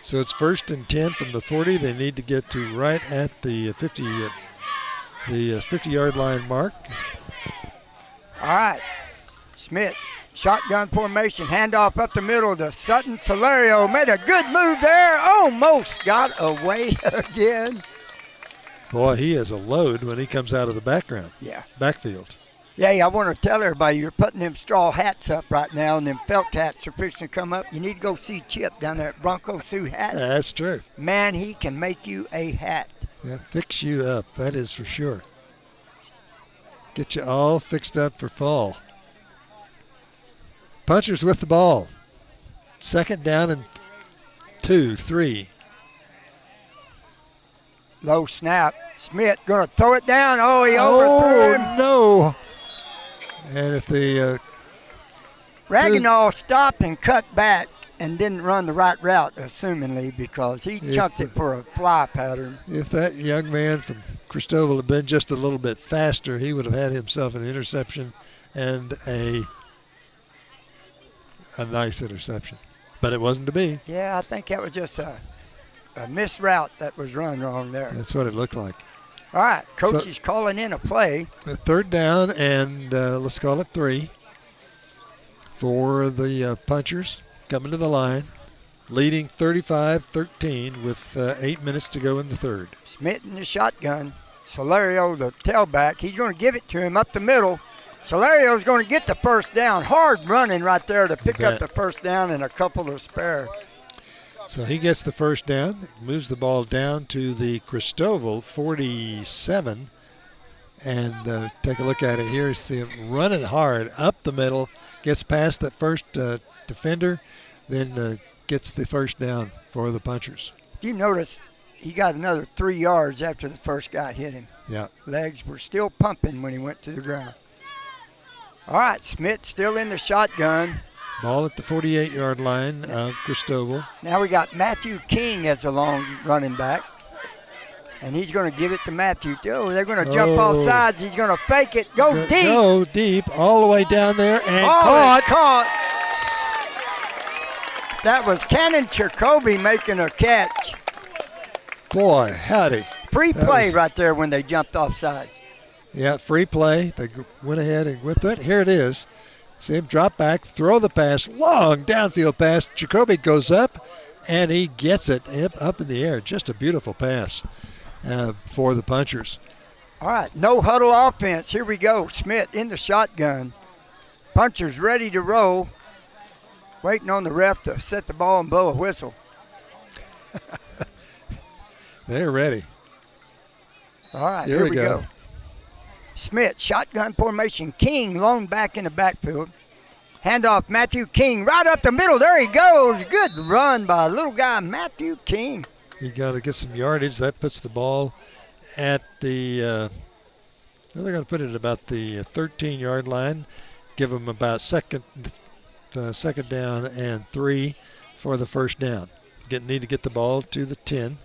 So it's 1st and 10 from the 40. They need to get to right at the 50-yard line mark. All right. Smith, shotgun formation, handoff up the middle to Sutton. Solario made a good move there. Almost got away again. Boy, he is a load when he comes out of the backfield. Yeah, I want to tell everybody, you're putting them straw hats up right now, and them felt hats are fixing to come up. You need to go see Chip down there at Bronco Sioux Hat. That's true. Man, he can make you a hat. Yeah, fix you up. That is for sure. Get you all fixed up for fall. Punchers with the ball. 2nd down and 2, 3. Low snap. Smith going to throw it down. Oh, he overthrew him. No. And if the Ragnall stopped and cut back and didn't run the right route, assumingly, because he chunked it for a fly pattern. If that young man from Christoval had been just a little bit faster, he would have had himself an interception and a nice interception. But it wasn't to be. Yeah, I think that was just a missed route that was run wrong there. That's what it looked like. All right, coach is calling in a play. 3rd down and let's call it 3 for the punchers coming to the line, leading 35-13 with 8 minutes to go in the third. Smith in the shotgun. Solario, the tailback, he's going to give it to him up the middle. Solario's going to get the first down. Hard running right there to pick up the first down and a couple of spare. So he gets the first down, moves the ball down to the Christoval 47, and take a look at it here. See him running hard up the middle, gets past that first defender, then gets the first down for the punchers. You notice he got another 3 yards after the first guy hit him. Yeah. Legs were still pumping when he went to the ground. All right, Smith still in the shotgun. Ball at the 48-yard line of Christoval. Now we got Matthew King as a long running back. And he's going to give it to Matthew. Oh, they're going to jump off sides. He's going to fake it. Go deep. Go deep all the way down there and caught. That was Cannon Jacoby making a catch. Boy, howdy. Free play right there when they jumped off sides. Yeah, free play. They went ahead and with it. Here it is. See him drop back, throw the pass, long downfield pass. Jacoby goes up and he gets it up in the air. Just a beautiful pass for the Punchers. All right, no huddle offense. Here we go. Smith in the shotgun. Punchers ready to roll. Waiting on the ref to set the ball and blow a whistle. They're ready. All right, here we go. Smith, shotgun formation. King, lone back in the backfield. Handoff, Matthew King, right up the middle. There he goes. Good run by little guy Matthew King. He got to get some yardage. That puts the ball at the, they're going to put it at about the 13-yard line. Give them about second down and 3 for the first down. Need to get the ball to the 10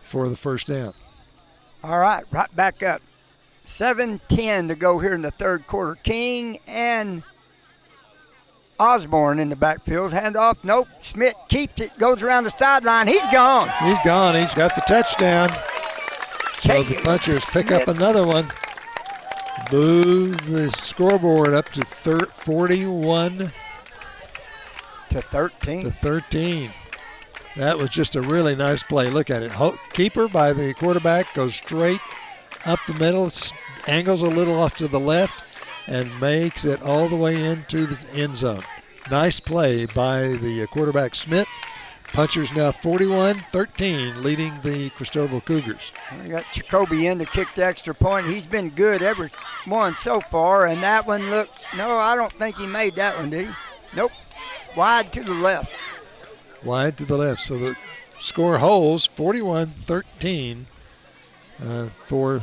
for the first down. All right, right back up. 7:10 to go here in the third quarter. King and Osborne in the backfield. Handoff. Nope. Smith keeps it. Goes around the sideline. He's gone. He's gone. He's got the touchdown. So the Punchers pick up another one. Move the scoreboard up to 41 to 13. That was just a really nice play. Look at it. Keeper by the quarterback goes straight up the middle, angles a little off to the left, and makes it all the way into the end zone. Nice play by the quarterback Smith. Punchers now 41-13, leading the Christoval Cougars. We got Jacoby in to kick the extra point. He's been good every one so far, and that one looks, no, I don't think he made that one, did he? Nope. Wide to the left. Wide to the left. So the score holds 41-13 for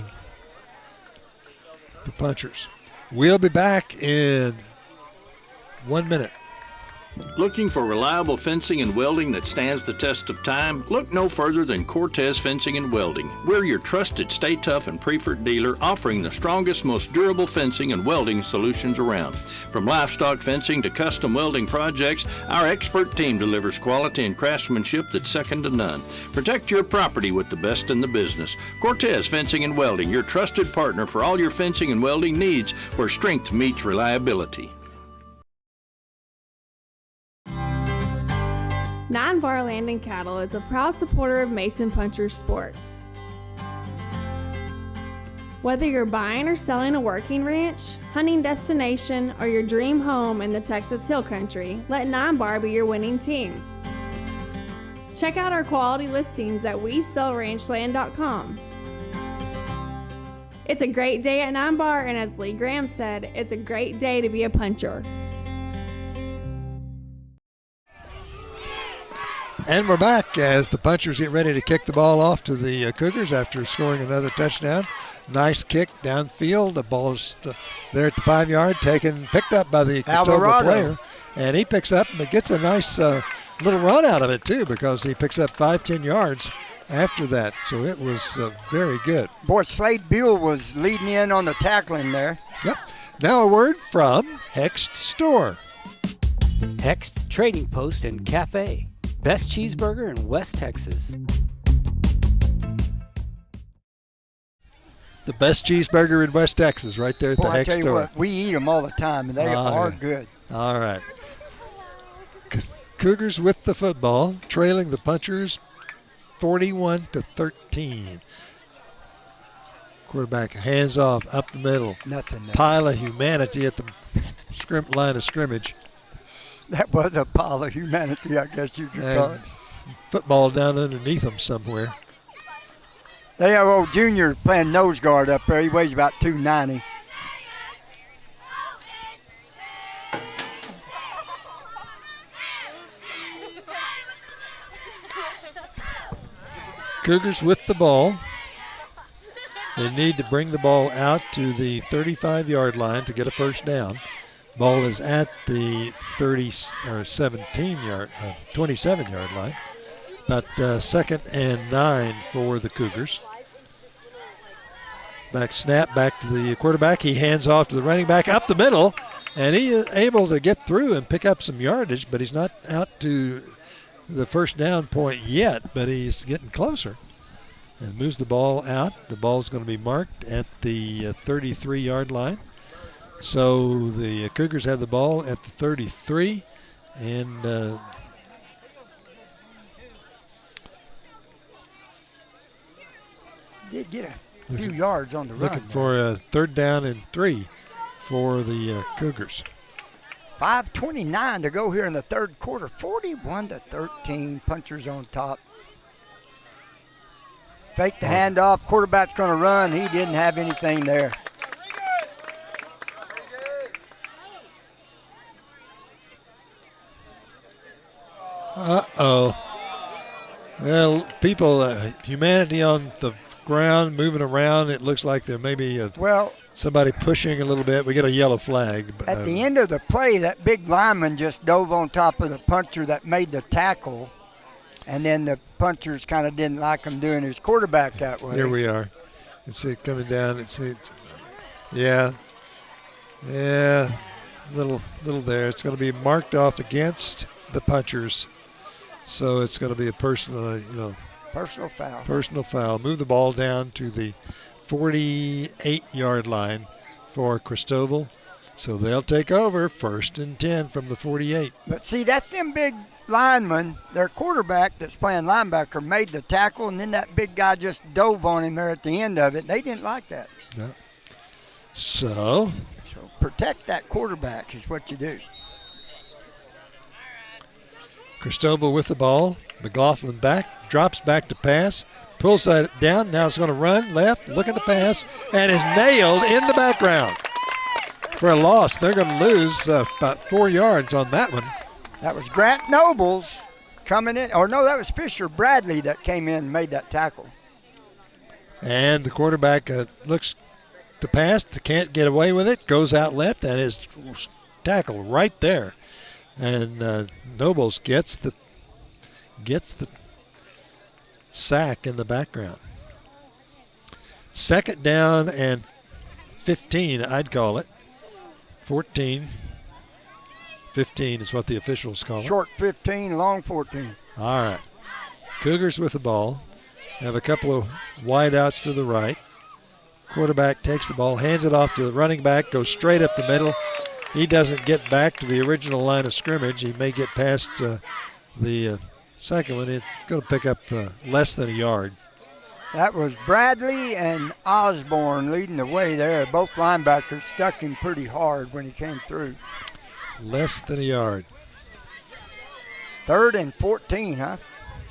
the Punchers. We'll be back in 1 minute. Looking for reliable fencing and welding that stands the test of time? Look no further than Cortez Fencing and Welding. We're your trusted Stay Tough and preferred dealer, offering the strongest, most durable fencing and welding solutions around. From livestock fencing to custom welding projects, our expert team delivers quality and craftsmanship that's second to none. Protect your property with the best in the business. Cortez Fencing and Welding, your trusted partner for all your fencing and welding needs, where strength meets reliability. 9 Bar Land and Cattle is a proud supporter of Mason Punchers Sports. Whether you're buying or selling a working ranch, hunting destination, or your dream home in the Texas Hill Country, let 9 Bar be your winning team. Check out our quality listings at WeSellRanchland.com. It's a great day at 9 Bar, and as Lee Graham said, it's a great day to be a puncher. And we're back as the Punchers get ready to kick the ball off to the Cougars after scoring another touchdown. Nice kick downfield. The ball is there at the 5-yard, picked up by the Christoval player. And he picks up and gets a nice little run out of it, too, because he picks up 5-10 yards after that. So it was very good. Boy, Slade Buell was leading in on the tackling there. Yep. Now a word from Hext Store. Hext Trading Post and Cafe. Best cheeseburger in West Texas. The best cheeseburger in West Texas, right there at the Hex Store. What, we eat them all the time, and they are good. All right. Cougars with the football, trailing the Punchers 41-13. Quarterback hands off up the middle. Nothing. Pile of humanity at the line of scrimmage. That was a pile of humanity, I guess you could call it. Football down underneath them somewhere. They have old Junior playing nose guard up there. He weighs about 290. Cougars with the ball. They need to bring the ball out to the 35-yard line to get a first down. Ball is at the 27-yard line. About 2nd and 9 for the Cougars. Snap back to the quarterback. He hands off to the running back up the middle, and he is able to get through and pick up some yardage, but he's not out to the first down point yet, but he's getting closer. And moves the ball out. The ball is going to be marked at the 33-yard line. So the Cougars have the ball at the 33, and Did get a few yards on the run. Looking for a 3rd down and 3 for the Cougars. 5:29 to go here in the third quarter. 41-13. Punchers on top. Fake the handoff. Quarterback's going to run. He didn't have anything there. Uh-oh. Well, people, humanity on the ground, moving around. It looks like there may be somebody pushing a little bit. We get a yellow flag. At the end of the play, that big lineman just dove on top of the puncher that made the tackle, and then the punchers kind of didn't like him doing his quarterback that way. Here we are. It's it coming down. It's it. Yeah. Little there. It's going to be marked off against the punchers. So it's going to be a personal foul. Personal foul. Move the ball down to the 48-yard line for Christoval. So they'll take over 1st and 10 from the 48. But see, that's them big linemen. Their quarterback that's playing linebacker made the tackle, and then that big guy just dove on him there at the end of it. They didn't like that. No. So protect that quarterback is what you do. Christoval with the ball. McLaughlin back, drops back to pass, pulls that down. Now it's going to run left, look at the pass, and is nailed in the background for a loss. They're going to lose about 4 yards on that one. That was Grant Nobles coming in. Or no, that was Fisher Bradley that came in and made that tackle. And the quarterback looks to pass, can't get away with it, goes out left, and is tackled right there. And Nobles gets the sack in the background. 2nd down and 15, I'd call it. 14. 15 is what the officials call it. Short 15, long 14. All right. Cougars with the ball. Have a couple of wideouts to the right. Quarterback takes the ball, hands it off to the running back, goes straight up the middle. He doesn't get back to the original line of scrimmage. He may get past the second one. It's going to pick up less than a yard. That was Bradley and Osborne leading the way there. Both linebackers stuck him pretty hard when he came through. Less than a yard. 3rd and 14, huh?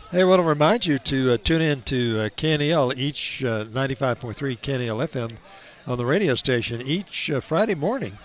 Hey, I want to remind you to tune in to KNEL, each 95.3 KNEL FM on the radio station each Friday morning.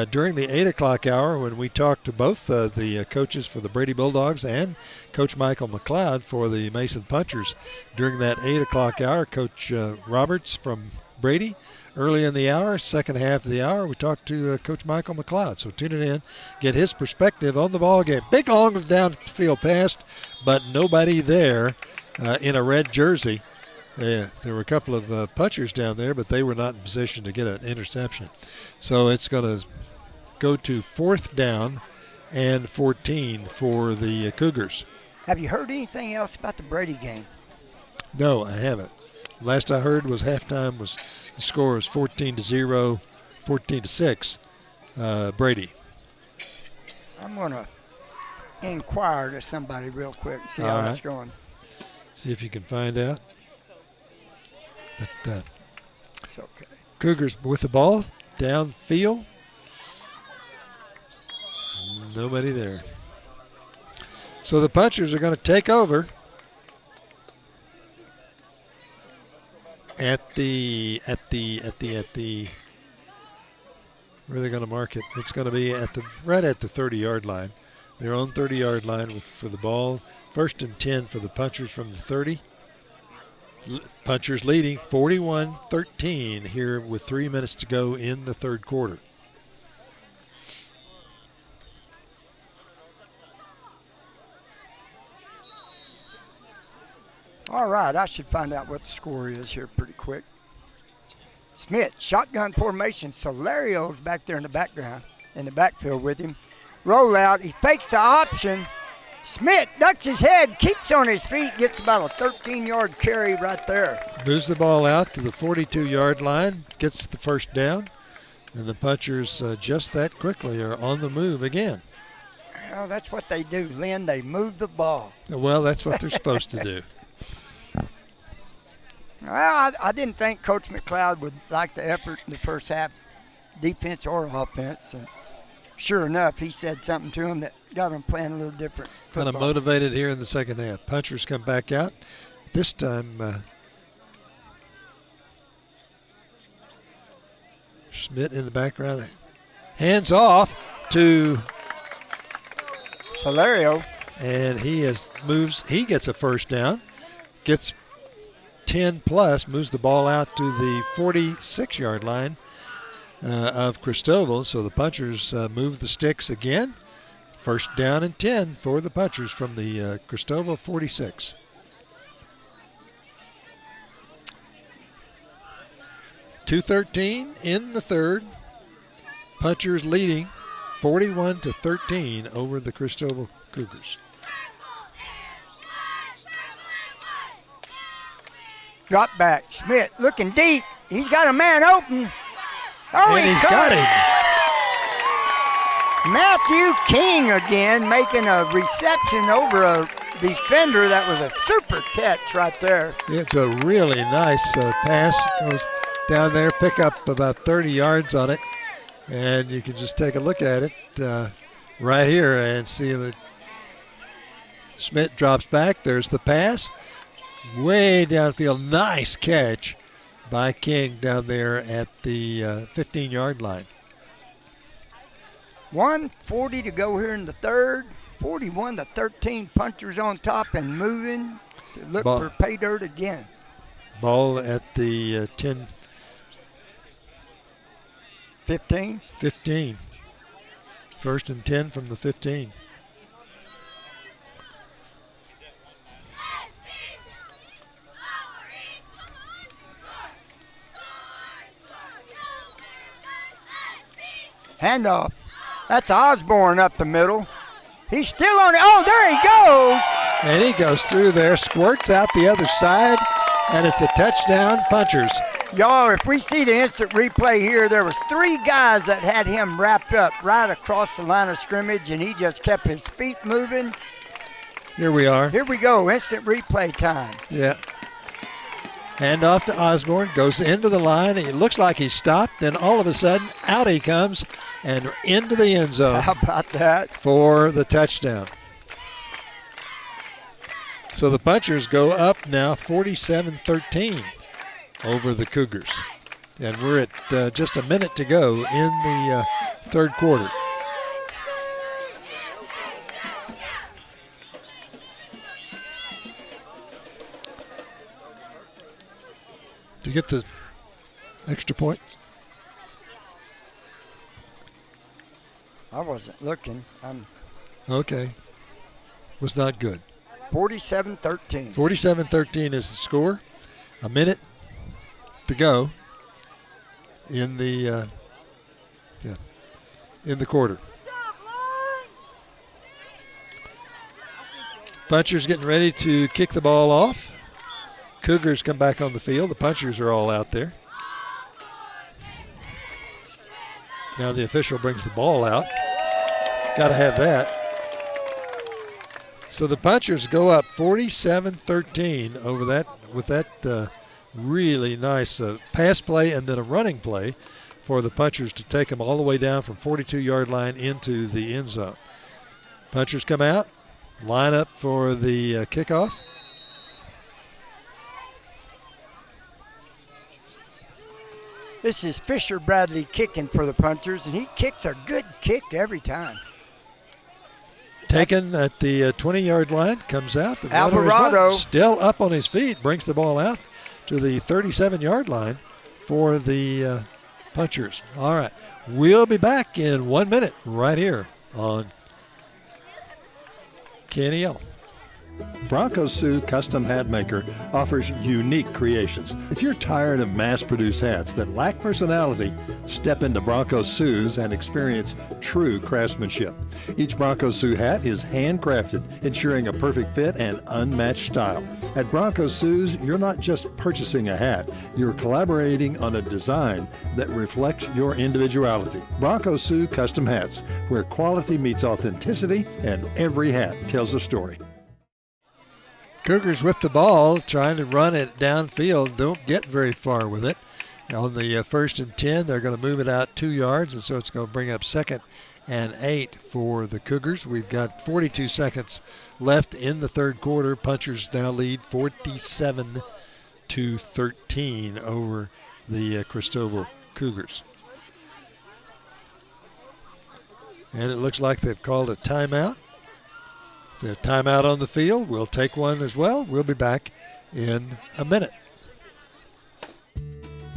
During the 8 o'clock hour, when we talk to both the coaches for the Brady Bulldogs and Coach Michael McLeod for the Mason Punchers. During that 8 o'clock hour, Coach Roberts from Brady. Early in the hour, second half of the hour, we talk to Coach Michael McLeod. So tune it in, get his perspective on the ball game. Big long downfield pass, but nobody there in a red jersey. There were a couple of punchers down there, but they were not in position to get an interception. So it's going to go to 4th down and 14 for the Cougars. Have you heard anything else about the Brady game? No, I haven't. Last I heard was halftime was the score was 14-0, 14-6, Brady. I'm going to inquire to somebody real quick, see how it's going. See if you can find out. But it's okay. Cougars with the ball, downfield. Nobody there. So the punchers are going to take over at the where are they going to mark it? It's going to be right at the 30-yard line. Their own 30-yard line for the ball. 1st and 10 for the punchers from the 30. Punchers leading 41-13 here with 3 minutes to go in the third quarter. All right, I should find out what the score is here pretty quick. Smith, shotgun formation. Solario's back there in the background, in the backfield with him. Rollout, he fakes the option. Smith ducks his head, keeps on his feet, gets about a 13-yard carry right there. Moves the ball out to the 42-yard line, gets the first down, and the punchers just that quickly are on the move again. Well, that's what they do, Lynn. They move the ball. Well, that's what they're supposed to do. Well, I didn't think Coach McLeod would like the effort in the first half, defense or offense. And sure enough, he said something to him that got him playing a little different football. Kind of motivated here in the second half. Punchers come back out. This time, Schmidt in the background. Hands off to Solario. And he moves. He gets a first down. Gets 10 plus, moves the ball out to the 46-yard line of Christoval. So the Punchers move the sticks again. First down and 10 for the Punchers from the Christoval 46. .213 in the third. Punchers leading 41-13 over the Christoval Cougars. Drop back. Schmidt looking deep. He's got a man open. Oh, and he's got him. Matthew King again making a reception over a defender. That was a super catch right there. It's a really nice pass. Goes down there, pick up about 30 yards on it. And you can just take a look at it right here and see if Schmidt drops back. There's the pass. Way downfield. Nice catch by King down there at the 15-yard line. 1:40 to go here in the third. 41-13. Punchers on top and moving to look for pay dirt again. Ball at the 10. 15. 15. First and 10 from the 15. Handoff. That's Osborne up the middle. He's still on it. Oh, there he goes. And he goes through there, squirts out the other side, and it's a touchdown, Punchers. Y'all, if we see the instant replay here, there was 3 guys that had him wrapped up right across the line of scrimmage, and he just kept his feet moving. Here we are. Here we go, instant replay time. Yeah. Hand off to Osborne, goes into the line. It looks like he stopped, then all of a sudden, out he comes and into the end zone. How about that? For the touchdown. So the Punchers go up now 47-13 over the Cougars. And we're at just a minute to go in the third quarter. To get the extra point? I wasn't looking. Okay. Was not good. 47-13. 47-13 is the score. A minute to go in the in the quarter. Punchers getting ready to kick the ball off. Cougars come back on the field. The Punchers are all out there. Now the official brings the ball out. Got to have that. So the Punchers go up 47-13 over that with that really nice pass play and then a running play for the Punchers to take them all the way down from 42-yard line into the end zone. Punchers come out, line up for the kickoff. This is Fisher Bradley kicking for the Punchers, and he kicks a good kick every time. Taken at the 20-yard line, comes out. The Alvarado still up on his feet, brings the ball out to the 37-yard line for the Punchers. All right, we'll be back in 1 minute right here on KNEL. Bronco Sue Custom Hat Maker offers unique creations. If you're tired of mass-produced hats that lack personality, step into Bronco Sue's and experience true craftsmanship. Each Bronco Sue hat is handcrafted, ensuring a perfect fit and unmatched style. At Bronco Sue's, you're not just purchasing a hat, you're collaborating on a design that reflects your individuality. Bronco Sue Custom Hats, where quality meets authenticity and every hat tells a story. Cougars with the ball, trying to run it downfield. Don't get very far with it. On the 1st and 10, they're going to move it out 2 yards, and so it's going to bring up 2nd and 8 for the Cougars. We've got 42 seconds left in the third quarter. Punchers now lead 47-13 over the Christoval Cougars. And it looks like they've called a timeout. The timeout on the field. We'll take one as well. We'll be back in a minute.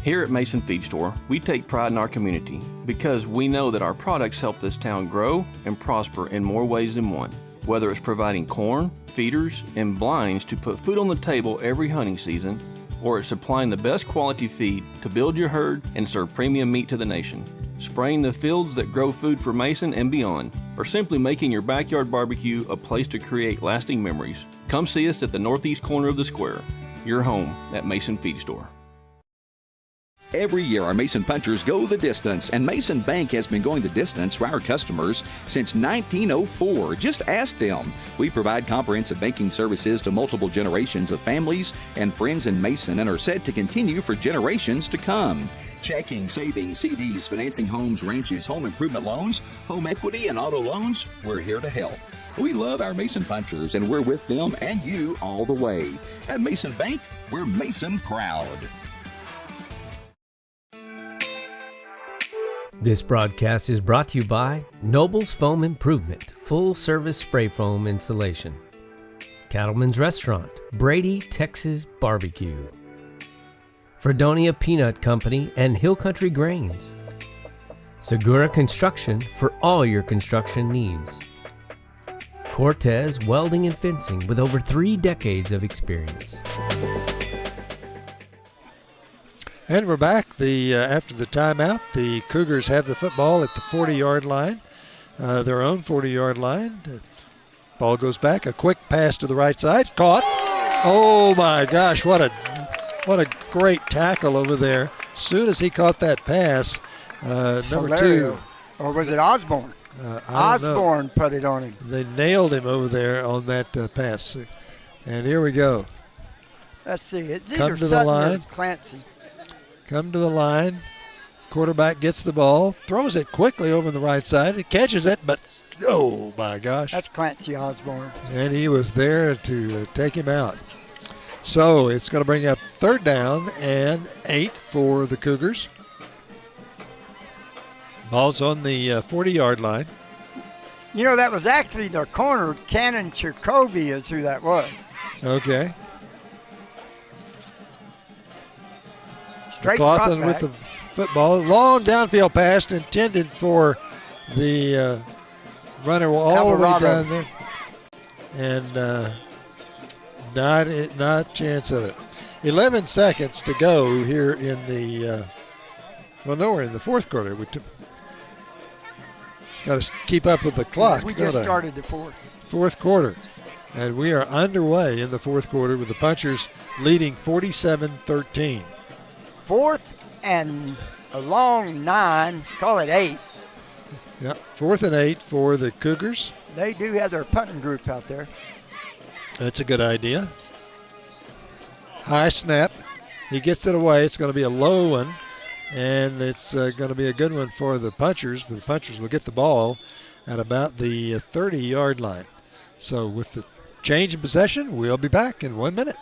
Here at Mason Feed Store, we take pride in our community because we know that our products help this town grow and prosper in more ways than one. Whether it's providing corn, feeders, and blinds to put food on the table every hunting season, or it's supplying the best quality feed to build your herd and serve premium meat to the nation. Spraying the fields that grow food for Mason and beyond, or simply making your backyard barbecue a place to create lasting memories. Come see us at the northeast corner of the square, your home at Mason Feed Store. Every year, our Mason Punchers go the distance, and Mason Bank has been going the distance for our customers since 1904. Just ask them. We provide comprehensive banking services to multiple generations of families and friends in Mason and are said to continue for generations to come. Checking, savings, CDs, financing homes, ranches, home improvement loans, home equity, and auto loans, we're here to help. We love our Mason Punchers, and we're with them and you all the way. At Mason Bank, we're Mason proud. This broadcast is brought to you by Noble's Foam Improvement, full-service spray foam installation. Cattleman's Restaurant, Brady, Texas Barbecue. Fredonia Peanut Company and Hill Country Grains. Segura Construction for all your construction needs. Cortez Welding and Fencing with over 3 decades of experience. And we're back. After the timeout, the Cougars have the football at the 40-yard line, their own 40-yard line. The ball goes back. A quick pass to the right side. Caught. Oh, my gosh, what a great tackle over there. As soon as he caught that pass, number 2. Or was it Osborne? Osborne put it on him. They nailed him over there on that pass. And here we go. Let's see. It's Come either to the Sutton line. or Clancy. Come to the line. Quarterback gets the ball, throws it quickly over the right side. He catches it, but oh my gosh. That's Clancy Osborne. And he was there to take him out. So it's going to bring up 3rd down and 8 for the Cougars. Ball's on the 40-yard line. You know, that was actually their corner. Cannon Jacoby is who that was. Okay. McLaughlin with the football. Long downfield pass intended for the runner all the way down there. And not a chance of it. 11 seconds to go here in the, we're in the fourth quarter. Got to keep up with the clock. We just started the fourth quarter. And we are underway in the fourth quarter with the Punchers leading 47-13. 4th and a long 9, call it 8. Yeah, 4th and 8 for the Cougars. They do have their punting group out there. That's a good idea. High snap. He gets it away. It's going to be a low one, and it's going to be a good one for the Punchers. But the Punchers will get the ball at about the 30-yard line. So with the change in possession, we'll be back in 1 minute.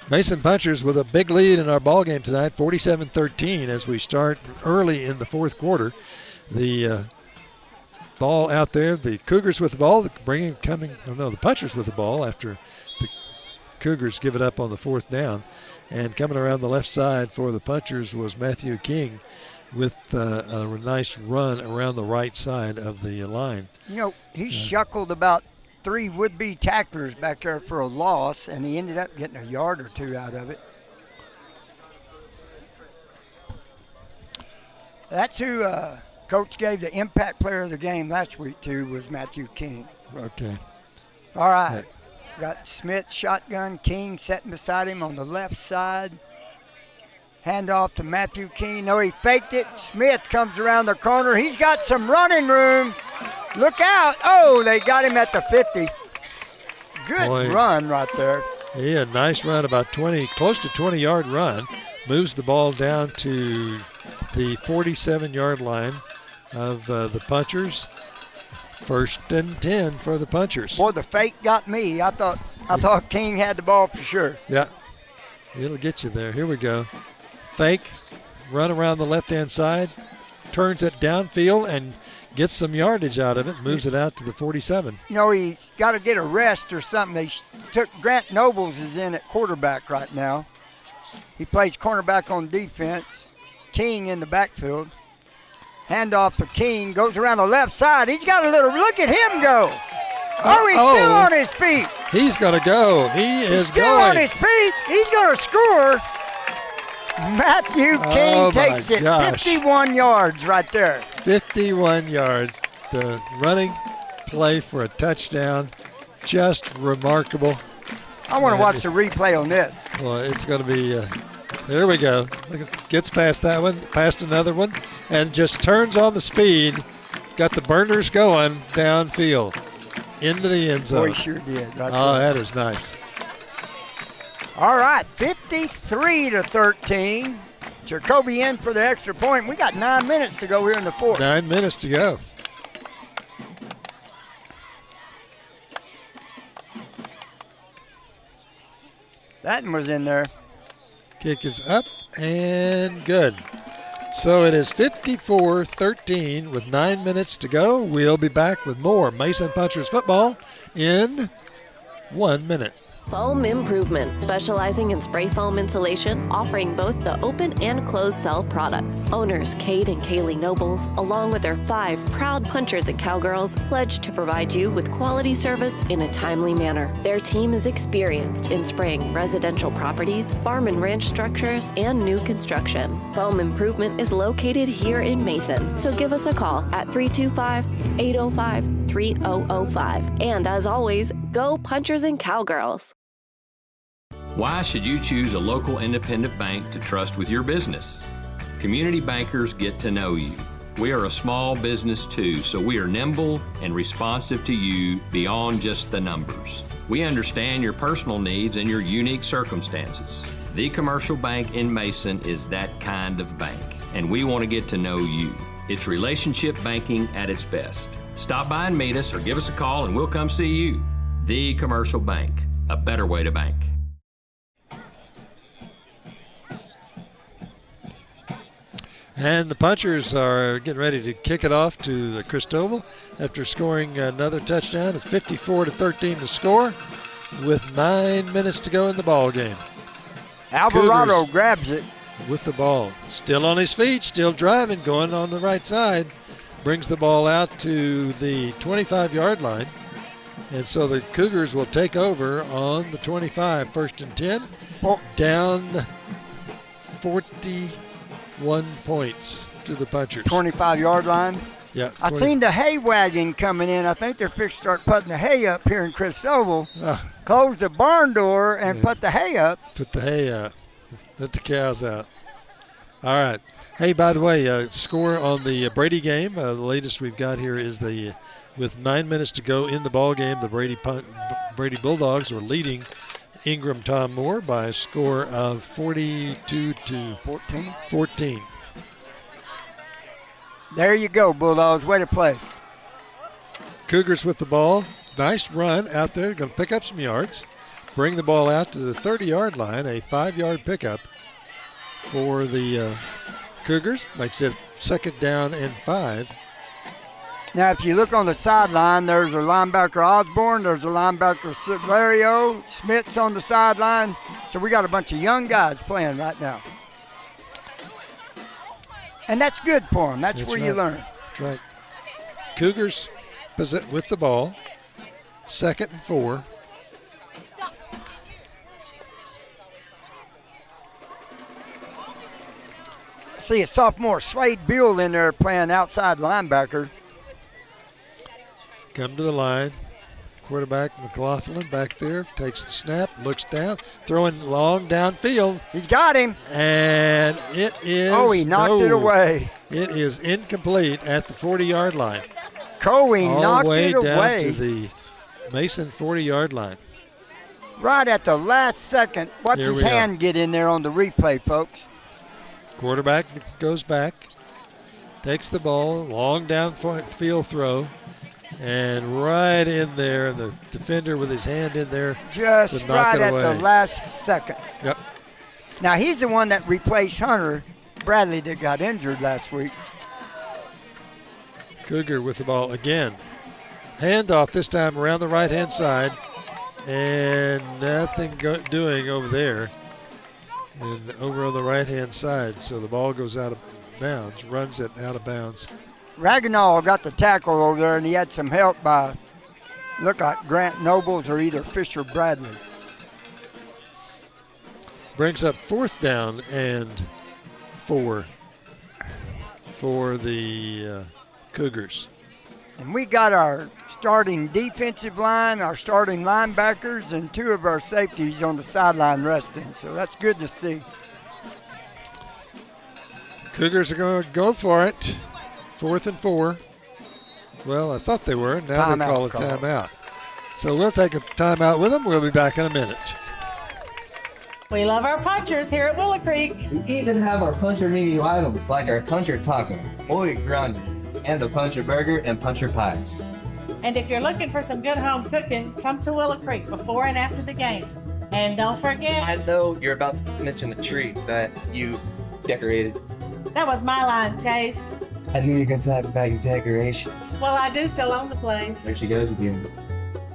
Mason Punchers with a big lead in our ball game tonight, 47-13 as we start early in the fourth quarter. The ball out there, the Cougars with the ball, the Punchers with the ball after the Cougars give it up on the 4th down. And coming around the left side for the Punchers was Matthew King with a nice run around the right side of the line. You know, he shuckled about 3 would-be tacklers back there for a loss, and he ended up getting a yard or 2 out of it. That's who Coach gave the impact player of the game last week to, was Matthew King. Okay. All right. Got Smith shotgun, King sitting beside him on the left side. Hand off to Matthew King. No, he faked it. Smith comes around the corner. He's got some running room. Look out. Oh, they got him at the 50. Good run right there. Yeah, nice run, about 20, close to 20-yard run. Moves the ball down to the 47-yard line of the Punchers. 1st and 10 for the Punchers. Boy, the fake got me. I thought King had the ball for sure. Yeah, it'll get you there. Here we go. Fake, run around the left-hand side, turns it downfield and gets some yardage out of it, moves it out to the 47. You know, he got to get a rest or something. They took Grant Nobles is in at quarterback right now. He plays cornerback on defense. King in the backfield. Handoff to King, goes around the left side. He's got a little, look at him go. Oh, he's still on his feet. He's going to go. He is still going. on his feet. He's going to score. Matthew King takes it 51 yards right there. 51 yards. The running play for a touchdown. Just remarkable. I want to watch the replay on this. Well, it's going to be, there we go. Gets past that one, past another one, and just turns on the speed. Got the burners going downfield into the end zone. Boy, sure did. Right that is nice. All right, 53-13. Jacoby in for the extra point. We got 9 minutes to go here in the fourth. 9 minutes to go. That one was in there. Kick is up and good. So it is 54-13 with 9 minutes to go. We'll be back with more Mason Punchers football in 1 minute. Foam Improvement, specializing in spray foam insulation, offering both the open and closed cell products. Owners Kate and Kaylee Nobles, along with their 5 proud punchers and cowgirls, pledge to provide you with quality service in a timely manner. Their team is experienced in spraying residential properties, farm and ranch structures, and new construction. Foam Improvement is located here in Mason, so give us a call at 325-805-3005. And as always, go Punchers and Cowgirls. Why should you choose a local independent bank to trust with your business? Community bankers get to know you. We are a small business too, so we are nimble and responsive to you beyond just the numbers. We understand your personal needs and your unique circumstances. The Commercial Bank in Mason is that kind of bank, and we want to get to know you. It's relationship banking at its best. Stop by and meet us or give us a call and we'll come see you. The Commercial Bank, a better way to bank. And the Punchers are getting ready to kick it off to the Christoval after scoring another touchdown. It's 54-13 the score with 9 minutes to go in the ball game. Alvarado Cougars grabs it with the ball. Still on his feet, still driving, going on the right side. Brings the ball out to the 25-yard line. And so the Cougars will take over on the 25, 1st and 10. Down 41 points to the Punchers. 25-yard line. Yeah. I seen the hay wagon coming in. I think they're fixing to start putting the hay up here in Christoval. Close the barn door and put the hay up. Put the hay up. Let the cows out. All right. Hey, by the way, score on the Brady game. The latest we've got here is with 9 minutes to go in the ball game, the Brady Bulldogs are leading Ingram Tom Moore by a score of 42-14. There you go, Bulldogs. Way to play. Cougars with the ball. Nice run out there. Going to pick up some yards. Bring the ball out to the 30-yard line. A 5-yard pickup for the Cougars. Makes it 2nd down and 5. Now, if you look on the sideline, there's a linebacker Osborne. There's a linebacker Silverio. Smith's on the sideline. So we got a bunch of young guys playing right now. And that's good for them. That's where you learn. That's right. Cougars with the ball. 2nd and 4. See a sophomore, Slade Beal, in there playing outside linebacker. Come to the line. Quarterback McLaughlin back there, takes the snap, looks down, throwing long downfield. He's got him. And it is. Oh, he knocked it away. It is incomplete at the 40-yard line. Coey knocked it all the way down away. to the Mason 40-yard line. Right at the last second. Watch Here his we hand get in there on the replay, folks. Quarterback goes back, takes the ball, long downfield throw. And right in there, the defender with his hand in there. Just to knock right it at away. the last second. Yep. Now, he's the one that replaced Hunter Bradley that got injured last week. Cougar with the ball again. Handoff this time around the right-hand side. And nothing doing over there. And over on the right-hand side. So the ball goes out of bounds, runs it out of bounds. Ragnall got the tackle over there, and he had some help by, look like Grant Nobles or either Fisher Bradley. Brings up 4th down and 4 for the Cougars. And we got our starting defensive line, our starting linebackers, and 2 of our safeties on the sideline resting. So that's good to see. Cougars are going to go for it. 4th and 4. Well, I thought they were. Now they call a timeout. So we'll take a timeout with them. We'll be back in a minute. We love our punchers here at Willow Creek. We even have our puncher menu items like our puncher taco, Boy Grande, and the puncher burger and puncher pies. And if you're looking for some good home cooking, come to Willow Creek before and after the games. And don't forget, I know you're about to mention the tree that you decorated. that was my line, Chase. I knew you were going to talk about your decorations. Well, I do still own the place. There she goes again.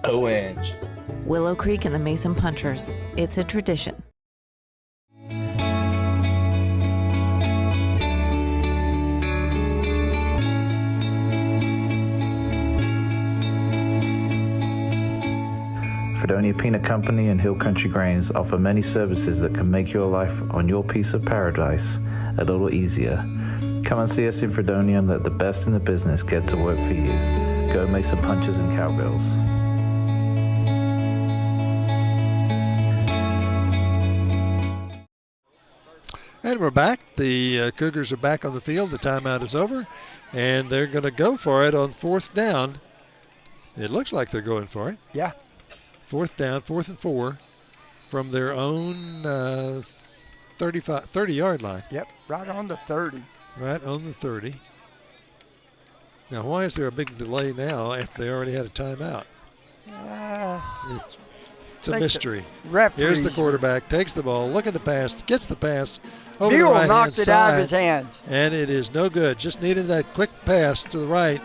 Orange. Willow Creek and the Mason Punchers. It's a tradition. Fredonia Peanut Company and Hill Country Grains offer many services that can make your life on your piece of paradise a little easier. Come and see us in Fredonia and let the best in the business get to work for you. Go Mason Punchers and Cowgirls. And we're back. The Cougars are back on the field. The timeout is over. And they're going to go for it on 4th down. It looks like they're going for it. Yeah. 4th down, 4th and 4 from their own 30-yard line. Yep, right on the 30. Right on the 30. Now, why is there a big delay now after they already had a timeout? It's a mystery. Here's the quarterback, takes the ball, look at the pass, gets the pass over the right-hand side. knocked it out of his hands. And it is no good. Just needed that quick pass to the right.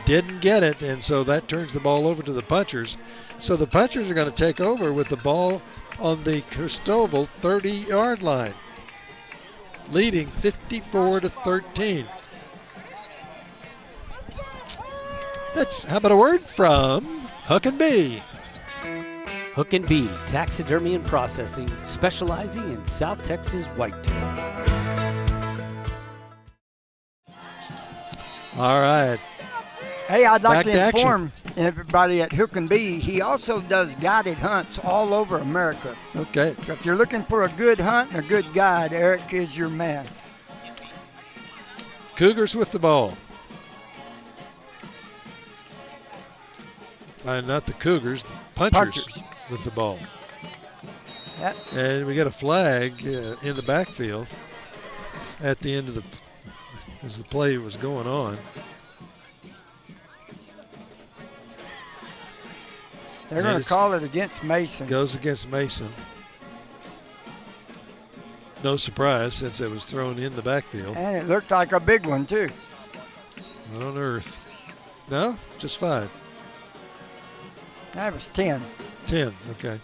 Didn't get it, and so that turns the ball over to the punchers. So the punchers are going to take over with the ball on the Christoval 30-yard line, leading 54-13. How about a word from Hook and Bee? Hook and Bee Taxidermy and Processing, specializing in South Texas whitetail. All right. Hey, I'd like Back to to inform everybody at Hook and Bee, he also does guided hunts all over America. Okay. So if you're looking for a good hunt and a good guide, Eric is your man. Cougars with the ball. Not the Cougars, the punchers with the ball. Yep. And we got a flag in the backfield at the end of as the play was going on. They're going to call it against Mason. Goes against Mason. No surprise since it was thrown in the backfield. And it looked like a big one, too. What on earth? No, just 5. That was 10. 10, okay.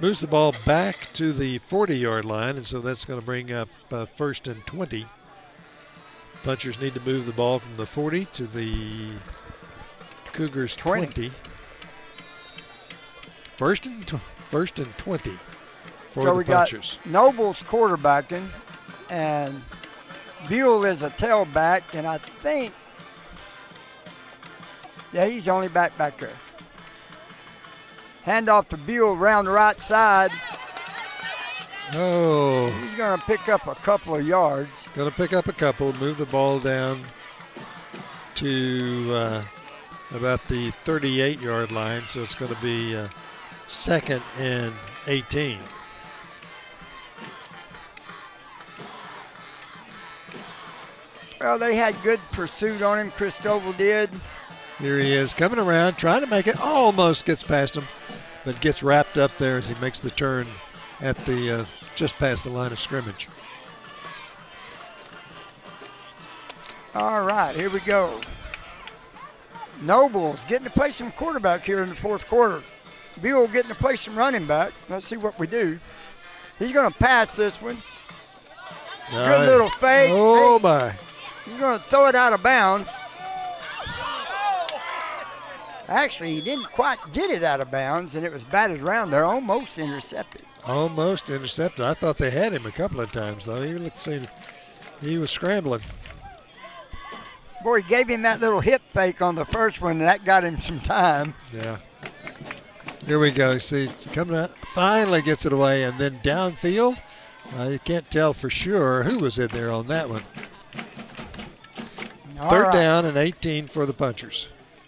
Moves the ball back to the 40-yard line, and so that's going to bring up 1st and 20. Punchers need to move the ball from the 40 to the Cougars 20. First and 20 for So the we Punchers. got Noble's quarterbacking, and Buell is a tailback, and I think, yeah, he's the only back there. Hand off to Buell around the right side. Oh. He's going to pick up a couple of yards. Going to pick up a couple, move the ball down to about the 38-yard line, so it's going to be second and 18. Well, they had good pursuit on him. Christoval did. Here he is coming around, trying to make it. Almost gets past him, but gets wrapped up there as he makes the turn at the just past the line of scrimmage. All right, here we go. Noble's getting to play some quarterback here in the fourth quarter. Buell getting to play some running back. Let's see what we do. He's going to pass this one. Good little fake. Oh, my. He's going to throw it out of bounds. Actually, he didn't quite get it out of bounds, and it was batted around there, almost intercepted. Almost intercepted. I thought they had him a couple of times, though. He was scrambling. Boy, he gave him that little hip fake on the first one, and that got him some time. Yeah. Here we go. See, coming out, finally gets it away, and then downfield. You can't tell for sure who was in there on that one. Third down and 18 for the Punchers.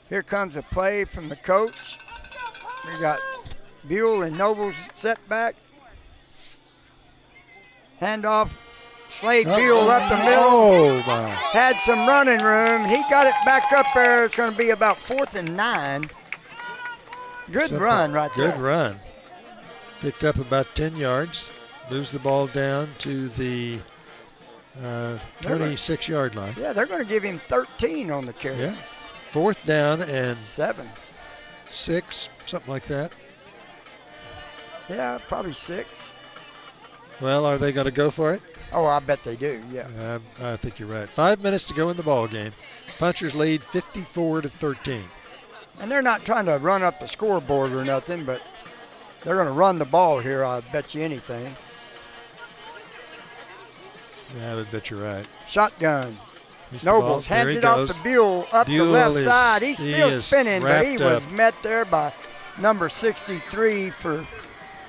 Here comes a play from the coach. We got Buell and Nobles set back. Handoff. Slade Buell up the middle. Oh, my. Had some running room. He got it back up there. It's going to be about 4th and 9. Good run right there. Good run. Picked up about 10 yards. Moves the ball down to the 26-yard line. Yeah, they're going to give him 13 on the carry. Yeah. 4th down and 6, something like that. Yeah, probably 6. Well, are they going to go for it? Oh, I bet they do, yeah. I think you're right. 5 minutes to go in the ball game. Punchers lead 54-13. And they're not trying to run up the scoreboard or nothing, but they're going to run the ball here, I bet you anything. Yeah, I would bet you're right. Shotgun. Nobles hands it off to Buell up the left side. He's still spinning, but he was met there by number 63 for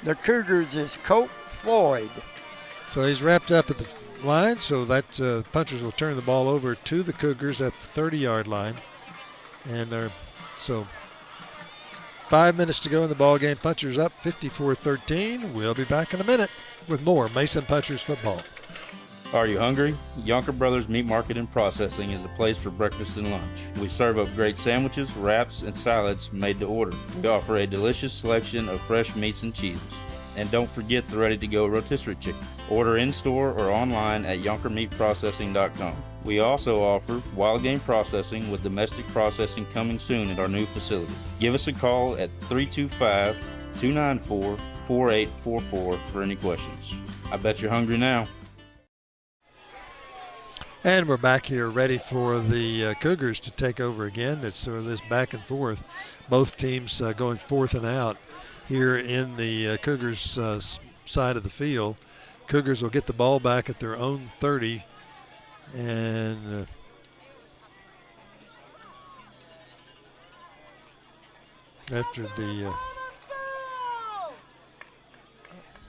the Cougars is Colt Floyd. So he's wrapped up at the line, so that Punchers will turn the ball over to the Cougars at the 30-yard line. And so 5 minutes to go in the ball game. Punchers up 54-13. We'll be back in a minute with more Mason Punchers football. Are you hungry? Yonker Brothers Meat Market and Processing is a place for breakfast and lunch. We serve up great sandwiches, wraps, and salads made to order. We offer a delicious selection of fresh meats and cheeses. And don't forget the ready-to-go rotisserie chicken. Order in-store or online at YonkerMeatProcessing.com. We also offer wild game processing with domestic processing coming soon at our new facility. Give us a call at 325-294-4844 for any questions. I bet you're hungry now. And we're back here ready for the Cougars to take over again. It's sort of this back and forth. Both teams going 4th and out here in the Cougars side of the field. Cougars will get the ball back at their own 30. And after the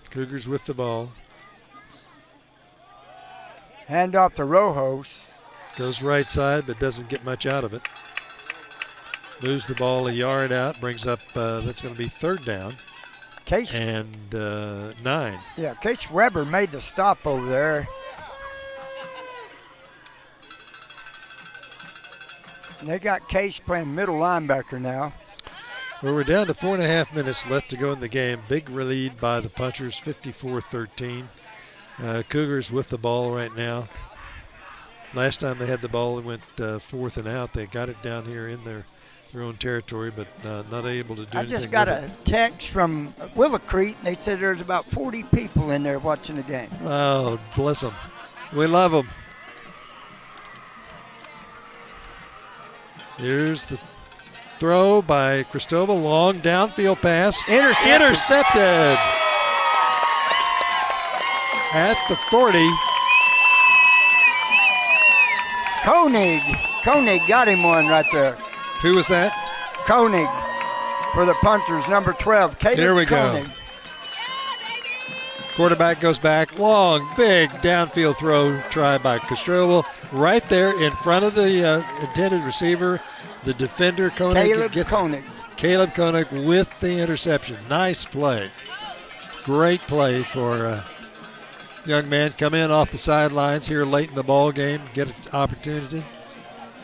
Cougars with the ball. Hand off to Rojos. Goes right side, but doesn't get much out of it. Moves the ball a yard out, brings up, that's going to be 3rd down. Case. And 9. Yeah, Case Weber made the stop over there. And they got Case playing middle linebacker now. Well, we're down to 4.5 minutes left to go in the game. Big lead by the Punchers, 54-13. Cougars with the ball right now. Last time they had the ball, they went 4th and out. They got it down here in their own territory, but not able to do anything. I just got a text from Willacrete, and they said there's about 40 people in there watching the game. Oh, bless them. We love them. Here's the throw by Christoval. Long downfield pass. Intercepted. At the 40. Koenig got him one right there. Who was that? Koenig for the punchers, number 12. Caleb Here we Koenig. go. Quarterback goes back. Long, big downfield throw try by Christoval. Right there in front of the intended receiver, the defender, Koenig. Caleb Koenig with the interception. Nice play. Great play for young man. Come in off the sidelines here late in the ball game, get an opportunity,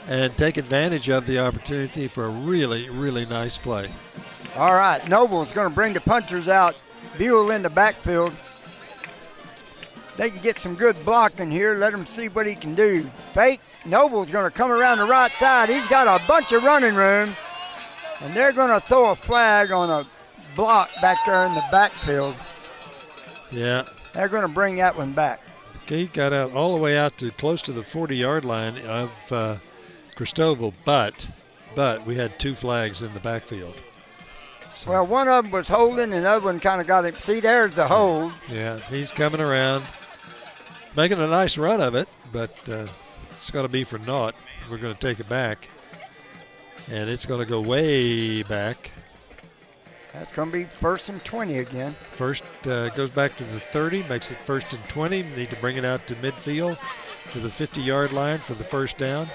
and take advantage of the opportunity for a really, really nice play. All right, Noble's going to bring the punchers out. Buell in the backfield. They can get some good blocking here. Let him see what he can do. Fake. Noble's going to come around the right side. He's got a bunch of running room. And they're going to throw a flag on a block back there in the backfield. Yeah. They're going to bring that one back. He got out all the way out to close to the 40-yard line of Christoval, but we had 2 flags in the backfield. So. Well, one of them was holding, and the other one kind of got him. See, there's the hold. Yeah, he's coming around, making a nice run of it, but it's going to be for naught. We're going to take it back, and it's going to go way back. That's going to be 1st and 20 again. First goes back to the 30, makes it 1st and 20. Need to bring it out to midfield to the 50-yard line for the first down.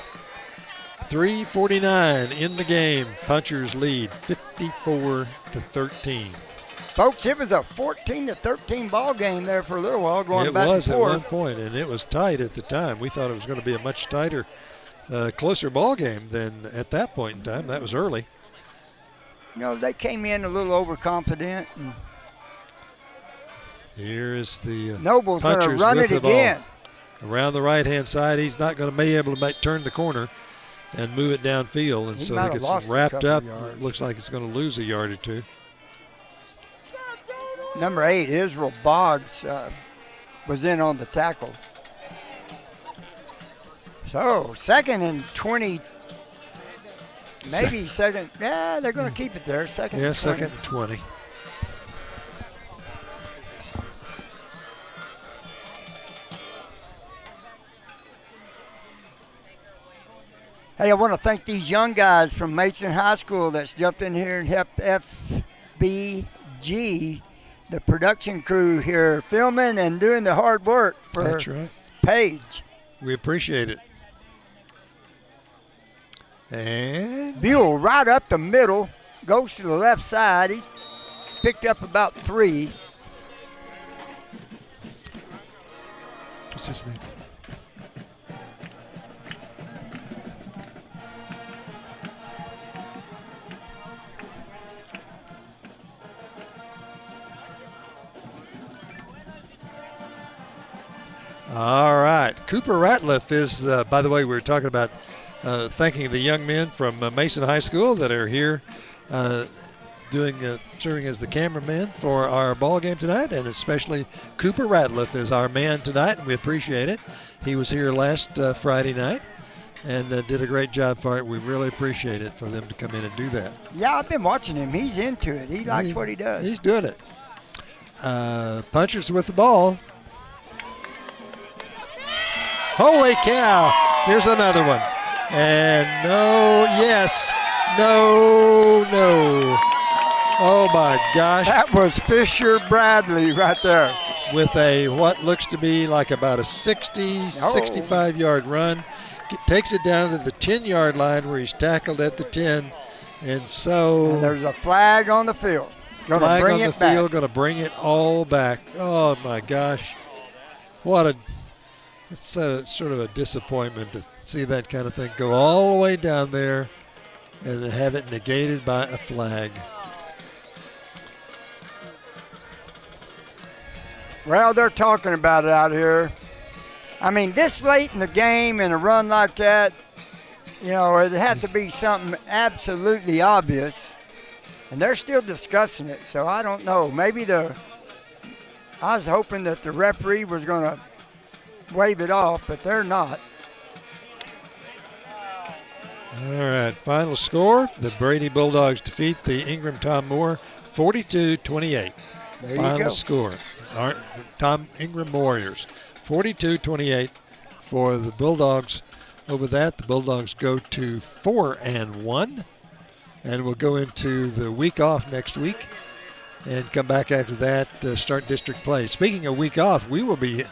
3:49 in the game. Punchers lead 54-13. Folks, it was a 14-13 ball game there for a little while going back and forth. It was at one point, and it was tight at the time. We thought it was going to be a much tighter, closer ball game than at that point in time. That was early. You know, they came in a little overconfident. And here is the Noble's going to run it again. Around the right-hand side, he's not going to be able to turn the corner and move it downfield, and so it gets wrapped up. It looks like it's going to lose a yard or 2. Number 8, Israel Boggs, was in on the tackle. So 2nd and 20. Maybe second. Yeah, they're going to keep it there. 2nd and 20. 2nd and 20. Hey, I want to thank these young guys from Mason High School that's jumped in here and helped FBG, the production crew here, filming and doing the hard work for That's right. Paige. We appreciate it. And Buell right up the middle, goes to the left side. He picked up about 3. What's his name? All right. Cooper Ratliff is, by the way, we were talking about thanking the young men from Mason High School that are here serving as the cameraman for our ball game tonight, and especially Cooper Ratliff is our man tonight, and we appreciate it. He was here last Friday night and did a great job for it. We really appreciate it for them to come in and do that. Yeah, I've been watching him. He's into it. He likes what he does. He's doing it. Punchers with the ball. Holy cow. Here's another one. And no. Oh, my gosh. That was Fisher Bradley right there. With a what looks to be like about a 65-yard run. Takes it down to the 10-yard line where he's tackled at the 10. And there's a flag on the field. Flag on the field, going to bring it all back. Oh, my gosh. It's sort of a disappointment to see that kind of thing go all the way down there and have it negated by a flag. Well, they're talking about it out here. I mean, this late in the game and a run like that, you know, it had to be something absolutely obvious. And they're still discussing it, so I don't know. I was hoping that the referee was going to wave it off, but they're not. All right, final score. The Brady Bulldogs defeat the Ingram Tom Moore 42-28. There you Final go. score. Our Tom Ingram Warriors 42-28 for the Bulldogs. Over that, the Bulldogs go to 4-1, and we'll go into the week off next week and come back after that, start district play. Speaking of week off, we will be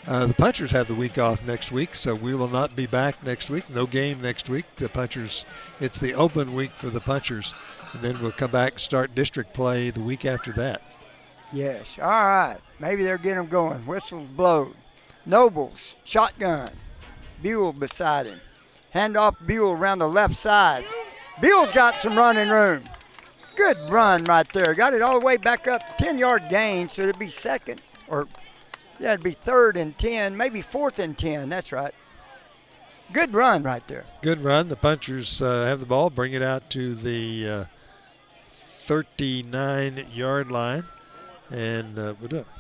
the Punchers have the week off next week, so we will not be back next week. No game next week. The Punchers, it's the open week for the Punchers, and then we'll come back and start district play the week after that. Yes. All right. Maybe they're getting them going. Whistles blowed. Nobles, shotgun. Buell beside him. Hand off Buell around the left side. Buell's got some running room. Good run right there. Got it all the way back up. 10-yard gain, so it'd be second or yeah, it'd be 3rd and 10, maybe 4th and 10. That's right. Good run right there. Good run. The Punchers have the ball, bring it out to the 39-yard line. And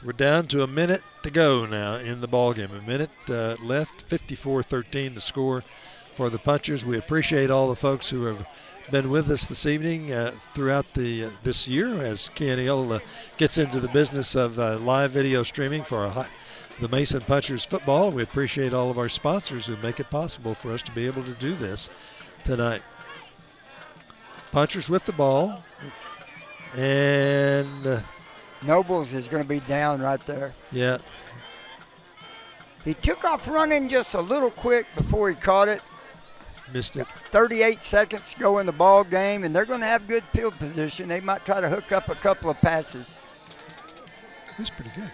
we're down to a minute to go now in the ballgame. A minute left, 54-13 the score for the Punchers. We appreciate all the folks who have been with us this evening throughout this year as KNEL gets into the business of live video streaming for the Mason Punchers football. We appreciate all of our sponsors who make it possible for us to be able to do this tonight. Punchers with the ball, and Nobles is going to be down right there. Yeah. He took off running just a little quick before he caught it. Missed it. 38 seconds to go in the ball game, and they're going to have good field position. They might try to hook up a couple of passes. That's pretty good.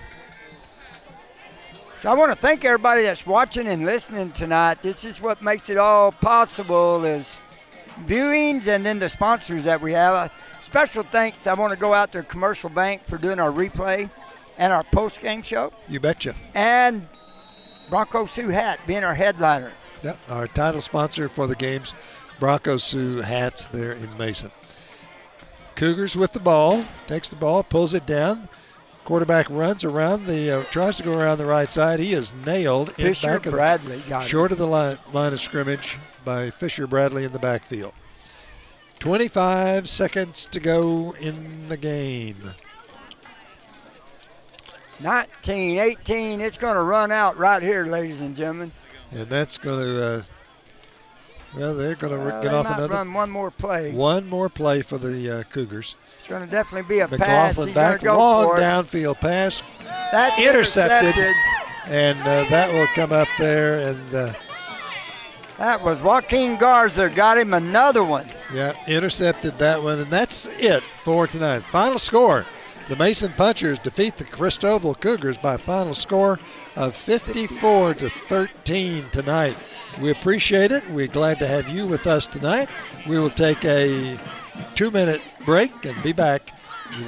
So I want to thank everybody that's watching and listening tonight. This is what makes it all possible is viewings and then the sponsors that we have. Special thanks. I want to go out to Commercial Bank for doing our replay and our post-game show. You betcha. And Bronco Sioux Hat being our headliner. Yep, our title sponsor for the games, Bronco Sioux Hats there in Mason. Cougars with the ball, takes the ball, pulls it down. Quarterback runs around tries to go around the right side. He is nailed in back of Bradley got short of the line of scrimmage by Fisher Bradley in the backfield. 25 seconds to go in the game. 19, 18, it's going to run out right here, ladies and gentlemen. And that's going to, they're going to get off another. Run one more play. One more play for the Cougars. It's going to definitely be a McLaughlin pass. He's back, go long for it. downfield pass. That's intercepted. And that will come up there. And that was Joaquin Garza. Got him another one. Yeah, intercepted that one. And that's it for tonight. Final score. The Mason Punchers defeat the Christoval Cougars by a final score of 54-13 tonight. We appreciate it. We're glad to have you with us tonight. We will take a 2-minute break and be back.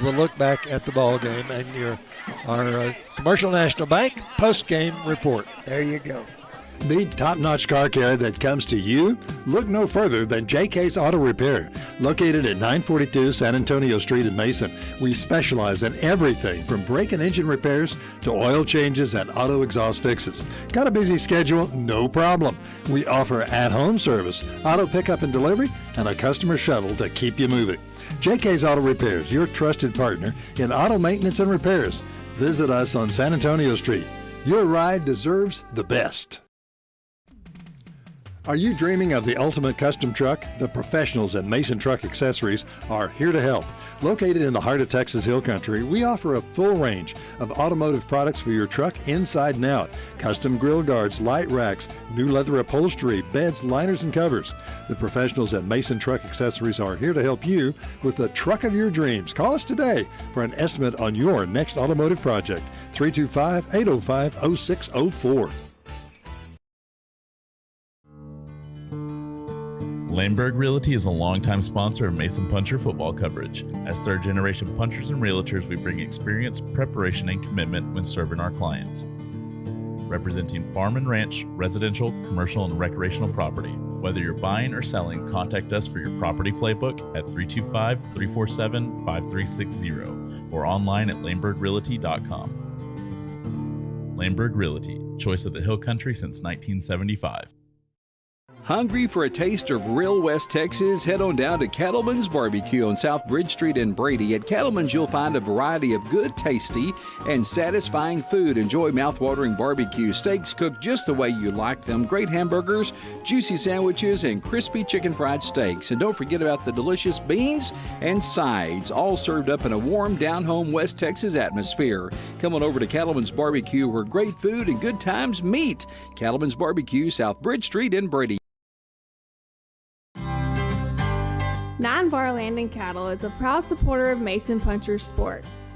We'll look back at the ball game and our Commercial National Bank post-game report. There you go. Need top-notch car care that comes to you? Look no further than JK's Auto Repair. Located at 942 San Antonio Street in Mason, we specialize in everything from brake and engine repairs to oil changes and auto exhaust fixes. Got a busy schedule? No problem. We offer at-home service, auto pickup and delivery, and a customer shuttle to keep you moving. JK's Auto Repairs, your trusted partner in auto maintenance and repairs. Visit us on San Antonio Street. Your ride deserves the best. Are you dreaming of the ultimate custom truck? The professionals at Mason Truck Accessories are here to help. Located in the heart of Texas Hill Country, we offer a full range of automotive products for your truck inside and out. Custom grill guards, light racks, new leather upholstery, beds, liners, and covers. The professionals at Mason Truck Accessories are here to help you with the truck of your dreams. Call us today for an estimate on your next automotive project. 325-805-0604. Laneburg Realty is a longtime sponsor of Mason Puncher football coverage. As third-generation punchers and realtors, we bring experience, preparation, and commitment when serving our clients. Representing farm and ranch, residential, commercial, and recreational property. Whether you're buying or selling, contact us for your property playbook at 325-347-5360 or online at laneburgrealty.com. Laneburg Realty, choice of the Hill Country since 1975. Hungry for a taste of real West Texas? Head on down to Cattleman's Barbecue on South Bridge Street in Brady. At Cattleman's, you'll find a variety of good, tasty, and satisfying food. Enjoy mouth-watering barbecue, steaks cooked just the way you like them, great hamburgers, juicy sandwiches, and crispy chicken fried steaks. And don't forget about the delicious beans and sides, all served up in a warm, down-home West Texas atmosphere. Come on over to Cattleman's Barbecue, where great food and good times meet. Cattleman's Barbecue, South Bridge Street in Brady. 9 Bar Land and Cattle is a proud supporter of Mason Puncher Sports.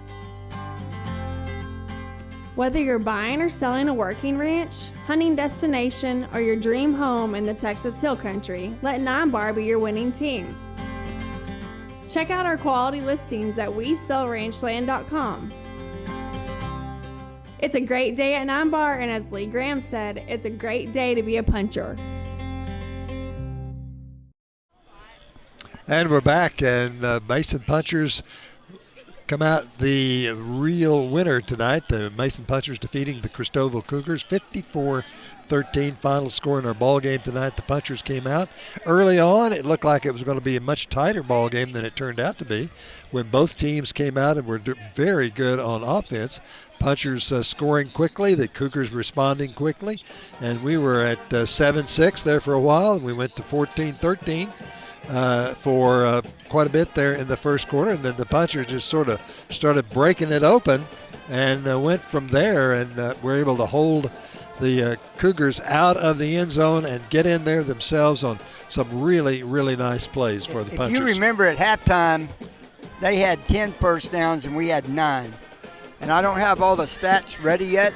Whether you're buying or selling a working ranch, hunting destination, or your dream home in the Texas Hill Country, let 9 Bar be your winning team. Check out our quality listings at WeSellRanchland.com. It's a great day at 9 Bar, and as Lee Graham said, it's a great day to be a puncher. And we're back, and Mason Punchers come out the real winner tonight. The Mason Punchers defeating the Christoval Cougars 54-13. Final score in our ball game tonight. The Punchers came out early on. It looked like it was going to be a much tighter ball game than it turned out to be. When both teams came out and were very good on offense, Punchers scoring quickly, the Cougars responding quickly, and we were at 7-6 there for a while, and we went to 14-13. For quite a bit there in the first quarter, and then the Punchers just sort of started breaking it open and went from there, and were able to hold the Cougars out of the end zone and get in there themselves on some really, really nice plays for the Punchers. If you remember at halftime, they had 10 first downs and we had 9. And I don't have all the stats ready yet,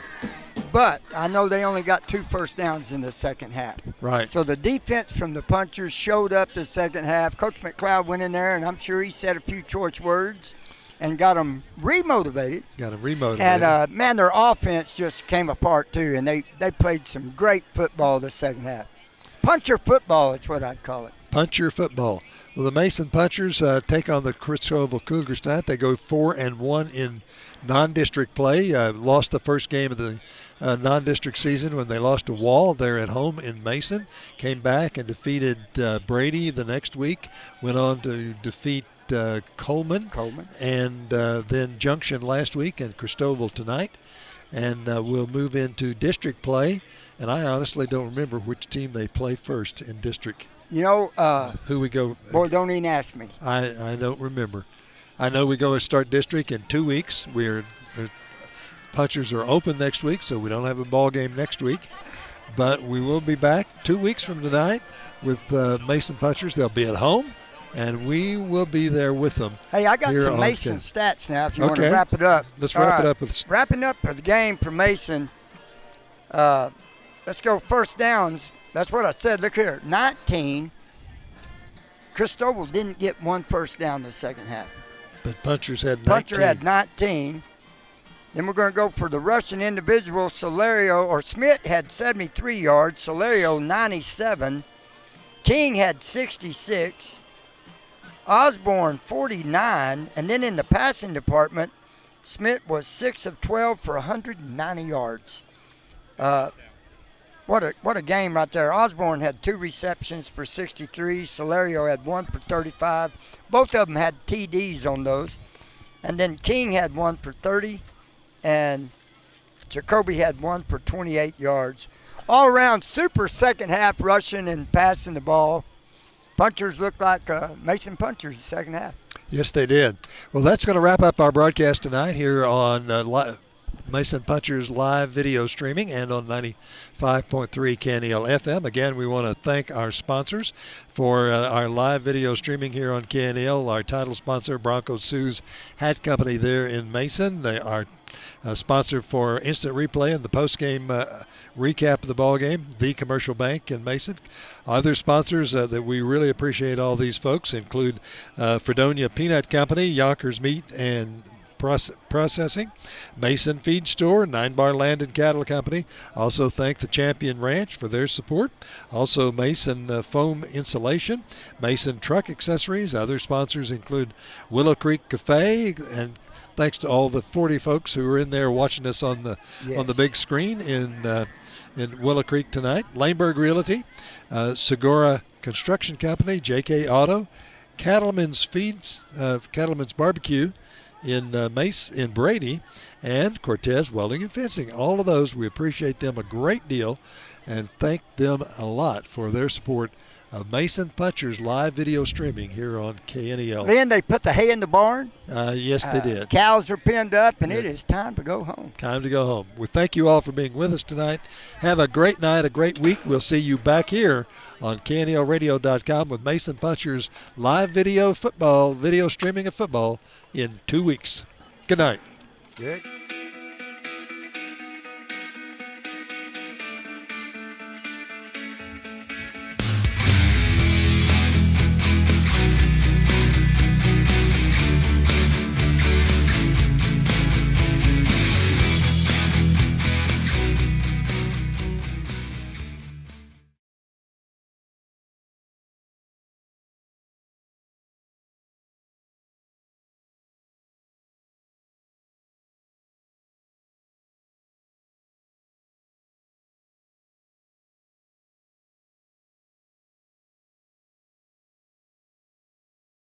but I know they only got 2 first downs in the second half. Right. So the defense from the Punchers showed up the second half. Coach McLeod went in there, and I'm sure he said a few choice words and got them remotivated. And, man, their offense just came apart, too, and they played some great football the second half. Puncher football is what I'd call it. Puncher football. Well, the Mason Punchers take on the Christoval Cougars tonight. They go 4-1 in non-district play. Lost the first game of the non-district season when they lost to Wall there at home in Mason. Came back and defeated Brady the next week. Went on to defeat Coleman. And then Junction last week and Christoval tonight. And we'll move into district play. And I honestly don't remember which team they play first in district. You know, who we go? Boy, don't even ask me. I don't remember. I know we go and start district in 2 weeks. Punchers are open next week, so we don't have a ball game next week. But we will be back 2 weeks from tonight with Mason Punchers. They'll be at home, and we will be there with them. Hey, I got some Mason stats now if you want to wrap it up. Let's wrap it up with wrapping up the game for Mason. Let's go first downs. That's what I said. Look here, 19. Christoval didn't get 1 first down the second half. But Punchers had 19. Puncher had 19. Then we're going to go for the rushing individual. Smith had 73 yards. Solario 97. King had 66. Osborne 49. And then in the passing department, Smith was 6 of 12 for 190 yards. What a game right there. Osborne had 2 receptions for 63. Solario had 1 for 35. Both of them had TDs on those. And then King had 1 for 30. And Jacoby had 1 for 28 yards. All around, super second half rushing and passing the ball. Punchers looked like Mason Punchers the second half. Yes, they did. Well, that's going to wrap up our broadcast tonight here on Mason Punchers live video streaming and on 95.3 KNEL FM. Again, we want to thank our sponsors for our live video streaming here on KNEL. Our title sponsor, Bronco Sue's Hat Company there in Mason. They are sponsor for instant replay and the post-game recap of the ball game, The Commercial Bank in Mason. Other sponsors that we really appreciate, all these folks, include Fredonia Peanut Company, Yonkers Meat and Processing, Mason Feed Store, 9 Bar Land and Cattle Company. Also thank the Champion Ranch for their support. Also Mason Foam Insulation, Mason Truck Accessories. Other sponsors include Willow Creek Cafe, and thanks to all the 40 folks who are in there watching us on the big screen in in Willow Creek tonight. Laneburg Realty, Segura Construction Company, JK Auto, Cattleman's Barbecue in Mace in Brady, and Cortez Welding and Fencing. All of those, we appreciate them a great deal and thank them a lot for their support of Mason Puncher's live video streaming here on KNEL. Lynn, they put the hay in the barn. Yes, they did. Cows are pinned up, and it is time to go home. Time to go home. We thank you all for being with us tonight. Have a great night, a great week. We'll see you back here on KNELradio.com with Mason Puncher's live video streaming of football in 2 weeks. Good night. Good.